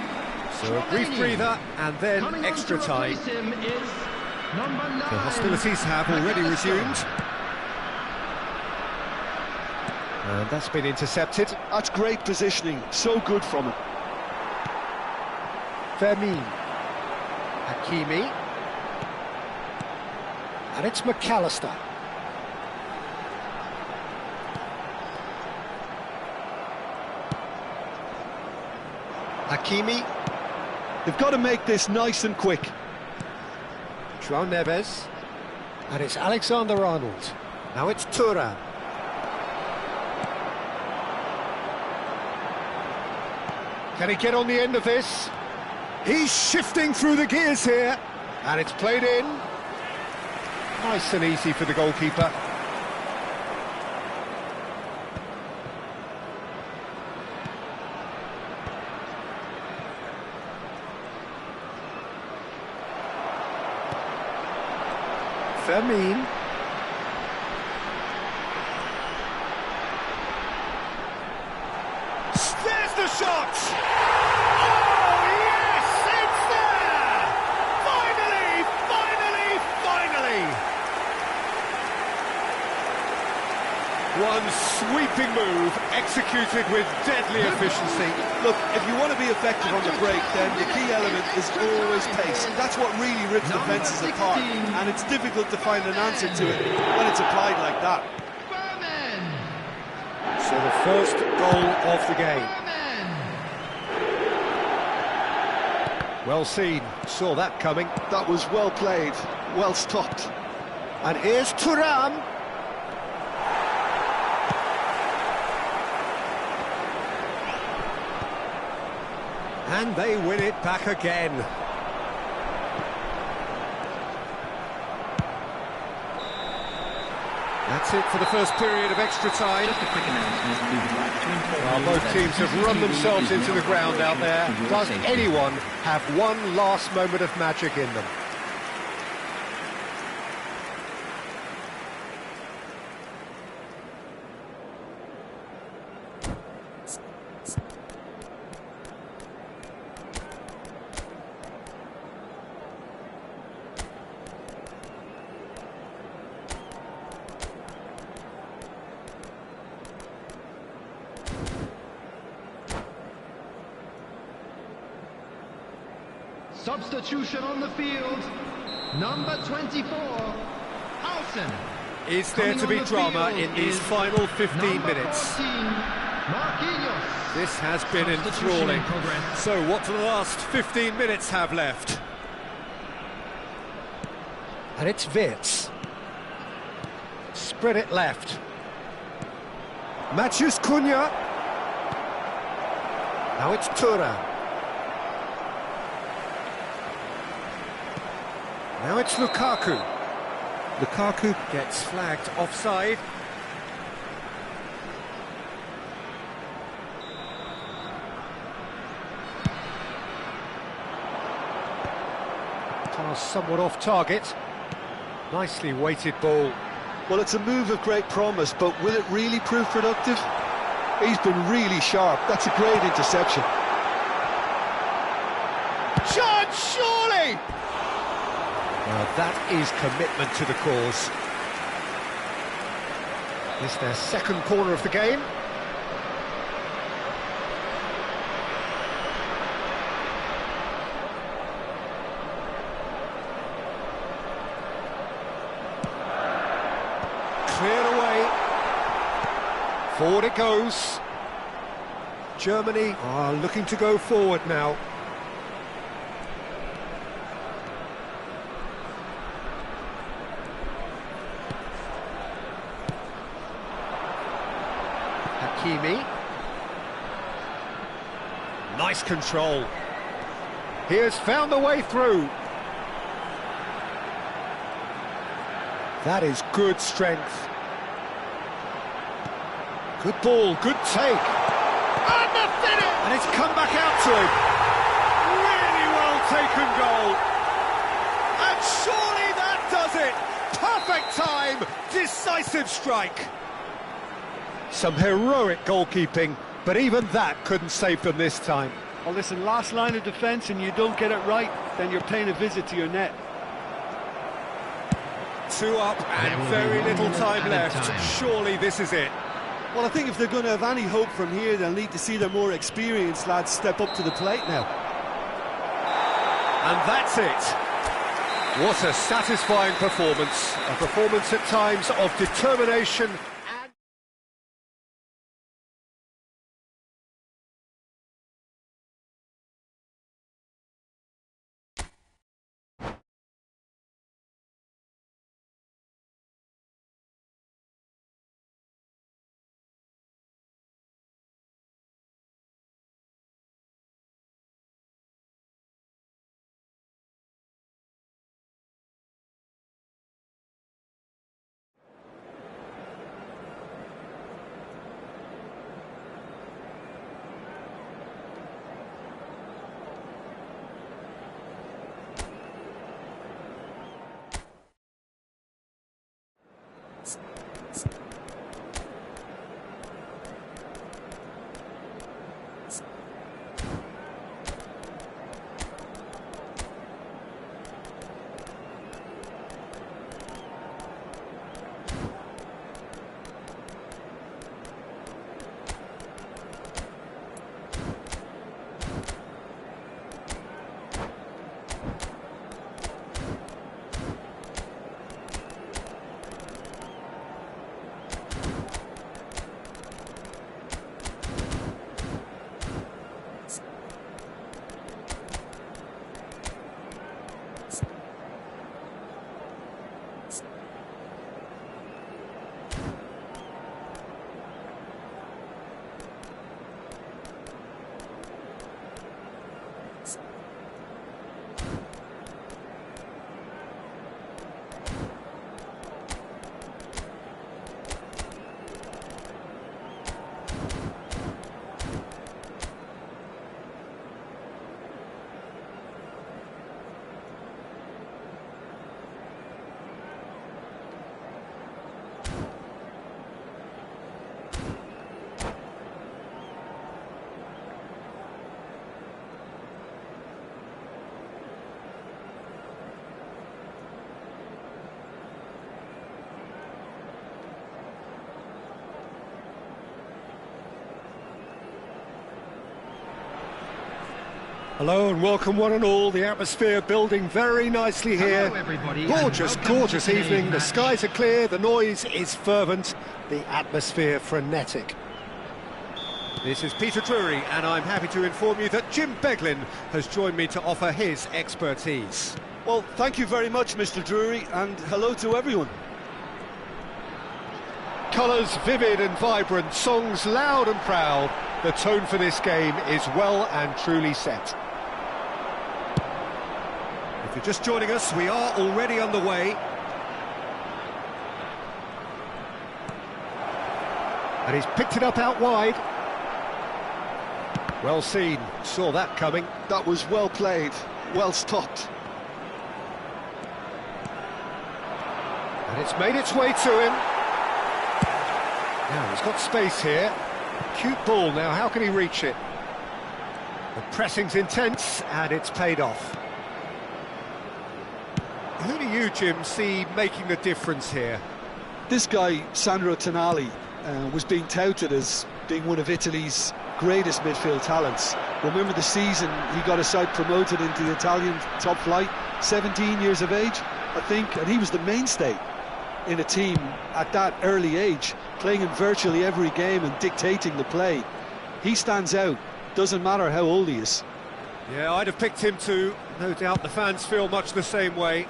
So a brief breather, and then Coming extra on to time. replace him is number 9. The hostilities have already resumed. And that's been intercepted. That's great positioning, so good from him. Fermin. Hakimi. And it's McAllister. Hakimi. They've got to make this nice and quick. João Neves. And it's Alexander-Arnold. Now it's Thuram. Can he get on the end of this? He's shifting through the gears here. And it's played in. Nice and easy for the goalkeeper. Fermin. There's the shot! Oh, yes! It's there! Finally! Finally! Finally! One sweeping move, executed with deadly efficiency. Look, if you want to be effective on the break, then the key element is always pace. That's what really rips defences apart, and it's difficult to find an answer to it when it's applied like that. So the first goal of the game. Well seen, saw that coming. That was well played, well stopped. And here's Thuram. And they win it back again. That's it for the first period of extra time. Just a quick announcement. We would like to inform Well, you both that teams have run CCTV themselves is into not the ground out there. operational for your Does safety. anyone have one last moment of magic in them? Substitution on the field. Number 24, Housen. Is there to be drama in these final 15 minutes? 14, Marquinhos. This has been enthralling. So what do the last 15 minutes have left? And it's Wirtz. Spread it left. Matheus Cunha. Now it's Thuram. Now it's Lukaku. Lukaku gets flagged offside. Pass somewhat off target. Nicely weighted ball. Well, it's a move of great promise, but will it really prove productive? He's been really sharp. That's a great interception. Chance, surely! Well, that is commitment to the cause. It's their second corner of the game. Cleared away. Forward it goes. Germany are looking to go forward now. Hakimi. Nice control. He has found the way through. That is good strength. Good ball, good take. And the finish! And it's come back out to him. Really well taken goal. And surely that does it. Perfect time, decisive strike. Some heroic goalkeeping, but even that couldn't save them this time. Well, listen, last line of defence and you don't get it right, then you're paying a visit to your net. 2 up and very little time left. Surely this is it. Well, I think if they're going to have any hope from here, they'll need to see their more experienced lads step up to the plate now. And that's it. What a satisfying performance. A performance at times of determination Hello and welcome one and all. The atmosphere building very nicely here. Hello, everybody, Gorgeous, and welcome gorgeous to today's evening. The match. skies are clear, the noise is fervent, the atmosphere frenetic. This is Peter Drury, and I'm happy to inform you that Jim Beglin has joined me to offer his expertise. Well, thank you very much, Mr. Drury, and hello to everyone. Colours vivid and vibrant, songs loud and proud. The tone for this game is well and truly set. If you're just joining us, we are already underway. And he's picked it up out wide. Well seen, saw that coming. That was well played, well stopped. And it's made its way to him. Now he's got space here. Cute ball now, how can he reach it? The pressing's intense and it's paid off. Who do you, Jim, see making the difference here? This guy, Sandro Tonali, was being touted as being one of Italy's greatest midfield talents. Remember the season he got a side promoted into the Italian top flight, 17 years of age, I think, and he was the mainstay in a team at that early age, playing in virtually every game and dictating the play. He stands out, doesn't matter how old he is. Yeah, I'd have picked him too. No doubt the fans feel much the same way.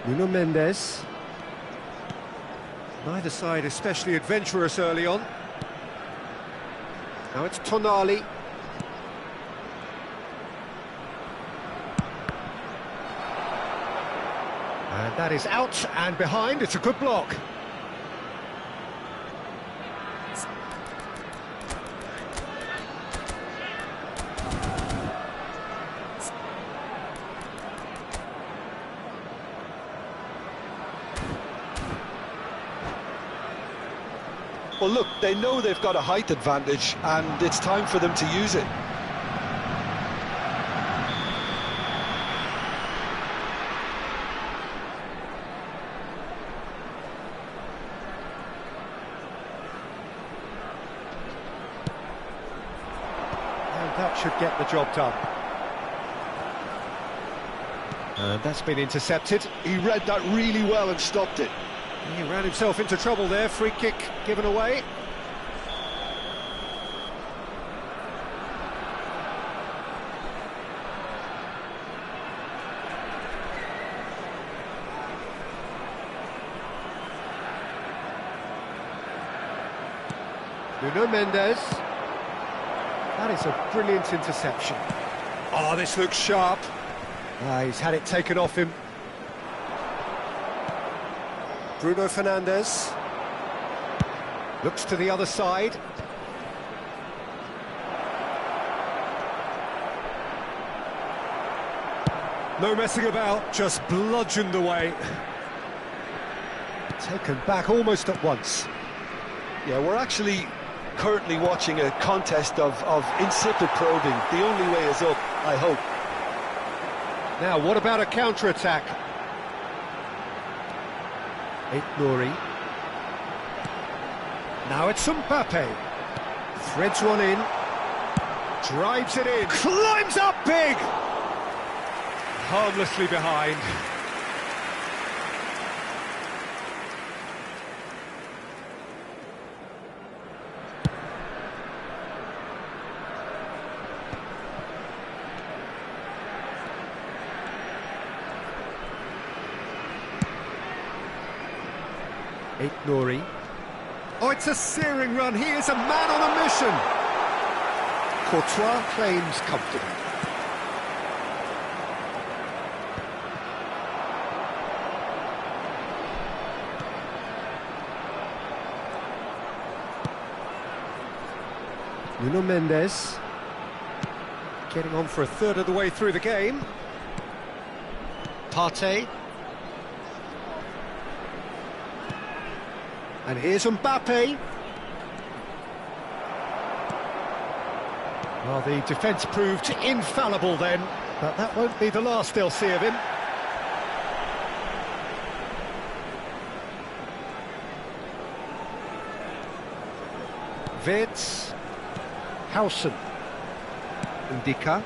Nuno Mendes. Neither side especially adventurous early on. Now it's Tonali. And that is out and behind. It's a good block. Well, look, they know they've got a height advantage, and it's time for them to use it. And that should get the job done. And that's been intercepted. He read that really well and stopped it. He ran himself into trouble there. Free kick given away. Nuno Mendes. That is a brilliant interception. Oh, this looks sharp. He's had it taken off him. Bruno Fernandes looks to the other side. No messing about, just bludgeoned away. Taken back almost at once. Yeah, we're actually currently watching a contest of insipid probing. The only way is up, I hope. Now, what about a counter-attack? Nouri. Now it's Mbappe. Threads one in. Drives it in. Climbs up big! Harmlessly behind. Nouri. Oh, it's a searing run. He is a man on a mission. Courtois claims comfortably. Nuno Mendes getting on for a third of the way through the game. Partey. And here's Mbappe. Well, the defence proved infallible then, but that won't be the last they'll see of him. Wirtz. Howson. Ndika.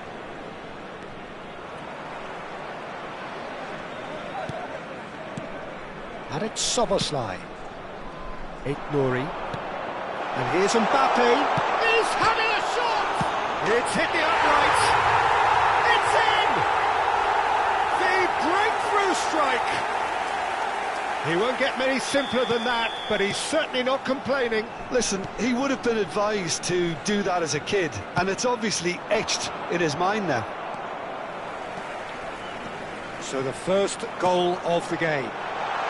And it's Soboslai. Nouri. And here's Mbappe. He's having a shot! It's hit the upright. It's in! The breakthrough strike. He won't get many simpler than that, but he's certainly not complaining. Listen, he would have been advised to do that as a kid, and it's obviously etched in his mind now. So the first goal of the game.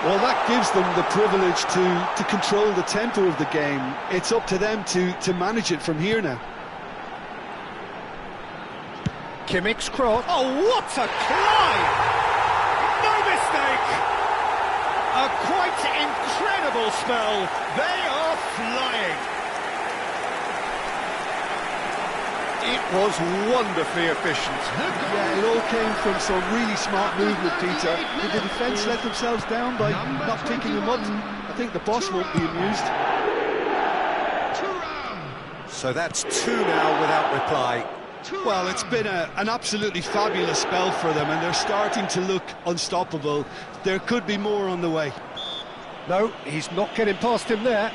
Well, that gives them the privilege to control the tempo of the game. It's up to them to manage it from here now. Kimmich's cross. Oh, what a climb! No mistake! A quite incredible spell. They are flying. It was wonderfully efficient. Yeah, it all came from some really smart movement, Peter. Did the defence let themselves down by not picking him up? I think the boss won't be amused. So that's 2 now without reply. Well, it's been an absolutely fabulous spell for them, and they're starting to look unstoppable. There could be more on the way. No, he's not getting past him there.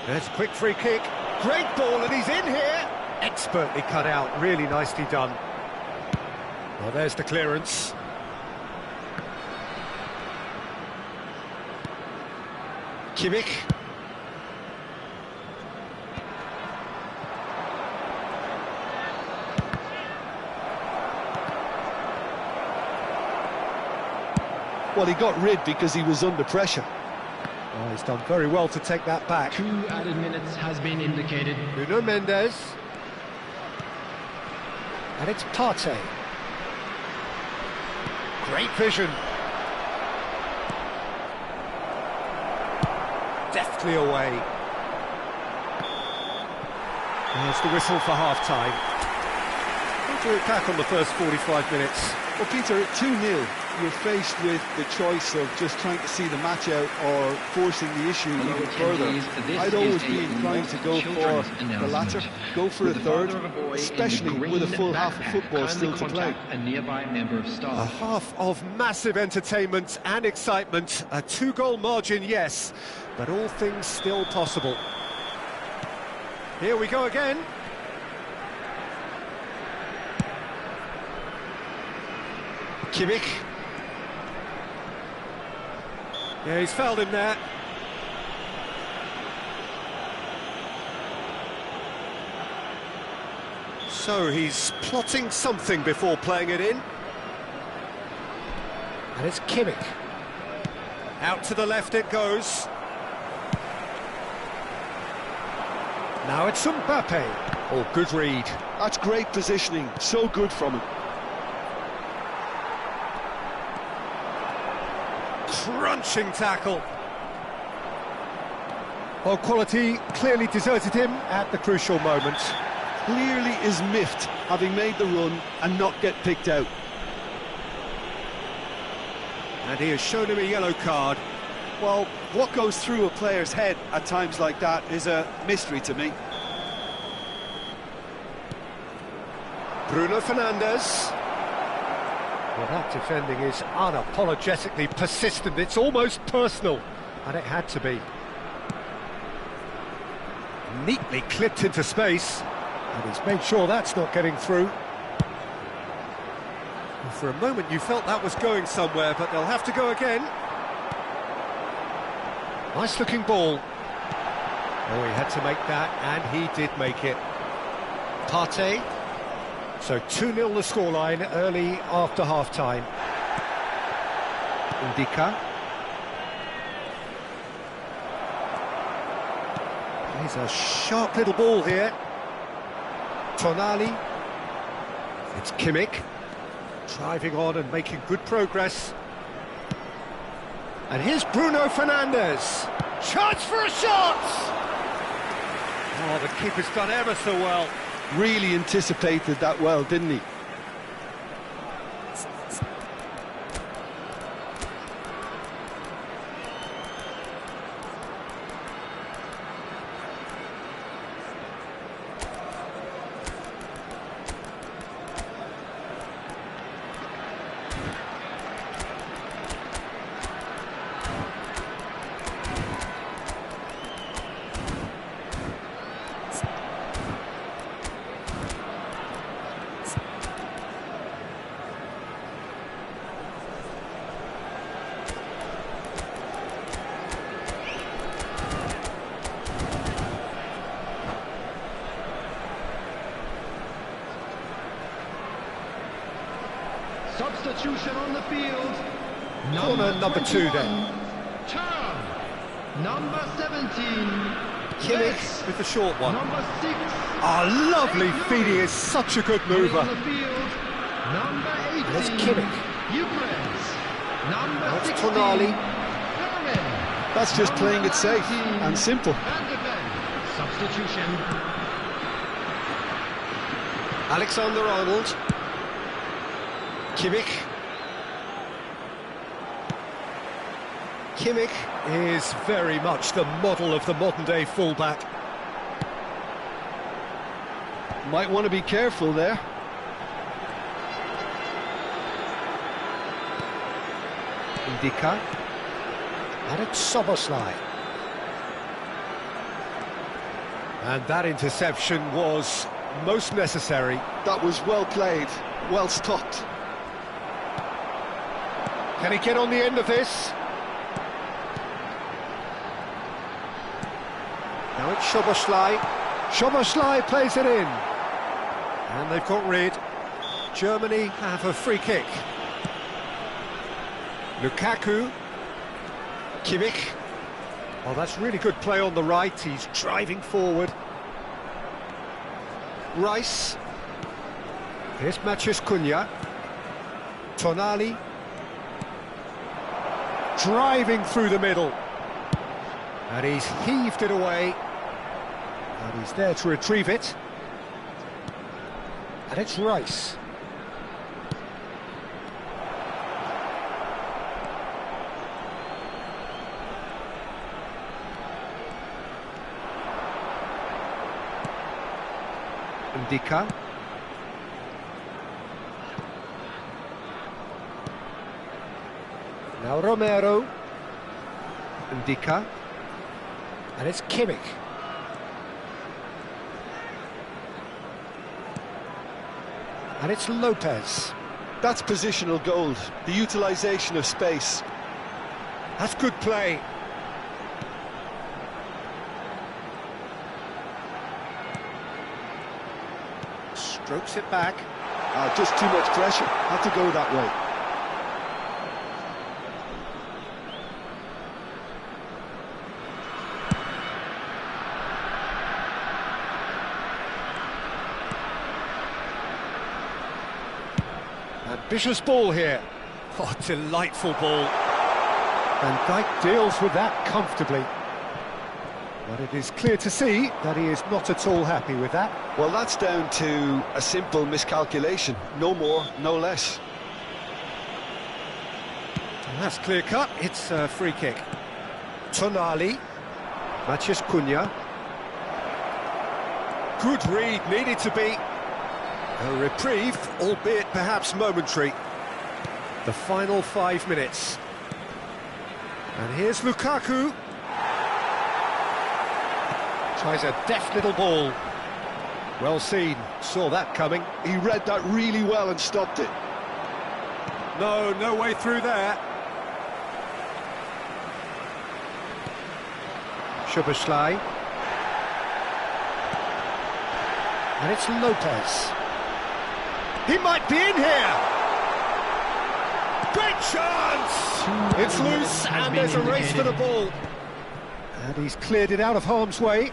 There's a quick free kick. Great ball, and he's in here. Expertly cut out, really nicely done. Well, there's the clearance. Kimmich. Well, he got rid because he was under pressure. Oh, he's done very well to take that back. 2 added minutes has been indicated. Nuno Mendes. And it's Partey. Great vision. Deftly away. There's the whistle for half-time. How do you attack on the first 45 minutes? Well, Peter, at 2-0, you're faced with the choice of just trying to see the match out or forcing the issue even further. I'd always be inclined to go for the latter, go for a third, especially with a full half of football still to play. A half of massive entertainment and excitement, a 2-goal margin, yes, but all things still possible. Here we go again. Kimmich. Yeah, he's fouled him there. So he's plotting something before playing it in. And it's Kimmich. Out to the left it goes. Now it's Mbappe. Oh, good read. That's great positioning, so good from him. Crunching tackle. Well, quality clearly deserted him at the crucial moment. Clearly is miffed, having made the run and not get picked out. And he has shown him a yellow card. Well, what goes through a player's head at times like that is a mystery to me. Bruno Fernandes. Well, that defending is unapologetically persistent. It's almost personal, and it had to be. Neatly clipped into space, and he's made sure that's not getting through. Well, for a moment you felt that was going somewhere, but they'll have to go again. Nice looking ball. Oh, he had to make that, and he did make it. Partey. So 2-0 the scoreline early after half-time. Ndika. He's a sharp little ball here. Tonali. It's Kimmich. Driving on and making good progress. And here's Bruno Fernandes. Chance for a shot! Oh, the keeper's done ever so well. Really anticipated that well, didn't he? Substitution on the field. Corner number 2 then. Turn. Number 17. Kimmich with the short one. Number 6. Oh, lovely feed. He is such a good Coming mover. on the field. Number 18. There's Kimmich. Ukraine's. Number Now it's 16. Tonali. Perrin. That's just playing it safe and simple. Van de Ven. Substitution. Alexander-Arnold. Kimmich. Kimmich is very much the model of the modern-day fullback. Might want to be careful there. Ndika. And it's Szoboszlai. And that interception was most necessary. That was well played, well stopped. Can he get on the end of this? Now it's Szoboszlai. Szoboszlai plays it in. And they've got rid. Germany have a free kick. Lukaku. Kimmich. Oh, that's really good play on the right. He's driving forward. Rice. Here's Maciej Cunha. Tonali. Driving through the middle. And he's heaved it away. And he's there to retrieve it. And it's Rice. Ndika. Now Romero. Ndika. And it's Kimmich. And it's Lopez. That's positional gold, the utilisation of space. That's good play. Strokes it back. Just too much pressure, had to go that way. Ambitious ball here. Oh, delightful ball. And Dijk deals with that comfortably. But it is clear to see that he is not at all happy with that. Well, that's down to a simple miscalculation. No more, no less. And that's clear cut. It's a free kick. Tonali. Maciej Cunha. Good read, needed to be. A reprieve, albeit perhaps momentary. The final 5 minutes. And here's Lukaku. Tries a deft little ball. Well seen, saw that coming. He read that really well and stopped it. No way through there. Szoboszlai. And it's Lopez. He might be in here! Great chance! It's loose and there's a race for the ball. And he's cleared it out of harm's way.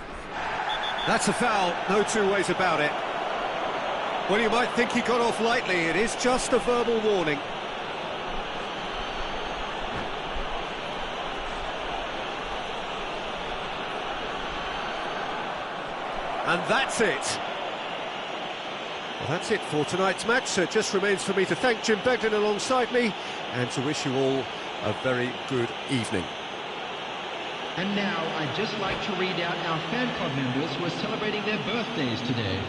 That's a foul, no two ways about it. Well, you might think he got off lightly, it is just a verbal warning. And that's it. Well, that's it for tonight's match, so it just remains for me to thank Jim Begden alongside me and to wish you all a very good evening. And now, I'd just like to read out our fan club members who are celebrating their birthdays today.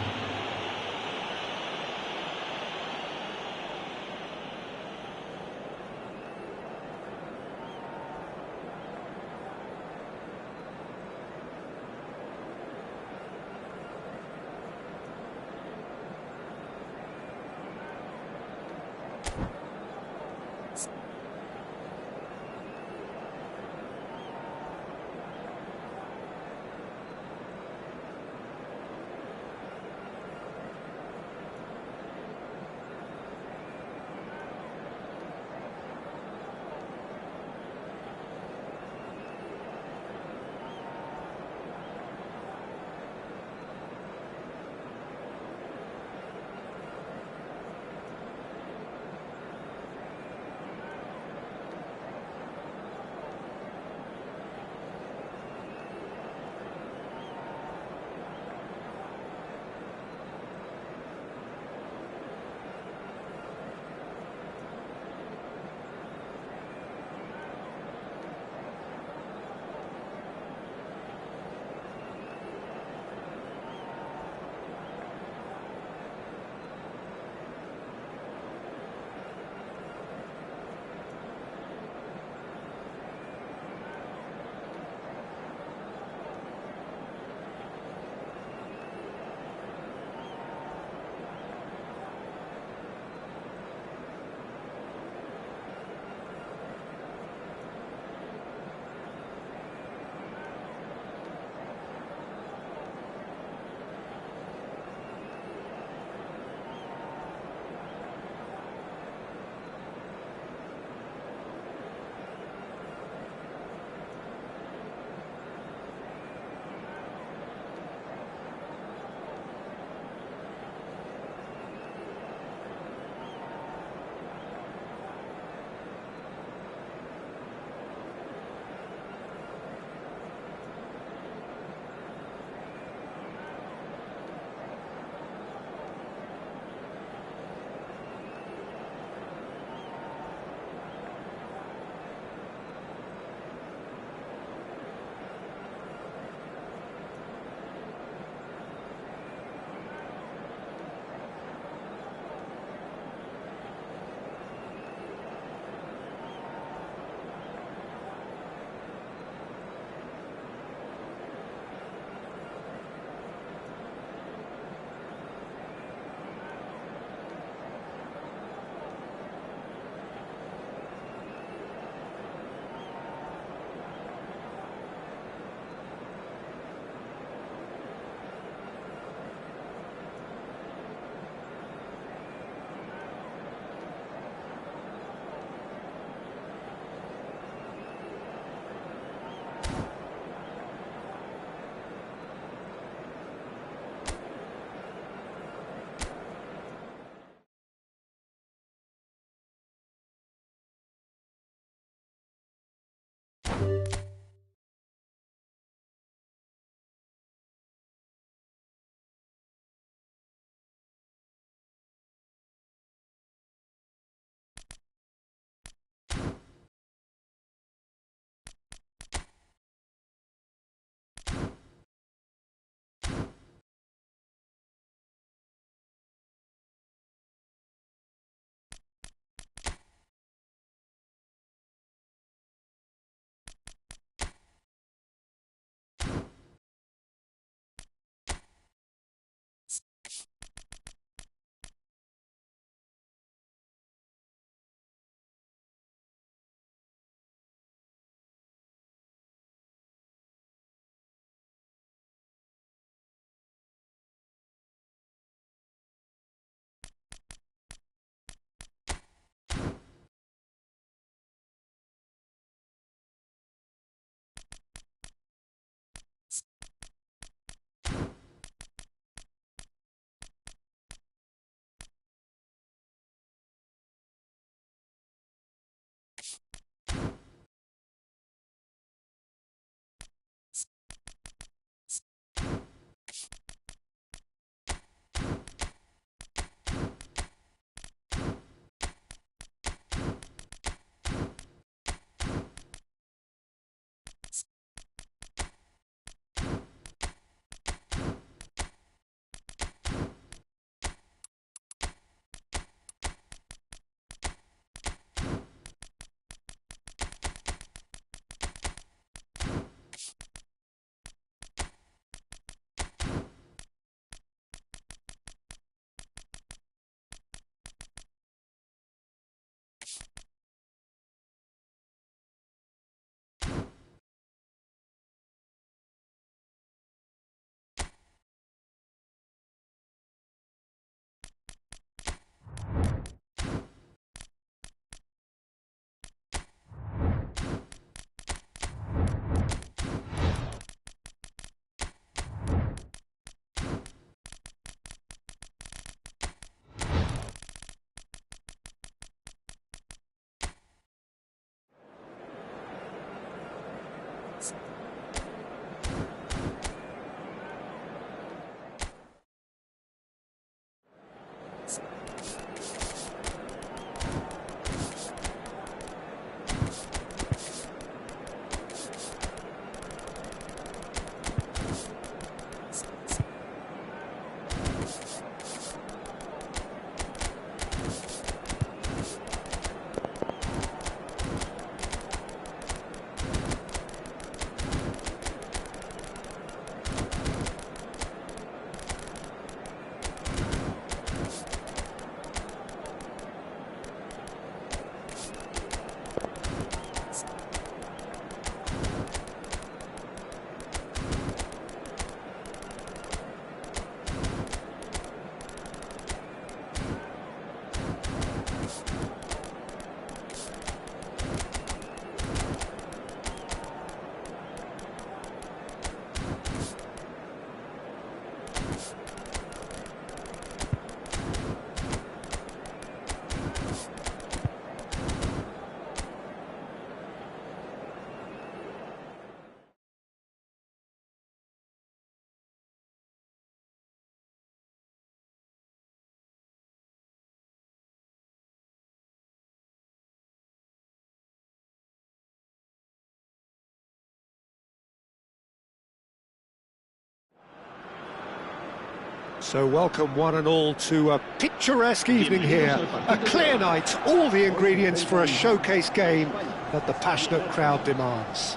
So welcome one and all to a picturesque evening here. A clear night, all the ingredients for a showcase game that the passionate crowd demands.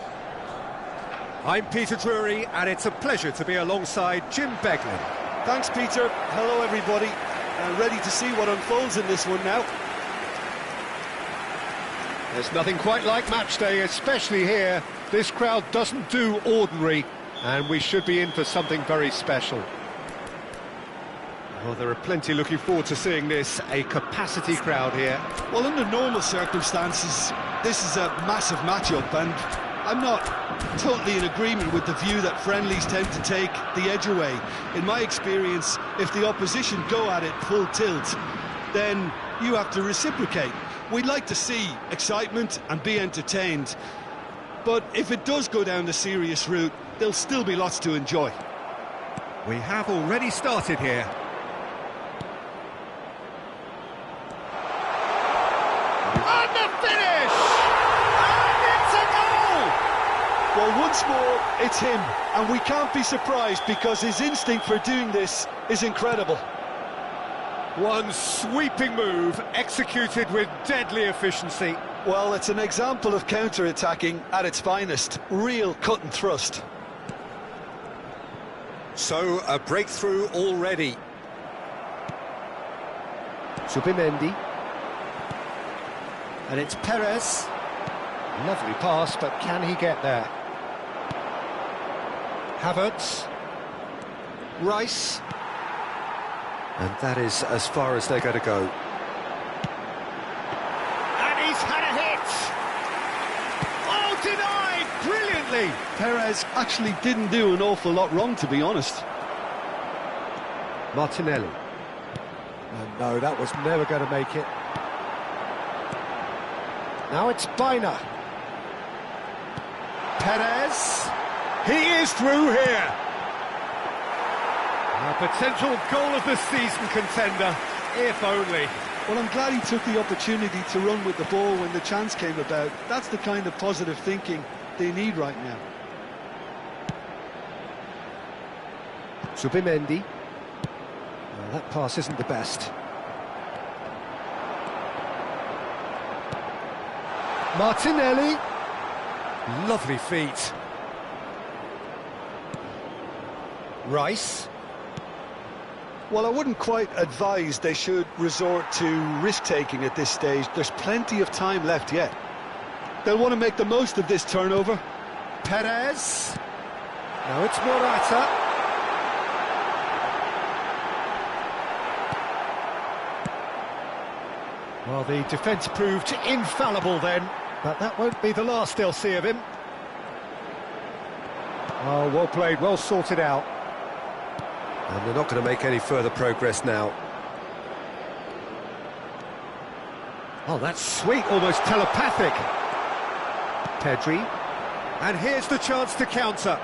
I'm Peter Drury, and it's a pleasure to be alongside Jim Beglin. Thanks, Peter. Hello, everybody. Ready to see what unfolds in this one now. There's nothing quite like match day, especially here. This crowd doesn't do ordinary, and we should be in for something very special. Well, there are plenty looking forward to seeing this, a capacity crowd here. Well, under normal circumstances, this is a massive matchup, and I'm not totally in agreement with the view that friendlies tend to take the edge away. In my experience, if the opposition go at it full tilt, then you have to reciprocate. We'd like to see excitement and be entertained, but if it does go down the serious route, there'll still be lots to enjoy. We have already started here. And the finish! And it's a goal! Well, once more, it's him, and we can't be surprised because his instinct for doing this is incredible. One sweeping move, executed with deadly efficiency. Well, it's an example of counter-attacking at its finest. Real cut and thrust. So, a breakthrough already. Zubimendi. And it's Perez. Lovely pass, but can he get there? Havertz. Rice. And that is as far as they're going to go. And he's had a hit! Oh, denied! Brilliantly! Perez actually didn't do an awful lot wrong, to be honest. Martinelli. And no, that was never going to make it. Now it's Biner. Perez. He is through here. A potential goal of the season contender, if only. Well, I'm glad he took the opportunity to run with the ball when the chance came about. That's the kind of positive thinking they need right now. Zubimendi. Well, that pass isn't the best. Martinelli. Lovely feet. Rice. Well, I wouldn't quite advise they should resort to risk-taking at this stage. There's plenty of time left yet. They'll want to make the most of this turnover. Perez. Now it's Morata. Well, the defence proved infallible then, but that won't be the last they'll see of him. Oh, well played, well sorted out. And they're not going to make any further progress now. Oh, that's sweet, almost telepathic. Pedri. And here's the chance to counter.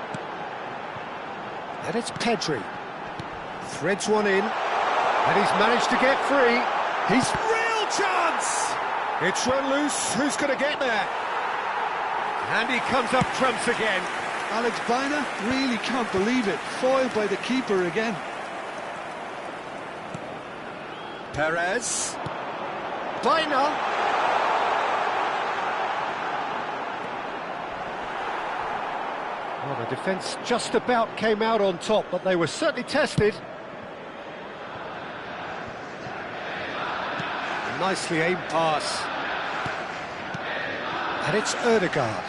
And it's Pedri. Threads one in. And he's managed to get free. He's real chance! It's run loose. Who's going to get there? And he comes up trumps again. Alex Biner really can't believe it. Foiled by the keeper again. Perez. Biner. Well, the defence just about came out on top, but they were certainly tested. A nicely aimed pass. And it's Ffgg.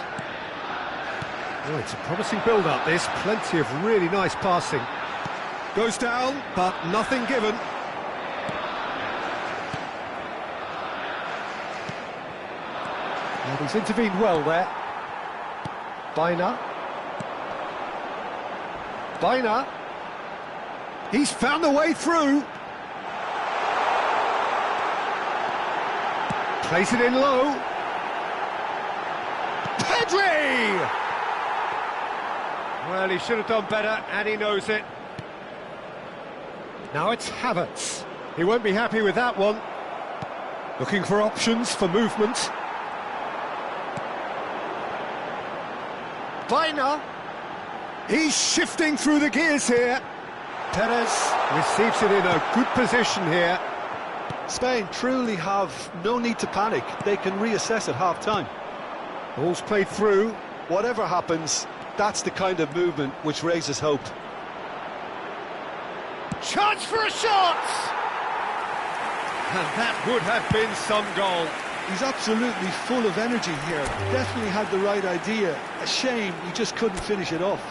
Oh, it's a promising build-up, this. Plenty of really nice passing. Goes down, but nothing given. And he's intervened well there. Biner. Biner. He's found the way through. Plays it in low. Pedri! Well, he should have done better, and he knows it. Now it's Havertz. He won't be happy with that one. Looking for options for movement. Biner. He's shifting through the gears here. Perez. Receives it in a good position here. Spain truly have no need to panic. They can reassess at half-time. Ball's played through. Whatever happens, that's the kind of movement which raises hope. Chance for a shot! And that would have been some goal. He's absolutely full of energy here. Definitely had the right idea. A shame he just couldn't finish it off.